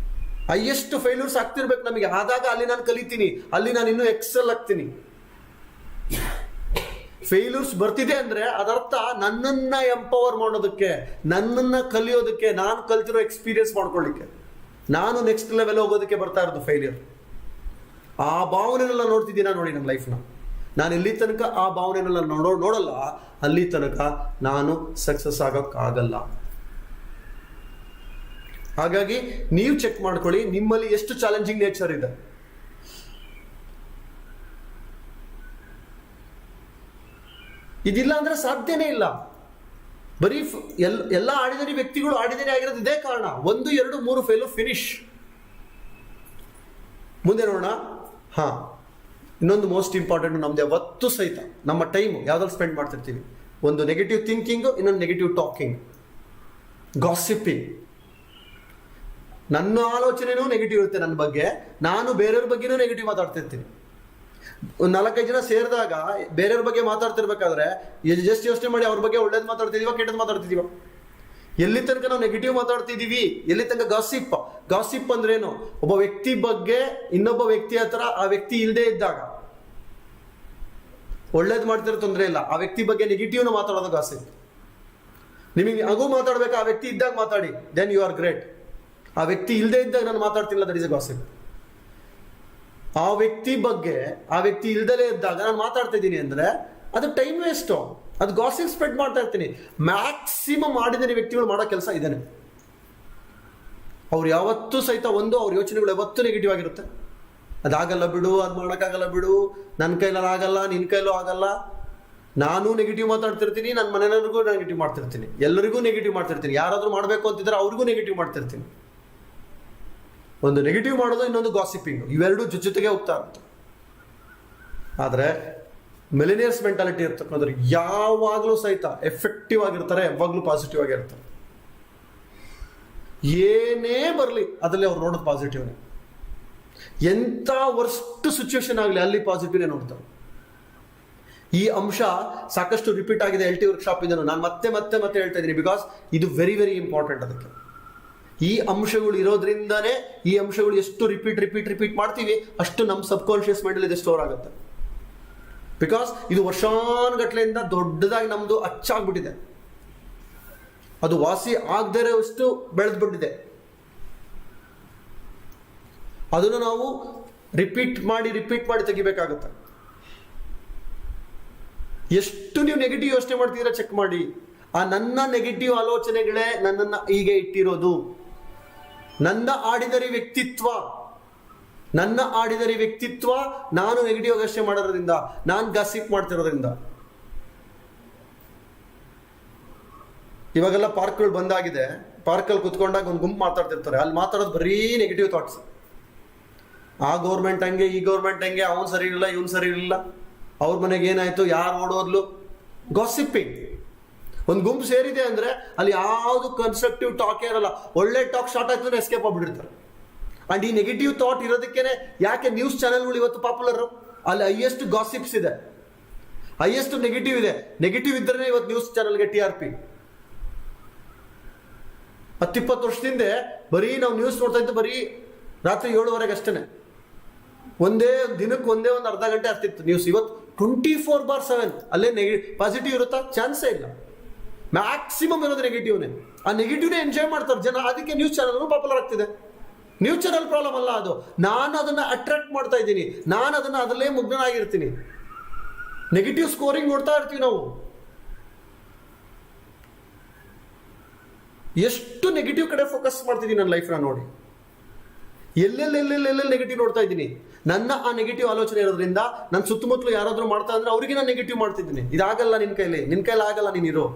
Highest failures ಆಗ್ತಿರ್ಬೇಕು ನಮಗೆ, ಆದಾಗ ಅಲ್ಲಿ ನಾನು ಕಲಿತೀನಿ, ಅಲ್ಲಿ ನಾನು ಇನ್ನೂ ಎಕ್ಸೆಲ್ ಆಗ್ತೀನಿ. ಫೇಲ್ಯೂರ್ಸ್ ಬರ್ತಿದೆ ಅಂದ್ರೆ ಅದರ್ಥ ನನ್ನನ್ನ ಎಂಪವರ್ ಮಾಡೋದಕ್ಕೆ, ನನ್ನನ್ನ ಕಲಿಯೋದಕ್ಕೆ, ನಾನು ಕಲ್ತಿರೋ ಎಕ್ಸ್ಪೀರಿಯನ್ಸ್ ಮಾಡ್ಕೊಳ್ಳಿಕ್ಕೆ, ನಾನು ನೆಕ್ಸ್ಟ್ ಲೆವೆಲ್ ಹೋಗೋದಕ್ಕೆ ಬರ್ತಾ ಇರೋದು ಫೇಲ್ಯೂರ್. ಆ ಭಾವನೆನೆಲ್ಲ ನೋಡ್ತಿದ್ದೀನ ನೋಡಿ ನನ್ನ ಲೈಫ್ನ. ನಾನು ಎಲ್ಲಿ ತನಕ ಆ ಭಾವನೆನೆಲ್ಲ ನೋಡಲ್ಲ, ಅಲ್ಲಿ ತನಕ ನಾನು ಸಕ್ಸಸ್ ಆಗೋಕ್ಕಾಗಲ್ಲ. ಹಾಗಾಗಿ ನೀವು ಚೆಕ್ ಮಾಡ್ಕೊಳ್ಳಿ, ನಿಮ್ಮಲ್ಲಿ ಎಷ್ಟು ಚಾಲೆಂಜಿಂಗ್ ನೇಚರ್ ಇದೆ. ಇದಿಲ್ಲ ಅಂದ್ರೆ ಸಾಧ್ಯನೇ ಇಲ್ಲ. ಬರೀ ಎಲ್ಲ ಆರ್ಡಿನರಿ ವ್ಯಕ್ತಿಗಳು ಆರ್ಡಿನರಿ ಆಗಿರೋದು ಇದೇ ಕಾರಣ. 1, 2, 3 ಫೇಲು ಫಿನಿಶ್. ಮುಂದೆ ನೋಡೋಣ. ಇನ್ನೊಂದು ಮೋಸ್ಟ್ ಇಂಪಾರ್ಟೆಂಟ್, ನಮ್ದು ಯಾವತ್ತೂ ಸಹಿತ ನಮ್ಮ ಟೈಮ್ ಯಾವ್ದ್ರಲ್ಲಿ ಸ್ಪೆಂಡ್ ಮಾಡ್ತಿರ್ತೀವಿ. ಒಂದು ನೆಗೆಟಿವ್ ಥಿಂಕಿಂಗ್, ಇನ್ನೊಂದು ನೆಗೆಟಿವ್ ಟಾಕಿಂಗ್, ಗಾಸಿಪಿಂಗ್. ನನ್ನ ಆಲೋಚನೆನೂ ನೆಗೆಟಿವ್ ಇರುತ್ತೆ ನನ್ನ ಬಗ್ಗೆ, ನಾನು ಬೇರೆಯವ್ರ ಬಗ್ಗೆನೂ ನೆಗೆಟಿವ್ ಮಾತಾಡ್ತಿರ್ತೀನಿ. ಒಂದು 4-5 ಜನ ಸೇರಿದಾಗ ಬೇರೆಯವ್ರ ಬಗ್ಗೆ ಮಾತಾಡ್ತಿರ್ಬೇಕಾದ್ರೆ ಜಸ್ಟ್ ಯೋಚನೆ ಮಾಡಿ, ಅವ್ರ ಬಗ್ಗೆ ಒಳ್ಳೇದು ಮಾತಾಡ್ತಿದೀವ, ಕೆಟ್ಟದ್ದು ಮಾತಾಡ್ತಿದೀವ. ಎಲ್ಲಿ ತನಕ ನಾವು ನೆಗೆಟಿವ್ ಮಾತಾಡ್ತಿದೀವಿ, ಎಲ್ಲಿ ತನಕ ಗಾಸಿಪ್ ಅಂದ್ರೇನು? ಒಬ್ಬ ವ್ಯಕ್ತಿ ಬಗ್ಗೆ ಇನ್ನೊಬ್ಬ ವ್ಯಕ್ತಿ ಹತ್ರ ಆ ವ್ಯಕ್ತಿ ಇಲ್ಲದೆ ಇದ್ದಾಗ, ಒಳ್ಳೇದು ಮಾಡ್ತಿರೋ ತೊಂದರೆ ಇಲ್ಲ, ಆ ವ್ಯಕ್ತಿ ಬಗ್ಗೆ ನೆಗೆಟಿವ್ನ ಮಾತಾಡೋದು ಗಾಸಿಪ್. ನಿಮಗೆ ಹಾಗೂ ಮಾತಾಡ್ಬೇಕು, ಆ ವ್ಯಕ್ತಿ ಇದ್ದಾಗ ಮಾತಾಡಿ, ದೆನ್ ಯು ಆರ್ ಗ್ರೇಟ್. ಆ ವ್ಯಕ್ತಿ ಇಲ್ಲದೆ ಇದ್ದಾಗ ನಾನು ಮಾತಾಡ್ತಿಲ್ಲ, ದಟ್ ಇಸ್ ಎ ಗಾಸಿಪ್. ಆ ವ್ಯಕ್ತಿ ಬಗ್ಗೆ ಆ ವ್ಯಕ್ತಿ ಇಲ್ದಲೇ ಇದ್ದಾಗ ನಾನು ಮಾತಾಡ್ತಾ ಇದ್ದೀನಿ ಅಂದ್ರೆ ಅದು ಟೈಮ್ ವೇಸ್ಟ್, ಅದು ಗಾಸಿಪ್ ಸ್ಪ್ರೆಡ್ ಮಾಡ್ತಾ ಇರ್ತೀನಿ. ಮ್ಯಾಕ್ಸಿಮಮ್ ಆರ್ಡಿನರಿ ವ್ಯಕ್ತಿಗಳು ಮಾಡೋ ಕೆಲಸ ಇದೇನೆ. ಅವ್ರು ಯಾವತ್ತೂ ಸಹಿತ ಅವ್ರ ಯೋಚನೆಗಳು ಯಾವತ್ತೂ ನೆಗೆಟಿವ್ ಆಗಿರುತ್ತೆ. ಅದಾಗಲ್ಲ ಬಿಡು, ಅದು ಮಾಡೋಕ್ಕಾಗಲ್ಲ ಬಿಡು, ನನ್ನ ಕೈಲಲ್ಲಿ ಆಗಲ್ಲ, ನಿನ್ನ ಕೈಲೂ ಆಗಲ್ಲ. ನಾನು ನೆಗೆಟಿವ್ ಮಾತಾಡ್ತಿರ್ತೀನಿ, ನನ್ನ ಮನೆಯವ್ರಿಗೂ ನೆಗೆಟಿವ್ ಮಾಡ್ತಿರ್ತೀನಿ, ಎಲ್ಲರಿಗೂ ನೆಗೆಟಿವ್ ಮಾಡ್ತಿರ್ತೀನಿ. ಯಾರಾದರೂ ಮಾಡಬೇಕು ಅಂತಿದ್ರೆ ಅವ್ರಿಗೂ ನೆಗೆಟಿವ್ ಮಾಡ್ತಿರ್ತೀನಿ. ಒಂದು ನೆಗೆಟಿವ್ ಮಾಡೋದು, ಇನ್ನೊಂದು ಗಾಸಿಪಿಂಗ್, ಇವೆರಡು ಜೊತೆಗೆ ಹೋಗ್ತಾ ಇರುತ್ತೆ. ಆದರೆ ಮಿಲಿನಿಯರ್ಸ್ ಮೆಂಟಾಲಿಟಿ ಇರ್ತಕ್ಕಂಥವ್ರು ಯಾವಾಗಲೂ ಸಹಿತ ಎಫೆಕ್ಟಿವ್ ಆಗಿರ್ತಾರೆ, ಯಾವಾಗಲೂ ಪಾಸಿಟಿವ್ ಆಗಿರ್ತಾರೆ. ಏನೇ ಬರಲಿ ಅದರಲ್ಲಿ ಅವ್ರು ನೋಡೋದು ಪಾಸಿಟಿವ್ನೇ. ಎಂಥ ವರ್ಸ್ಟ್ ಸಿಚುವೇಶನ್ ಆಗಲಿ ಅಲ್ಲಿ ಪಾಸಿಟಿವ್ನೇ ನೋಡ್ತಾರೆ. ಈ ಅಂಶ ಸಾಕಷ್ಟು ರಿಪೀಟ್ ಆಗಿದೆ LT ವರ್ಕ್ಶಾಪ್ ಇಂದನು. ನಾನು ಮತ್ತೆ ಮತ್ತೆ ಮತ್ತೆ ಹೇಳ್ತಾ ಇದ್ದೀನಿ, ಬಿಕಾಸ್ ಇದು ವೆರಿ ವೆರಿ ಇಂಪಾರ್ಟೆಂಟ್. ಅದಕ್ಕೆ ಈ ಅಂಶಗಳು ಇರೋದ್ರಿಂದನೇ, ಈ ಅಂಶಗಳು ಎಷ್ಟು ರಿಪೀಟ್ ಮಾಡ್ತೀವಿ ಅಷ್ಟು ನಮ್ಮ ಸಬ್ಕಾನ್ಶಿಯಸ್ ಮೈಂಡಲ್ಲಿ ಇದು ಸ್ಟೋರ್ ಆಗುತ್ತೆ. ಬಿಕಾಸ್ ಇದು ವರ್ಷಾನುಗಟ್ಲೆಯಿಂದ ದೊಡ್ಡದಾಗಿ ನಮ್ದು ಅಚ್ಚಾಗ್ಬಿಟ್ಟಿದೆ, ಅದು ವಾಸಿ ಆಗದೇ ಇರೋಷ್ಟು ಬೆಳೆದ್ಬಿಟ್ಟಿದೆ. ಅದನ್ನು ನಾವು ರಿಪೀಟ್ ಮಾಡಿ ತೆಗಿಬೇಕಾಗುತ್ತೆ. ಎಷ್ಟು ನೀವು ನೆಗೆಟಿವ್ ಯೋಚನೆ ಮಾಡ್ತಿದ್ದೀರಾ ಚೆಕ್ ಮಾಡಿ. ಆ ನನ್ನ ನೆಗೆಟಿವ್ ಆಲೋಚನೆಗಳೇ ನನ್ನನ್ನು ಹೀಗೆ ಇಟ್ಟಿರೋದು. ನನ್ನ ಆರ್ಡಿನರಿ ವ್ಯಕ್ತಿತ್ವ ನಾನು ನೆಗೆಟಿವ್ ಯೋಚನೆ ಮಾಡೋದ್ರಿಂದ, ನಾನು ಗಾಸಿಪ್ ಮಾಡ್ತಿರೋದ್ರಿಂದ. ಇವಾಗೆಲ್ಲ ಪಾರ್ಕ್ಗಳು ಬಂದಾಗಿದೆ. ಪಾರ್ಕಲ್ಲಿ ಕುತ್ಕೊಂಡಾಗ ಒಂದು ಗುಂಪು ಮಾತಾಡ್ತಿರ್ತಾರೆ, ಅಲ್ಲಿ ಮಾತಾಡೋದು ಬರೀ ನೆಗೆಟಿವ್ ಥಾಟ್ಸ್. ಆ ಗೌರ್ಮೆಂಟ್ ಹಂಗೆ, ಈ ಗೌರ್ಮೆಂಟ್ ಹಂಗೆ, ಅವನು ಸರಿ ಇರಲಿಲ್ಲ, ಇವನು ಸರಿ ಇರಲಿಲ್ಲ, ಅವ್ರ ಮನೆಗೆ ಏನಾಯ್ತು, ಯಾರು ಓಡೋದ್ಲು, ಗಾಸಿಪಿಂಗ್. ಒಂದು ಗುಂಪು ಸೇರಿದೆ ಅಂದ್ರೆ ಅಲ್ಲಿ ಯಾವುದು ಕನ್ಸ್ಟ್ರಕ್ಟಿವ್ ಟಾಕ್ ಇರಲ್ಲ. ಒಳ್ಳೆ ಟಾಕ್ ಸ್ಟಾರ್ಟ್ ಆಯ್ತು ಎಸ್ಕೇಪ್ ಆಗ್ಬಿಟ್ಟಿರ್ತಾರೆ. ಅಂಡ್ ಈ ನೆಗೆಟಿವ್ ಥಾಟ್ ಇರೋದಕ್ಕೇನೆ ಯಾಕೆ ನ್ಯೂಸ್ ಚಾನೆಲ್ಗಳು ಇವತ್ತು ಪಾಪ್ಯುಲರ್. ಅಲ್ಲಿ ಹೈಯೆಸ್ಟ್ ಗಾಸಿಪ್ಸ್ ಇದೆ, ಹೈಯೆಸ್ಟ್ ನೆಗೆಟಿವ್ ಇದೆ. ನೆಗೆಟಿವ್ ಇದ್ರೆ ಇವತ್ತು ನ್ಯೂಸ್ ಚಾನೆಲ್ಗೆ TRP. 10-20 ವರ್ಷದಿಂದ ಬರೀ ನಾವು ನ್ಯೂಸ್ ನೋಡ್ತಾ ಇದ್ದು ಬರೀ ರಾತ್ರಿ 7:00 ಅಷ್ಟೇ. ದಿನಕ್ಕೆ ಒಂದು ಅರ್ಧ ಗಂಟೆ ಆಗ್ತಿತ್ತು ನ್ಯೂಸ್. ಇವತ್ತು 24/7 ಅಲ್ಲೇ ಪಾಸಿಟಿವ್ ಇರುತ್ತಾ? ಚಾನ್ಸೇ ಇಲ್ಲ. ಮ್ಯಾಕ್ಸಿಮಮ್ ಇರೋದು ನೆಗೆಟಿವ್ನೇ. ಆ ನೆಗೆಟಿವ್ನೇ ಎಂಜಾಯ್ ಮಾಡ್ತಾರೆ ಜನ. ಅದಕ್ಕೆ ನ್ಯೂಸ್ ಚಾನಲ್ ಪಾಪ್ಯುಲರ್ ಆಗ್ತಿದೆ. ನ್ಯೂಸ್ ಚಾನಲ್ ಪ್ರಾಬ್ಲಮ್ ಅಲ್ಲ ಅದು, ನಾನು ಅದನ್ನ ಅಟ್ರಾಕ್ಟ್ ಮಾಡ್ತಾ ಇದ್ದೀನಿ, ನಾನು ಅದನ್ನ ಅದರಲ್ಲೇ ಮುಗ್ಧನಾಗಿರ್ತೀನಿ. ನೆಗೆಟಿವ್ ಸ್ಕೋರಿಂಗ್ ನೋಡ್ತಾ ಇರ್ತೀವಿ ನಾವು. ಎಷ್ಟು ನೆಗೆಟಿವ್ ಕಡೆ ಫೋಕಸ್ ಮಾಡ್ತಿದ್ದೀನಿ ನನ್ನ ಲೈಫ್ನ ನೋಡಿ. ಎಲ್ಲೆಲ್ಲೆಲ್ಲೆಲ್ಲೆಲ್ಲ ನೆಗೆಟಿವ್ ನೋಡ್ತಾ ಇದ್ದೀನಿ. ನನ್ನ ಆ ನೆಗೆಟಿವ್ ಆಲೋಚನೆ ಇರೋದ್ರಿಂದ ನನ್ನ ಸುತ್ತಮುತ್ತಲು ಯಾರಾದರೂ ಮಾಡ್ತಾ ಇದ್ರೆ ಅವರಿಗೆ ನಾನು ನೆಗೆಟಿವ್ ಮಾಡ್ತಿದ್ದೀನಿ. ಇದಾಗಲ್ಲ, ನಿನ್ನ ಕೈಲಿ ಆಗಲ್ಲ, ನೀನಿರೋ.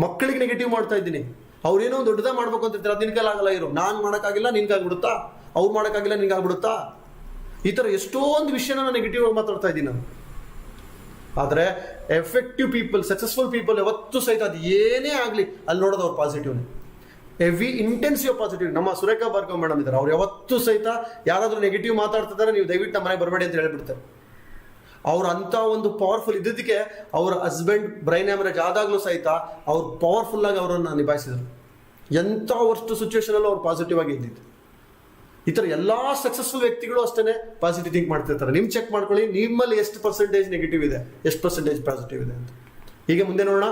ಮಕ್ಕಳಿಗೆ ನೆಗೆಟಿವ್ ಮಾಡ್ತಾ ಇದ್ದೀನಿ. ಅವ್ರೇನೋ ದೊಡ್ಡದಾಗ ಮಾಡ್ಬೇಕು ಅಂತಿರ್ತಾರೆ, ಅದು ನಿನ್ನ ಕೈಲಿ ಆಗಲ್ಲ, ಇರೋ. ನಾನು ಮಾಡೋಕ್ಕಾಗಿಲ್ಲ, ನಿನ್ಗಾಗ್ಬಿಡುತ್ತಾ? ಅವ್ರು ಮಾಡೋಕ್ಕಾಗಿಲ್ಲ, ನಿನ್ಗಾಗ್ಬಿಡುತ್ತಾ? ಈ ಥರ ಎಷ್ಟೊಂದು ವಿಷಯನ ನಾನು ನೆಗೆಟಿವ್ ಮಾತಾಡ್ತಾ ಇದ್ದೀನಿ ನಾನು. ಆದರೆ ಎಫೆಕ್ಟಿವ್ ಪೀಪಲ್, ಸಕ್ಸಸ್ಫುಲ್ ಪೀಪಲ್ ಯಾವತ್ತೂ ಸಹಿತ ಅದು ಏನೇ ಆಗಲಿ ಅಲ್ಲಿ ನೋಡೋದು ಅವ್ರು ಪಾಸಿಟಿವ್ನೇ. Heavy intensive positive. ನಮ್ಮ ಸುರೇಖಾ ಭಾರ್ಗವ್ ಮೇಡಮ್ ಇದ್ದಾರೆ, ಅವ್ರು ಯಾವತ್ತೂ ಸಹಿತ ಯಾರಾದರೂ ನೆಗೆಟಿವ್ ಮಾತಾಡ್ತಿದ್ದಾರೆ, ನೀವು ದಯವಿಟ್ಟು ನಮ್ಮ ಮನೆಗೆ ಬರಬೇಡಿ ಅಂತ ಹೇಳ್ಬಿಡ್ತಾರೆ. ಅವ್ರು ಅಂಥ ಒಂದು ಪವರ್ಫುಲ್ ಇದ್ದದಕ್ಕೆ ಅವ್ರ ಹಸ್ಬೆಂಡ್ ಬ್ರೈನ್ ಹ್ಯಾಮರೇಜ್ ಆದಾಗಲೂ ಸಹಿತ ಅವ್ರು ಪವರ್ಫುಲ್ಲಾಗಿ ಅವರನ್ನು ನಿಭಾಯಿಸಿದರು. ಎಂಥ ವರ್ಸ್ಟ್ ಸಿಚುವೇಶನಲ್ಲೂ ಅವ್ರು ಪಾಸಿಟಿವ್ ಆಗಿ ಇದ್ದಿದ್ದು. ಈ ಥರ ಎಲ್ಲ ಸಕ್ಸಸ್ಫುಲ್ ವ್ಯಕ್ತಿಗಳು ಅಷ್ಟೇ ಪಾಸಿಟಿವ್ ಥಿಂಕ್ ಮಾಡ್ತಿರ್ತಾರೆ. ನಿಮ್ಮ ಚೆಕ್ ಮಾಡ್ಕೊಳ್ಳಿ, ನಿಮ್ಮಲ್ಲಿ ಎಷ್ಟು ಪರ್ಸೆಂಟೇಜ್ ನೆಗೆಟಿವ್ ಇದೆ, ಎಷ್ಟು ಪರ್ಸೆಂಟೇಜ್ ಪಾಸಿಟಿವ್ ಇದೆ ಅಂತ. ಈಗ ಮುಂದೆ ನೋಡೋಣ.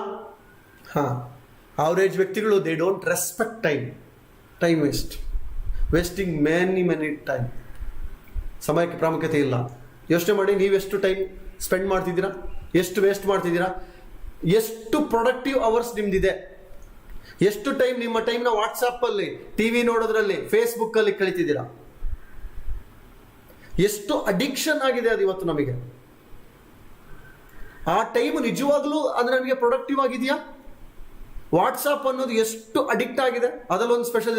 ಅವರೇಜ್ ವ್ಯಕ್ತಿಗಳು they don't respect time wasting many time. ಸಮಯಕ್ಕೆ ಪ್ರಾಮುಖ್ಯತೆ ಇಲ್ಲ. ಯೋಚನೆ ಮಾಡಿ, ನೀವೆಷ್ಟು ಟೈಮ್ ಸ್ಪೆಂಡ್ ಮಾಡ್ತಿದ್ದೀರಾ, ಎಷ್ಟು ವೇಸ್ಟ್ ಮಾಡ್ತಿದ್ದೀರಾ, ಎಷ್ಟು ಪ್ರೊಡಕ್ಟಿವ್ ಅವರ್ಸ್ ನಿಮ್ದಿದೆ, ಎಷ್ಟು ಟೈಮ್ ನಿಮ್ಮ ಟೈಮ್ನ ವಾಟ್ಸಪ್ಪಲ್ಲಿ, TV ನೋಡೋದ್ರಲ್ಲಿ, ಫೇಸ್ಬುಕ್ಕಲ್ಲಿ ಕಳೀತಿದ್ದೀರಾ, ಎಷ್ಟು ಅಡಿಕ್ಷನ್ ಆಗಿದೆ ಅದು ಇವತ್ತು ನಮಗೆ. ಆ ಟೈಮ್ ನಿಜವಾಗ್ಲೂ ಅದು ನನಗೆ ಪ್ರೊಡಕ್ಟಿವ್ ಆಗಿದೆಯಾ? ವಾಟ್ಸಪ್ ಅನ್ನೋದು ಎಷ್ಟು ಅಡಿಕ್ಟ್ ಆಗಿದೆ. ಅದರಲ್ಲಿ ಒಂದು ಸ್ಪೆಷಲ್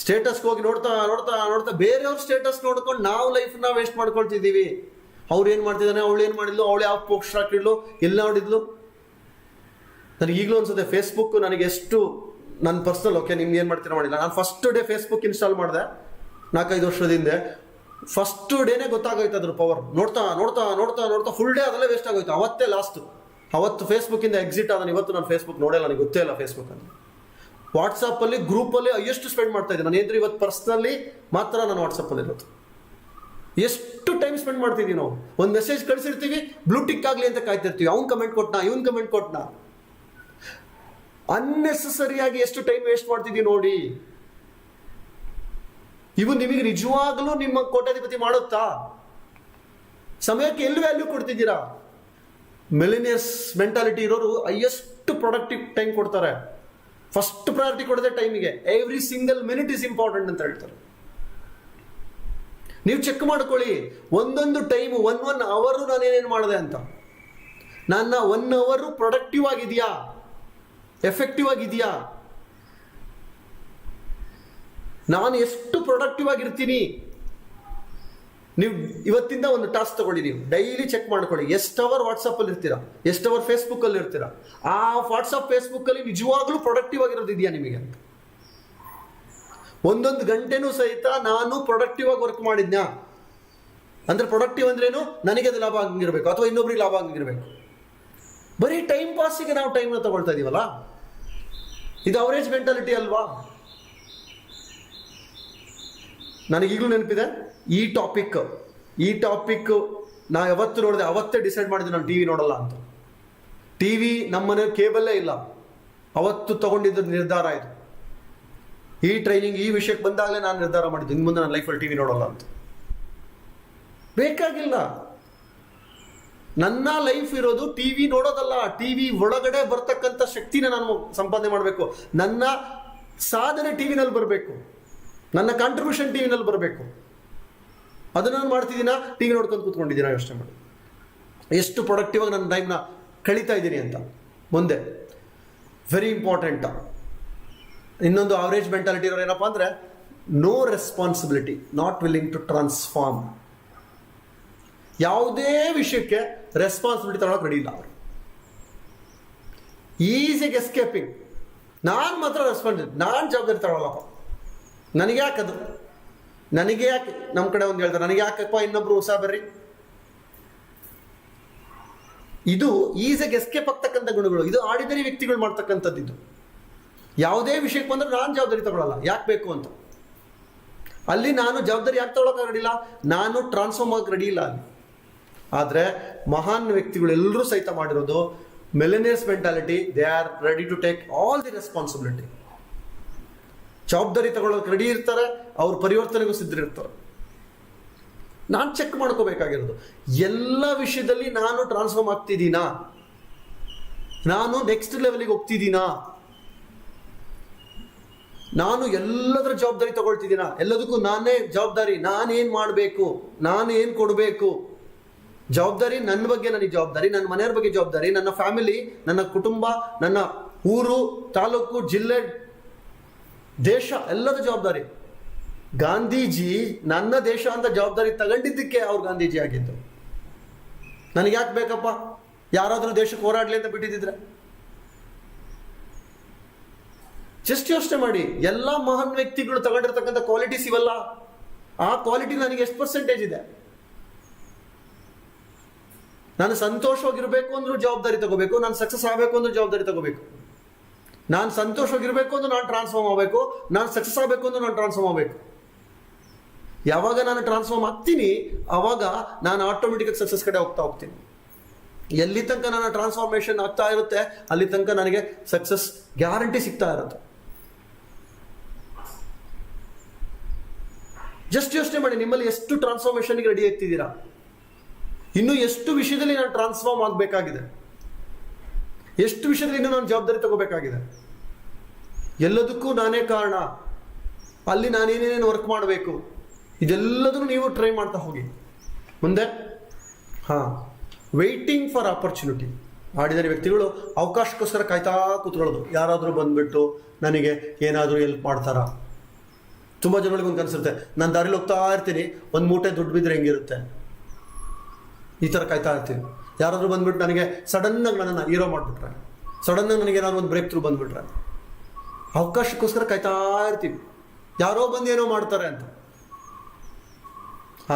ಸ್ಟೇಟಸ್ಗೆ ಹೋಗಿ ನೋಡ್ತಾ ನೋಡ್ತಾ ನೋಡ್ತಾ ಬೇರೆಯವ್ರ ಸ್ಟೇಟಸ್ ನೋಡ್ಕೊಂಡು ನಾವು ಲೈಫ್ನ ವೇಸ್ಟ್ ಮಾಡ್ಕೊಳ್ತಿದ್ದೀವಿ. ಅವ್ರು ಏನು ಮಾಡ್ತಿದ್ದಾನೆ, ಅವಳು ಏನು ಮಾಡಿದ್ಲು, ಅವಳು ಯಾವ ಪೋಸ್ಟ್ ಹಾಕಿದ್ಲು, ಎಲ್ಲ ನೋಡಿದ್ಲು. ನನಗೆ ಈಗಲೂ ಅನ್ಸುತ್ತೆ ಫೇಸ್ಬುಕ್ ನನಗೆ ಎಷ್ಟು ನನ್ನ ಪರ್ಸನಲ್, ಓಕೆ ನಿಮ್ಗೆ ಏನು ಮಾಡ್ತೀರಾ ಮಾಡಿಲ್ಲ, ನಾನು ಫಸ್ಟ್ ಡೇ ಫೇಸ್ಬುಕ್ ಇನ್ಸ್ಟಾಲ್ ಮಾಡಿದೆ 4-5 ವರ್ಷದ ಹಿಂದೆ. ಫಸ್ಟ್ ಡೇನೇ ಗೊತ್ತಾಗೋಯ್ತು ಅದ್ರ ಪವರ್. ನೋಡ್ತಾ ನೋಡ್ತಾ ನೋಡ್ತಾ ನೋಡ್ತಾ ಫುಲ್ ಡೇ ಅದಲ್ಲೇ ವೇಸ್ಟ್ ಆಗೋಯ್ತು. ಅವತ್ತೇ ಲಾಸ್ಟು. ಅವತ್ತು ಫೇಸ್ಬುಕ್ಕಿಂದ ಎಕ್ಸಿಟ್ ಆದ. ಇವತ್ತು ನಾನು ಫೇಸ್ಬುಕ್ ನೋಡಲ್ಲ, ನನಗೆ ಗೊತ್ತೇ ಇಲ್ಲ ಫೇಸ್ಬುಕ್ ಅಂತ. ವಾಟ್ಸಪ್ಪಲ್ಲಿ ಗ್ರೂಪಲ್ಲಿ ಎಷ್ಟು ಸ್ಪೆಂಡ್ ಮಾಡ್ತಾ ಇದ್ದೀನಿ ನಾನು. ಏನ್ರಿ ಇವತ್ತು ಪರ್ಸ್ನಲಿ ಮಾತ್ರ ನಾನು ವಾಟ್ಸಪ್ಪಲ್ಲಿ ಇರೋದು. ಎಷ್ಟು ಟೈಮ್ ಸ್ಪೆಂಡ್ ಮಾಡ್ತಿದ್ದೀವಿ ನಾವು. ಒಂದು ಮೆಸೇಜ್ ಕಳಿಸಿರ್ತೀವಿ, ಬ್ಲೂಟಿಕ್ ಆಗಲಿ ಅಂತ ಕಾಯ್ತಿರ್ತೀವಿ. ಅವ್ನು ಕಮೆಂಟ್ ಕೊಟ್ನಾ, ಇವನ್ ಕಮೆಂಟ್ ಕೊಟ್ನಾ. ಅನ್ನೆಸೆಸರಿಯಾಗಿ ಎಷ್ಟು ಟೈಮ್ ವೇಸ್ಟ್ ಮಾಡ್ತಿದ್ದೀವಿ ನೋಡಿ. ಇವು ನಿಮಗೆ ನಿಜವಾಗ್ಲೂ ನಿಮ್ಮ ಕೋಟ್ಯಾಧಿಪತಿ ಮಾಡುತ್ತಾ? ಸಮಯಕ್ಕೆ ಎಲ್ಲಿ ವ್ಯಾಲ್ಯೂ ಕೊಡ್ತಿದ್ದೀರಾ? ಮಿಲಿನಿಯರ್ಸ್ ಮೆಂಟಾಲಿಟಿ ಇರೋರು ಹೈಯೆಸ್ಟ್ ಪ್ರೊಡಕ್ಟಿವ್ ಟೈಮ್ ಕೊಡ್ತಾರೆ. ಫಸ್ಟ್ ಪ್ರಯಾರಿಟಿ ಕೊಡದೆ ಟೈಮಿಗೆ. Every single minute is important ಅಂತ ಹೇಳ್ತಾರೆ. ನೀವು ಚೆಕ್ ಮಾಡ್ಕೊಳ್ಳಿ, ಒಂದೊಂದು ಟೈಮ್ 1 ಅವರ್ ನಾನೇನೇನು ಮಾಡಿದೆ ಅಂತ. ನನ್ನ 1 ಅವರ್ ಪ್ರೊಡಕ್ಟಿವ್ ಆಗಿದೆಯಾ, ಎಫೆಕ್ಟಿವ್ ಆಗಿದೆಯಾ, ನಾನು ಎಷ್ಟು ಪ್ರೊಡಕ್ಟಿವ್ ಆಗಿರ್ತೀನಿ. ನೀವು ಇವತ್ತಿಂದ ಒಂದು ಟಾಸ್ಕ್ ತಗೊಳ್ಳಿ, ನೀವು ಡೈಲಿ ಚೆಕ್ ಮಾಡ್ಕೊಳ್ಳಿ. ಎಷ್ಟು ಅವರ್ ವಾಟ್ಸಪ್ಪಲ್ಲಿ ಇರ್ತೀರಾ, ಎಷ್ಟು ಅವರ್ ಫೇಸ್ಬುಕ್ಕಲ್ಲಿ ಇರ್ತೀರಾ. ಆ ವಾಟ್ಸಪ್ ಫೇಸ್ಬುಕ್ಕಲ್ಲಿ ನಿಜವಾಗ್ಲೂ ಪ್ರೊಡಕ್ಟಿವ್ ಆಗಿರೋದು ಇದೆಯಾ ನಿಮಗೆ ಅಂತ. ಒಂದೊಂದು ಗಂಟೆನೂ ಸಹಿತ ನಾನು ಪ್ರೊಡಕ್ಟಿವ್ ಆಗಿ ವರ್ಕ್ ಮಾಡಿದ್ನಾ ಅಂದ್ರೆ, ಪ್ರೊಡಕ್ಟಿವ್ ಅಂದ್ರೇನು, ನನಗೆ ಅದು ಲಾಭ ಆಗಿರ್ಬೇಕು ಅಥವಾ ಇನ್ನೊಬ್ರಿಗೆ ಲಾಭ ಆಗಿರ್ಬೇಕು. ಬರೀ ಟೈಮ್ ಪಾಸಿಗೆ ನಾವು ಟೈಮ್ನ ತಗೊಳ್ತಾ ಇದೀವಲ್ಲ, ಇದು ಅವರೇಜ್ ಮೆಂಟಾಲಿಟಿ ಅಲ್ವಾ? ನನಗೀಗಲೂ ನೆನಪಿದೆ ಈ ಟಾಪಿಕ್ ನಾ ಯಾವತ್ತು ನೋಡಿದೆ ಅವತ್ತೇ ಡಿಸೈಡ್ ಮಾಡಿದೆ ನಾನು ಟಿವಿ ನೋಡಲ್ಲ ಅಂತ. ಟಿವಿ ನಮ್ಮನೆ ಕೇಬಲ್ಲೇ ಇಲ್ಲ. ಅವತ್ತು ತಗೊಂಡಿದ್ದ ನಿರ್ಧಾರ ಇದು. ಈ ಟ್ರೈನಿಂಗ್ ಈ ವಿಷಯಕ್ಕೆ ಬಂದಾಗಲೇ ನಾನು ನಿರ್ಧಾರ ಮಾಡಿದ್ದು, ಇನ್ನು ಮುಂದೆ ನನ್ನ ಲೈಫಲ್ಲಿ ಟಿವಿ ನೋಡಲ್ಲ ಅಂತ. ಬೇಕಾಗಿಲ್ಲ. ನನ್ನ ಲೈಫ್ ಇರೋದು ಟಿವಿ ನೋಡೋದಲ್ಲ, ಟಿವಿ ಒಳಗಡೆ ಬರ್ತಕ್ಕಂಥ ಶಕ್ತಿನ ನಾನು ಸಂಪಾದನೆ ಮಾಡಬೇಕು. ನನ್ನ ಸಾಧನೆ ಟಿವಿನಲ್ಲಿ ಬರಬೇಕು, ನನ್ನ ಕಾಂಟ್ರಿಬ್ಯೂಷನ್ ಟಿವಿನಲ್ಲಿ ಬರಬೇಕು. ಅದನ್ನು ನಾನು ಮಾಡ್ತಿದ್ದೀನ, ಟಿವಿ ನೋಡ್ಕೊಂಡು ಕೂತ್ಕೊಂಡಿದ್ದೀನ, ಯೋಚನೆ ಮಾಡಿ ಎಷ್ಟು ಪ್ರೊಡಕ್ಟಿವ್ ಆಗಿ ನನ್ನ ಟೈಮ್ನ ಕಳೀತಾ ಇದ್ದೀನಿ ಅಂತ. ಮುಂದೆ ವೆರಿ ಇಂಪಾರ್ಟೆಂಟ್ ಇನ್ನೊಂದು ಅವರೇಜ್ ಮೆಂಟಾಲಿಟಿ ಇರೋರು ಏನಪ್ಪ ಅಂದರೆ, no responsibility, not willing to transform. ಯಾವುದೇ ವಿಷಯಕ್ಕೆ ರೆಸ್ಪಾನ್ಸಿಬಿಲಿಟಿ ತಗೊಳಕ್ಕೆ ರೆಡಿ ಇಲ್ಲ ಅವರು. ಈಸಿಯಾಗಿ ಎಸ್ಕೇಪಿಂಗ್. ನಾನು ಮಾತ್ರ ರೆಸ್ಪಾನ್ಸಿಬಿಲಿಟಿ, ನಾನು ಜವಾಬ್ದಾರಿ ತಗೊಳ್ಳಲ್ಲಪ್ಪ, ನನಗೆ ಯಾಕದು, ನನಗೆ ಯಾಕೆ. ನಮ್ಮ ಕಡೆ ಒಂದು ಹೇಳ್ತಾರೆ, ನನಗೆ ಯಾಕಪ್ಪ ಇನ್ನೊಬ್ರು ಹೊಸ ಬರ್ರಿ. ಇದು ಈಸಿಯಾಗಿ ಎಸ್ಕೇಪ್ ಆಗ್ತಕ್ಕಂಥ ಗುಣಗಳು. ಇದು ಆರ್ಡಿನರಿ ವ್ಯಕ್ತಿಗಳು ಮಾಡ್ತಕ್ಕಂಥದ್ದು. ಇದು ಯಾವುದೇ ವಿಷಯಕ್ಕೆ ಬಂದ್ರೆ ನಾನು ಜವಾಬ್ದಾರಿ ತಗೊಳ್ಳಲ್ಲ, ಯಾಕೆ ಬೇಕು ಅಂತ. ಅಲ್ಲಿ ನಾನು ಜವಾಬ್ದಾರಿ ಯಾಕೆ ತಗೊಳಕ್ಕೆ ರೆಡಿಲ್ಲ, ನಾನು ಟ್ರಾನ್ಸ್ಫಾರ್ಮ್ ಆಗಕ್ಕೆ ರೆಡಿ ಇಲ್ಲ ಅಲ್ಲಿ. ಆದರೆ ಮಹಾನ್ ವ್ಯಕ್ತಿಗಳು ಎಲ್ಲರೂ ಸಹಿತ ಮಾಡಿರೋದು millionaires mentality. They are ready to take all the responsibility. ಜವಾಬ್ದಾರಿ ತಗೊಳ್ಳೋಕೆ ರೆಡಿ ಇರ್ತಾರೆ, ಅವ್ರ ಪರಿವರ್ತನೆಗೂ ಸಿದ್ಧರಿರ್ತಾರೆ. ನಾನು ಚೆಕ್ ಮಾಡ್ಕೋಬೇಕಾಗಿರೋದು, ಎಲ್ಲ ವಿಷಯದಲ್ಲಿ ನಾನು ಟ್ರಾನ್ಸ್ಫಾರ್ಮ್ ಆಗ್ತಿದ್ದೀನಾ, ನಾನು ನೆಕ್ಸ್ಟ್ ಲೆವೆಲ್ಗೆ ಹೋಗ್ತಿದ್ದೀನಾ, ನಾನು ಎಲ್ಲದರ ಜವಾಬ್ದಾರಿ ತಗೊಳ್ತಿದ್ದೀನಾ, ಎಲ್ಲದಕ್ಕೂ ನಾನೇ ಜವಾಬ್ದಾರಿ, ನಾನೇನು ಮಾಡಬೇಕು, ನಾನು ಏನು ಕೊಡಬೇಕು. ಜವಾಬ್ದಾರಿ ನನ್ನ ಬಗ್ಗೆ ನನಗೆ ಜವಾಬ್ದಾರಿ, ನನ್ನ ಮನೆಯವ್ರ ಬಗ್ಗೆ ಜವಾಬ್ದಾರಿ, ನನ್ನ ಫ್ಯಾಮಿಲಿ, ನನ್ನ ಕುಟುಂಬ, ನನ್ನ ಊರು, ತಾಲೂಕು, ಜಿಲ್ಲೆ, ದೇಶ, ಎಲ್ಲದ ಜವಾಬ್ದಾರಿ. ಗಾಂಧೀಜಿ ನನ್ನ ದೇಶ ಅಂತ ಜವಾಬ್ದಾರಿ ತಗೊಂಡಿದ್ದಕ್ಕೆ ಅವ್ರು ಗಾಂಧೀಜಿ ಆಗಿದ್ದು. ನನಗೆ ಯಾಕೆ ಬೇಕಪ್ಪ, ಯಾರಾದರೂ ದೇಶಕ್ಕೆ ಹೋರಾಡಲಿ ಅಂತ ಬಿಟ್ಟಿದ್ರೆ. ಜಸ್ಟ್ ಯೋಚನೆ ಮಾಡಿ, ಎಲ್ಲ ಮಹಾನ್ ವ್ಯಕ್ತಿಗಳು ತಗೊಂಡಿರ್ತಕ್ಕಂಥ ಕ್ವಾಲಿಟೀಸ್ ಇವೆಲ್ಲ. ಆ ಕ್ವಾಲಿಟಿ ನನಗೆ ಎಷ್ಟು ಪರ್ಸೆಂಟೇಜ್ ಇದೆ? ನಾನು ಸಂತೋಷವಾಗಿರ್ಬೇಕು ಅಂದ್ರೂ ಜವಾಬ್ದಾರಿ ತಗೋಬೇಕು, ನಾನು ಸಕ್ಸಸ್ ಆಗಬೇಕು ಅಂದ್ರೂ ಜವಾಬ್ದಾರಿ ತಗೋಬೇಕು. ನಾನು ಸಂತೋಷವಾಗಿರ್ಬೇಕು ಅಂದ್ರೆ ನಾನು ಟ್ರಾನ್ಸ್ಫಾರ್ಮ್ ಆಗಬೇಕು, ನಾನು ಸಕ್ಸಸ್ ಆಗಬೇಕು ಅಂದ್ರೆ ನಾನು ಟ್ರಾನ್ಸ್ಫಾರ್ಮ್ ಆಗಬೇಕು. ಯಾವಾಗ ನಾನು ಟ್ರಾನ್ಸ್ಫಾರ್ಮ್ ಆಗ್ತೀನಿ ಆವಾಗ ನಾನು ಆಟೋಮೆಟಿಕ್ ಸಕ್ಸಸ್ ಕಡೆ ಹೋಗ್ತೀನಿ. ಎಲ್ಲಿ ತನಕ ನನ್ನ ಟ್ರಾನ್ಸ್ಫಾರ್ಮೇಶನ್ ಆಗ್ತಾ ಇರುತ್ತೆ ಅಲ್ಲಿ ತನಕ ನನಗೆ ಸಕ್ಸಸ್ ಗ್ಯಾರಂಟಿ ಸಿಗ್ತಾ ಇರುತ್ತೆ. ಜಸ್ಟ್ ಯೋಚನೆ ಮಾಡಿ, ನಿಮ್ಮಲ್ಲಿ ಎಷ್ಟು ಟ್ರಾನ್ಸ್ಫಾರ್ಮೇಶನ್ಗೆ ರೆಡಿ ಆಗ್ತಿದ್ದೀರಾ? ಇನ್ನು ಎಷ್ಟು ವಿಷಯದಲ್ಲಿ ನಾನು ಟ್ರಾನ್ಸ್ಫಾರ್ಮ್ ಆಗಬೇಕಾಗಿದೆ, ಎಷ್ಟು ವಿಷಯದಲ್ಲಿ ಇನ್ನೂ ನಾನು ಜವಾಬ್ದಾರಿ ತಗೋಬೇಕಾಗಿದೆ. ಎಲ್ಲದಕ್ಕೂ ನಾನೇ ಕಾರಣ, ಅಲ್ಲಿ ನಾನೇನೇನೇನು ವರ್ಕ್ ಮಾಡಬೇಕು, ಇದೆಲ್ಲದನ್ನು ನೀವು ಟ್ರೈ ಮಾಡ್ತಾ ಹೋಗಿ ಮುಂದೆ. Waiting for opportunity. ಮಾಡಿದರೆ ವ್ಯಕ್ತಿಗಳು ಅವಕಾಶಕ್ಕೋಸ್ಕರ ಕಾಯ್ತಾ ಕೂತ್ಕೊಳ್ಳೋದು, ಯಾರಾದರೂ ಬಂದ್ಬಿಟ್ಟು ನನಗೆ ಏನಾದರೂ ಹೆಲ್ಪ್ ಮಾಡ್ತಾರಾ. ತುಂಬ ಜನಗಳಿಗೆ ಒಂದು ಕನಸಿರುತ್ತೆ, ನಾನು ದಾರಿಲಿ ಹೋಗ್ತಾ ಇರ್ತೀನಿ, ಒಂದು ಮೂಟೆ ದುಡ್ಡು ಬಿದ್ದರೆ ಹೆಂಗಿರುತ್ತೆ, ಈ ಥರ ಕಾಯ್ತಾ ಇರ್ತೀನಿ. ಯಾರಾದರೂ ಬಂದ್ಬಿಟ್ಟು ನನಗೆ ಸಡನ್ನಾಗಿ ನನ್ನನ್ನು ಹೀರೋ ಮಾಡಿಬಿಟ್ರೆ, ಸಡನ್ನಾಗಿ ನನಗೆ ಏನಾದ್ರು ಒಂದು ಬ್ರೇಕ್ ಥ್ರೂ ಬಂದುಬಿಟ್ರೆ, ಅವಕಾಶಕ್ಕೋಸ್ಕರ ಕಾಯ್ತಾ ಇರ್ತೀವಿ, ಯಾರೋ ಬಂದು ಏನೋ ಮಾಡ್ತಾರೆ ಅಂತ.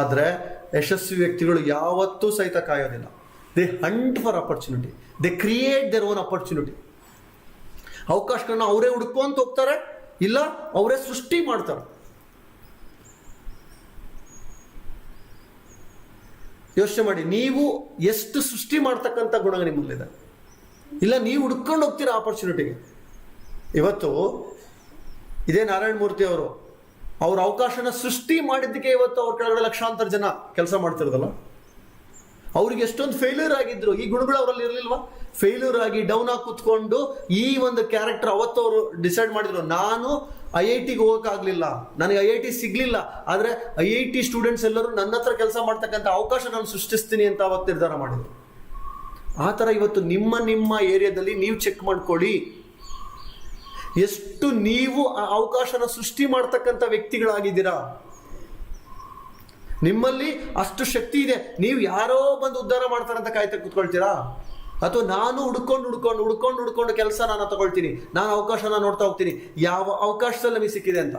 ಆದರೆ ಯಶಸ್ವಿ ವ್ಯಕ್ತಿಗಳು ಯಾವತ್ತೂ ಸಹಿತ ಕಾಯೋದಿಲ್ಲ. They hunt for opportunity, they create their own opportunity. ಅವಕಾಶಗಳನ್ನ ಅವರೇ ಹುಡ್ಕೊಂತ ಹೋಗ್ತಾರೆ, ಇಲ್ಲ ಅವರೇ ಸೃಷ್ಟಿ ಮಾಡ್ತಾರೆ. ಯೋಚನೆ ಮಾಡಿ, ನೀವು ಎಷ್ಟು ಸೃಷ್ಟಿ ಮಾಡ್ತಕ್ಕಂಥ ಗುಣ ನಿಮ್ಮಲ್ಲಿದೆ, ಇಲ್ಲ ನೀವು ಹುಡ್ಕೊಂಡು ಹೋಗ್ತೀರಾ ಆಪರ್ಚುನಿಟಿಗೆ. ಇವತ್ತು ಇದೇ ನಾರಾಯಣ ಮೂರ್ತಿ ಅವರು ಅವ್ರ ಅವಕಾಶನ ಸೃಷ್ಟಿ ಮಾಡಿದ್ದಕ್ಕೆ ಇವತ್ತು ಅವ್ರ ಕೆಳಗಡೆ ಲಕ್ಷಾಂತರ ಜನ ಕೆಲಸ ಮಾಡ್ತಿರೋದಲ್ಲ. ಅವ್ರಿಗೆ ಎಷ್ಟೊಂದು ಫೇಲ್ಯೂರ್ ಆಗಿದ್ರು, ಈ ಗುಣಗಳು ಅವರಲ್ಲಿ ಇರಲಿಲ್ವಾ? ಫೇಲ್ಯೂರ್ ಆಗಿ ಡೌನ್ ಆಗಿ ಕೂತ್ಕೊಂಡು ಈ ಒಂದು ಕ್ಯಾರೆಕ್ಟರ್ ಅವತ್ತು ಅವರು ಡಿಸೈಡ್ ಮಾಡಿದ್ರು, ನಾನು IITಗೆ ಹೋಗೋಕ್ಕಾಗಲಿಲ್ಲ, ನನಗೆ IIT ಸಿಗ್ಲಿಲ್ಲ, ಆದರೆ IIT ಸ್ಟೂಡೆಂಟ್ಸ್ ಎಲ್ಲರೂ ನನ್ನ ಹತ್ರ ಕೆಲಸ ಮಾಡ್ತಕ್ಕಂಥ ಅವಕಾಶ ನಾನು ಸೃಷ್ಟಿಸ್ತೀನಿ ಅಂತ ಅವತ್ತು ನಿರ್ಧಾರ ಮಾಡಿದ್ರು. ಆ ಥರ ಇವತ್ತು ನಿಮ್ಮ ಏರಿಯಾದಲ್ಲಿ ನೀವು ಚೆಕ್ ಮಾಡ್ಕೊಳ್ಳಿ, ಎಷ್ಟು ನೀವು ಆ ಅವಕಾಶನ ಸೃಷ್ಟಿ ಮಾಡ್ತಕ್ಕಂಥ ವ್ಯಕ್ತಿಗಳಾಗಿದ್ದೀರಾ. ನಿಮ್ಮಲ್ಲಿ ಅಷ್ಟು ಶಕ್ತಿ ಇದೆ. ನೀವು ಯಾರೋ ಬಂದು ಉದ್ಧಾರ ಮಾಡ್ತಾರೆ ಅಂತ ಕಾಯ್ತಾ ಕೂತ್ಕೊಳ್ತೀರಾ, ಅಥವಾ ನಾನು ಹುಡ್ಕೊಂಡು ಕೆಲಸ ನಾನು ತಗೊಳ್ತೀನಿ, ನಾನು ಅವಕಾಶನ ನೋಡ್ತಾ ಹೋಗ್ತೀನಿ, ಯಾವ ಅವಕಾಶದಲ್ಲಿ ನಮಗೆ ಸಿಕ್ಕಿದೆ ಅಂತ.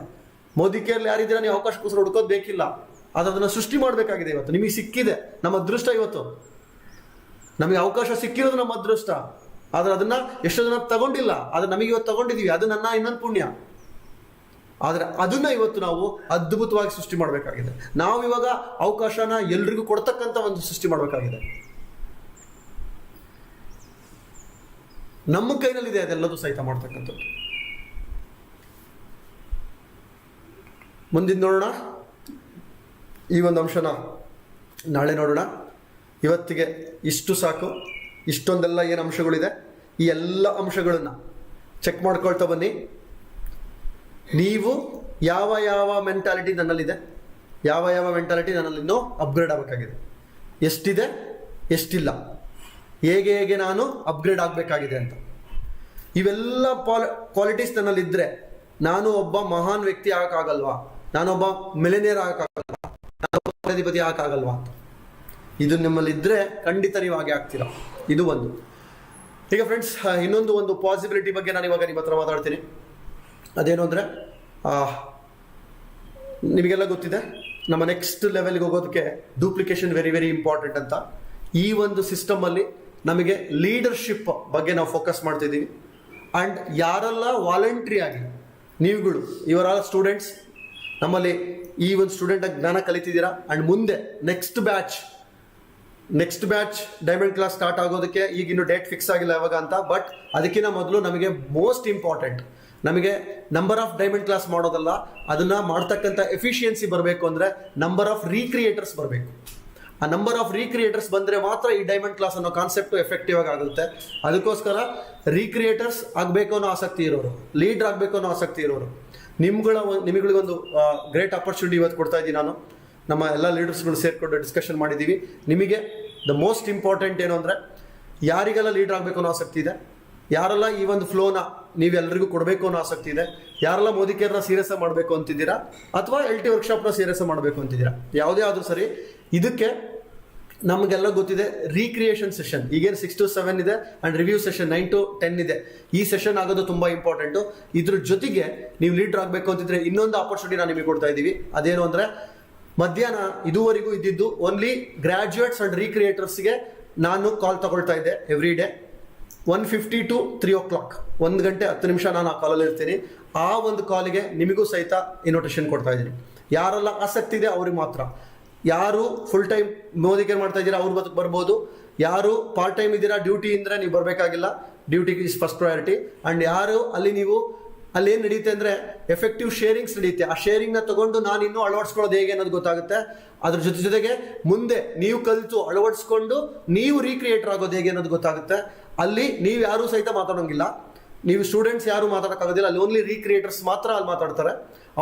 ಮೋದಿ ಕೇರ್ಲಿ ಯಾರಿದ್ದೀರಾ, ನೀವು ಅವಕಾಶಕ್ಕೋಸ್ಕರ ಹುಡ್ಕೋದು ಬೇಕಿಲ್ಲ, ಅದನ್ನು ಸೃಷ್ಟಿ ಮಾಡಬೇಕಾಗಿದೆ. ಇವತ್ತು ನಿಮಗೆ ಸಿಕ್ಕಿದೆ, ನಮ್ಮ ಅದೃಷ್ಟ. ಇವತ್ತು ನಮಗೆ ಅವಕಾಶ ಸಿಕ್ಕಿರೋದು ನಮ್ಮ ಅದೃಷ್ಟ, ಆದರೆ ಅದನ್ನ ಎಷ್ಟೋ ಜನ ತಗೊಂಡಿಲ್ಲ, ಆದರೆ ನಮಗೆ ಇವತ್ತು ತಗೊಂಡಿದ್ದೀವಿ, ಅದು ನನ್ನ ಇನ್ನೊಂದು ಪುಣ್ಯ. ಆದರೆ ಅದನ್ನ ಇವತ್ತು ನಾವು ಅದ್ಭುತವಾಗಿ ಸೃಷ್ಟಿ ಮಾಡಬೇಕಾಗಿದೆ. ನಾವು ಇವಾಗ ಅವಕಾಶನ ಎಲ್ರಿಗೂ ಕೊಡ್ತಕ್ಕಂಥ ಒಂದು ಸೃಷ್ಟಿ ಮಾಡಬೇಕಾಗಿದೆ. ನಮ್ಮ ಕೈನಲ್ಲಿದೆ ಅದೆಲ್ಲದೂ ಸಹಿತ ಮಾಡ್ತಕ್ಕಂಥದ್ದು. ಮುಂದಿನ ನೋಡೋಣ, ಈ ಒಂದು ಅಂಶನ ನಾಳೆ ನೋಡೋಣ. ಇವತ್ತಿಗೆ ಇಷ್ಟು ಸಾಕು. ಇಷ್ಟೊಂದೆಲ್ಲ ಏನು ಅಂಶಗಳಿದೆ, ಈ ಎಲ್ಲ ಅಂಶಗಳನ್ನು ಚೆಕ್ ಮಾಡ್ಕೊಳ್ತಾ ಬನ್ನಿ. ನೀವು ಯಾವ ಮೆಂಟಾಲಿಟಿ ನನ್ನಲ್ಲಿದೆ, ಯಾವ ಮೆಂಟಾಲಿಟಿ ನನ್ನಲ್ಲಿ ಇನ್ನೂ ಅಪ್ಗ್ರೇಡ್ ಆಗಬೇಕಾಗಿದೆ, ಎಷ್ಟಿದೆ ಎಷ್ಟಿಲ್ಲ, ಹೇಗೆ ನಾನು ಅಪ್ಗ್ರೇಡ್ ಆಗಬೇಕಾಗಿದೆ ಅಂತ. ಇವೆಲ್ಲ ಕ್ವಾಲಿಟೀಸ್ ನನ್ನಲ್ಲಿದ್ದರೆ ನಾನು ಒಬ್ಬ ಮಹಾನ್ ವ್ಯಕ್ತಿ ಆಗಕ್ಕಾಗಲ್ವಾ, ನಾನೊಬ್ಬ ಮಿಲಿಯನೇರ್ ಆಗಕ್ಕಾಗಲ್ವಾ, ನಾನೊಬ್ಬ ಕೋಟ್ಯಾಧಿಪತಿ ಆಗಕ್ಕಾಗಲ್ವಾ ಅಂತ. ಇದು ನಿಮ್ಮಲ್ಲಿದ್ದರೆ ಖಂಡಿತ ನೀವು ಹಾಗೆ ಆಗ್ತೀರಾ. ಇದು ಒಂದು. ಈಗ ಫ್ರೆಂಡ್ಸ್, ಇನ್ನೊಂದು ಒಂದು ಪಾಸಿಬಿಲಿಟಿ ಬಗ್ಗೆ ನಾನು ಇವಾಗ ನಿಮ್ಮ ಹತ್ರ ಮಾತಾಡ್ತೀನಿ. ಅದೇನು ಅಂದರೆ, ನಿಮಗೆಲ್ಲ ಗೊತ್ತಿದೆ, ನಮ್ಮ ನೆಕ್ಸ್ಟ್ ಲೆವೆಲ್ಗೆ ಹೋಗೋದಕ್ಕೆ ಡೂಪ್ಲಿಕೇಶನ್ ವೆರಿ ಇಂಪಾರ್ಟೆಂಟ್ ಅಂತ. ಈ ಒಂದು ಸಿಸ್ಟಮಲ್ಲಿ ನಮಗೆ ಲೀಡರ್ಶಿಪ್ ಬಗ್ಗೆ ನಾವು ಫೋಕಸ್ ಮಾಡ್ತಿದ್ದೀವಿ. ಆ್ಯಂಡ್ ಯಾರೆಲ್ಲ ವಾಲಂಟ್ರಿ ಆಗಿ ನೀವುಗಳು, ಇವರ ಸ್ಟೂಡೆಂಟ್ಸ್ ನಮ್ಮಲ್ಲಿ ಈ ಒಂದು ಸ್ಟೂಡೆಂಟ್ ಜ್ಞಾನ ಕಲಿತಿದ್ದೀರಾ. ಆ್ಯಂಡ್ ಮುಂದೆ next batch diamond class start ಆಗೋದಕ್ಕೆ ಈಗ ಇನ್ನು ಡೇಟ್ ಫಿಕ್ಸ್ ಆಗಿಲ್ಲ ಯಾವಾಗ ಅಂತ. ಬಟ್ ಅದಕ್ಕಿಂತ ಮೊದಲು ನಮಗೆ ಮೋಸ್ಟ್ ಇಂಪಾರ್ಟೆಂಟ್, ನಮಗೆ ನಂಬರ್ ಆಫ್ ಡೈಮಂಡ್ ಕ್ಲಾಸ್ ಮಾಡೋದಲ್ಲ, ಅದನ್ನ ಮಾಡ್ತಕ್ಕಂಥ ಎಫಿಷಿಯನ್ಸಿ ಬರಬೇಕು ಅಂದರೆ ನಂಬರ್ ಆಫ್ ರೀಕ್ರಿಯೇಟರ್ಸ್ ಬರಬೇಕು. ಆ ನಂಬರ್ ಆಫ್ ರೀಕ್ರಿಯೇಟರ್ಸ್ ಬಂದರೆ ಮಾತ್ರ ಈ ಡೈಮಂಡ್ ಕ್ಲಾಸ್ ಅನ್ನೋ ಕಾನ್ಸೆಪ್ಟ್ ಎಫೆಕ್ಟಿವ್ ಆಗುತ್ತೆ. ಅದಕ್ಕೋಸ್ಕರ ರೀಕ್ರಿಯೇಟರ್ಸ್ ಆಗಬೇಕು ಅನ್ನೋ ಆಸಕ್ತಿ ಇರೋರು, ಲೀಡರ್ ಆಗಬೇಕು ಅನ್ನೋ ಆಸಕ್ತಿ ಇರೋರು, ನಿಮಗಳಿಗೊಂದು ಗ್ರೇಟ್ ಅಪರ್ಚುನಿಟಿ ಇವತ್ತು ಕೊಡ್ತಾ ಇದ್ದೀನಿ ನಾನು. ನಮ್ಮ ಎಲ್ಲ ಲೀಡರ್ಸ್ಗಳು ಸೇರಿಕೊಂಡು ಡಿಸ್ಕಷನ್ ಮಾಡಿದ್ದೀವಿ. ನಿಮಗೆ ದ ಮೋಸ್ಟ್ ಇಂಪಾರ್ಟೆಂಟ್ ಏನು ಅಂದರೆ, ಯಾರಿಗೆಲ್ಲ ಲೀಡರ್ ಆಗಬೇಕು ಅನ್ನೋ ಆಸಕ್ತಿ ಇದೆ, ಯಾರೆಲ್ಲ ಈ ಒಂದು ಫ್ಲೋನ ನೀವೆಲ್ಲರಿಗೂ ಕೊಡಬೇಕು ಅನ್ನೋ ಆಸಕ್ತಿ ಇದೆ, ಯಾರೆಲ್ಲ ಮೋದಿ ಕೇರ್ನ ಸೀರಿಯಸ್ ಮಾಡಬೇಕು ಅಂತಿದ್ದೀರಾ, ಅಥವಾ LT ವರ್ಕ್ಶಾಪ್ನ ಸೀರಿಯಸ್ ಮಾಡಬೇಕು ಅಂತಿದ್ದೀರಾ, ಯಾವುದೇ ಆದರೂ ಸರಿ, ಇದಕ್ಕೆ ನಮಗೆಲ್ಲ ಗೊತ್ತಿದೆ ರೀಕ್ರಿಯೇಷನ್ ಸೆಷನ್ ಈಗೇನು 6 to 7 ಇದೆ, ಆ್ಯಂಡ್ ರಿವ್ಯೂ ಸೆಷನ್ 9 to 10 ಇದೆ. ಈ ಸೆಷನ್ ಆಗೋದು ತುಂಬ ಇಂಪಾರ್ಟೆಂಟು. ಇದ್ರ ಜೊತೆಗೆ ನೀವು ಲೀಡರ್ ಆಗಬೇಕು ಅಂತಿದ್ರೆ ಇನ್ನೊಂದು ಆಪರ್ಚುನಿಟಿ ನಾನು ನಿಮಗೆ ಕೊಡ್ತಾ ಇದ್ದೀವಿ. ಅದೇನು ಅಂದರೆ, ಮಧ್ಯಾಹ್ನ ಇದುವರೆಗೂ ಇದ್ದಿದ್ದು ಓನ್ಲಿ ಗ್ರಾಜ್ಯುಯೇಟ್ಸ್ ಆ್ಯಂಡ್ ರೀಕ್ರಿಯೇಟರ್ಸ್ಗೆ ನಾನು ಕಾಲ್ ತಗೊಳ್ತಾ ಇದ್ದೆ ಎವ್ರಿ ಡೇ 1:50 to 3 o'clock, 1 ಗಂಟೆ 10 ನಿಮಿಷ ನಾನು ಆ ಕಾಲಲ್ಲಿ ಇರ್ತೀನಿ. ಆ ಒಂದು ಕಾಲಿಗೆ ನಿಮಗೂ ಸಹಿತ ಇನ್ವಿಟೇಷನ್ ಕೊಡ್ತಾ ಇದ್ದೀನಿ. ಯಾರೆಲ್ಲ ಆಸಕ್ತಿ ಇದೆ ಅವ್ರಿಗೆ ಮಾತ್ರ. ಯಾರು ಫುಲ್ ಟೈಮ್ ಮೋದಿ ಕೇರ್ ಮಾಡ್ತಾ ಇದ್ದೀರಾ ಅವ್ರು ಬರ್ಬೋದು, ಯಾರು ಪಾರ್ಟ್ ಟೈಮ್ ಇದ್ದೀರಾ ಡ್ಯೂಟಿ ಅಂದರೆ ನೀವು ಬರಬೇಕಾಗಿಲ್ಲ, ಡ್ಯೂಟಿಗೆ ಇಸ್ ಫಸ್ಟ್ ಪ್ರಯಾರಿಟಿ. ಆ್ಯಂಡ್ ಯಾರು ಅಲ್ಲಿ ಏನು ನಡೆಯುತ್ತೆ ಅಂದರೆ ಎಫೆಕ್ಟಿವ್ ಶೇರಿಂಗ್ಸ್ ನಡೆಯುತ್ತೆ. ಆ ಶೇರಿಂಗ್ನ ತಗೊಂಡು ನಾನು ಇನ್ನೂ ಅಳವಡಿಸ್ಕೊಳ್ಳೋದು ಹೇಗೆ ಅನ್ನೋದು ಗೊತ್ತಾಗುತ್ತೆ. ಅದ್ರ ಜೊತೆಗೆ ಮುಂದೆ ನೀವು ಕಲಿತು ಅಳವಡಿಸ್ಕೊಂಡು ನೀವು ರೀಕ್ರಿಯೇಟರ್ ಆಗೋದು ಹೇಗೆ ಅನ್ನೋದು ಗೊತ್ತಾಗುತ್ತೆ. ಅಲ್ಲಿ ನೀವು ಯಾರೂ ಸಹಿತ ಮಾತಾಡೋಂಗಿಲ್ಲ, ನೀವು ಸ್ಟೂಡೆಂಟ್ಸ್ ಯಾರು ಮಾತಾಡೋಕ್ಕಾಗೋದಿಲ್ಲ, ಅಲ್ಲಿ ಓನ್ಲಿ ರೀಕ್ರಿಯೇಟರ್ಸ್ ಮಾತ್ರ ಅಲ್ಲಿ ಮಾತಾಡ್ತಾರೆ.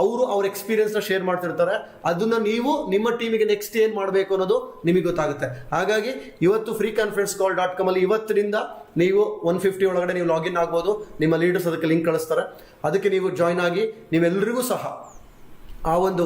ಅವರು ಅವ್ರ ಎಕ್ಸ್ಪೀರಿಯನ್ಸ್ನ ಶೇರ್ ಮಾಡ್ತಿರ್ತಾರೆ. ಅದನ್ನ ನೀವು ನಿಮ್ಮ ಟೀಮಿಗೆ ನೆಕ್ಸ್ಟ್ ಏನು ಮಾಡಬೇಕು ಅನ್ನೋದು ನಿಮಗೆ ಗೊತ್ತಾಗುತ್ತೆ. ಹಾಗಾಗಿ ಇವತ್ತು freeconferencecall.com ಅಲ್ಲಿ ಇವತ್ತಿನಿಂದ ನೀವು 150 ಒಳಗಡೆ ನೀವು ಲಾಗಿನ್ ಆಗ್ಬೋದು. ನಿಮ್ಮ ಲೀಡರ್ಸ್ ಅದಕ್ಕೆ ಲಿಂಕ್ ಕಳಿಸ್ತಾರೆ. ಅದಕ್ಕೆ ನೀವು ಜಾಯ್ನ್ ಆಗಿ ನೀವೆಲ್ಲರಿಗೂ ಸಹ ಆ ಒಂದು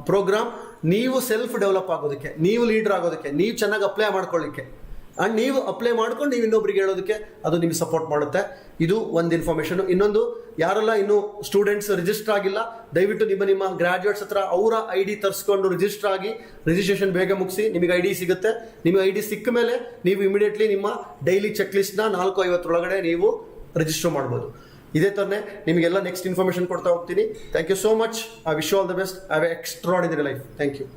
ಪ್ರೋಗ್ರಾಮ್ ನೀವು ಸೆಲ್ಫ್ ಡೆವಲಪ್ ಆಗೋದಕ್ಕೆ, ನೀವು ಲೀಡರ್ ಆಗೋದಕ್ಕೆ, ನೀವು ಚೆನ್ನಾಗಿ ಅಪ್ಲೈ ಮಾಡ್ಕೊಳ್ಳಿಕ್ಕೆ ಆ್ಯಂಡ್ ನೀವು ಅಪ್ಲೈ ಮಾಡ್ಕೊಂಡು ನೀವು ಇನ್ನೊಬ್ರಿಗೆ ಹೇಳೋದಕ್ಕೆ ಅದು ನಿಮಗೆ ಸಪೋರ್ಟ್ ಮಾಡುತ್ತೆ. ಇದು ಒಂದು ಇನ್ಫಾರ್ಮೇಷನ್. ಇನ್ನೊಂದು, ಯಾರೆಲ್ಲ ಇನ್ನೂ ಸ್ಟೂಡೆಂಟ್ಸ್ ರಿಜಿಸ್ಟರ್ ಆಗಿಲ್ಲ, ದಯವಿಟ್ಟು ನಿಮ್ಮ ಗ್ರಾಜುಯೇಟ್ಸ್ ಹತ್ರ ಅವರ ID ತರಿಸ್ಕೊಂಡು ರಿಜಿಸ್ಟರ್ ಆಗಿ ರಿಜಿಸ್ಟ್ರೇಷನ್ ಬೇಗ ಮುಗಿಸಿ. ನಿಮಗೆ ID ಸಿಗುತ್ತೆ. ನಿಮಗೆ ID ಸಿಕ್ಕ ಮೇಲೆ ನೀವು ಇಮಿಡಿಯೇಟ್ಲಿ ನಿಮ್ಮ ಡೈಲಿ ಚೆಕ್ ಲಿಸ್ಟ್ನ 4:50 ಒಳಗಡೆ ನೀವು ರಿಜಿಸ್ಟರ್ ಮಾಡ್ಬೋದು. ಇದೇ ಥರನೇ ನಿಮಗೆಲ್ಲ ನೆಕ್ಸ್ಟ್ ಇನ್ಫಾರ್ಮೇಷನ್ ಕೊಡ್ತಾ ಹೋಗ್ತೀನಿ. Thank you so much. I wish you all the best. Have a extraordinary life. Thank you.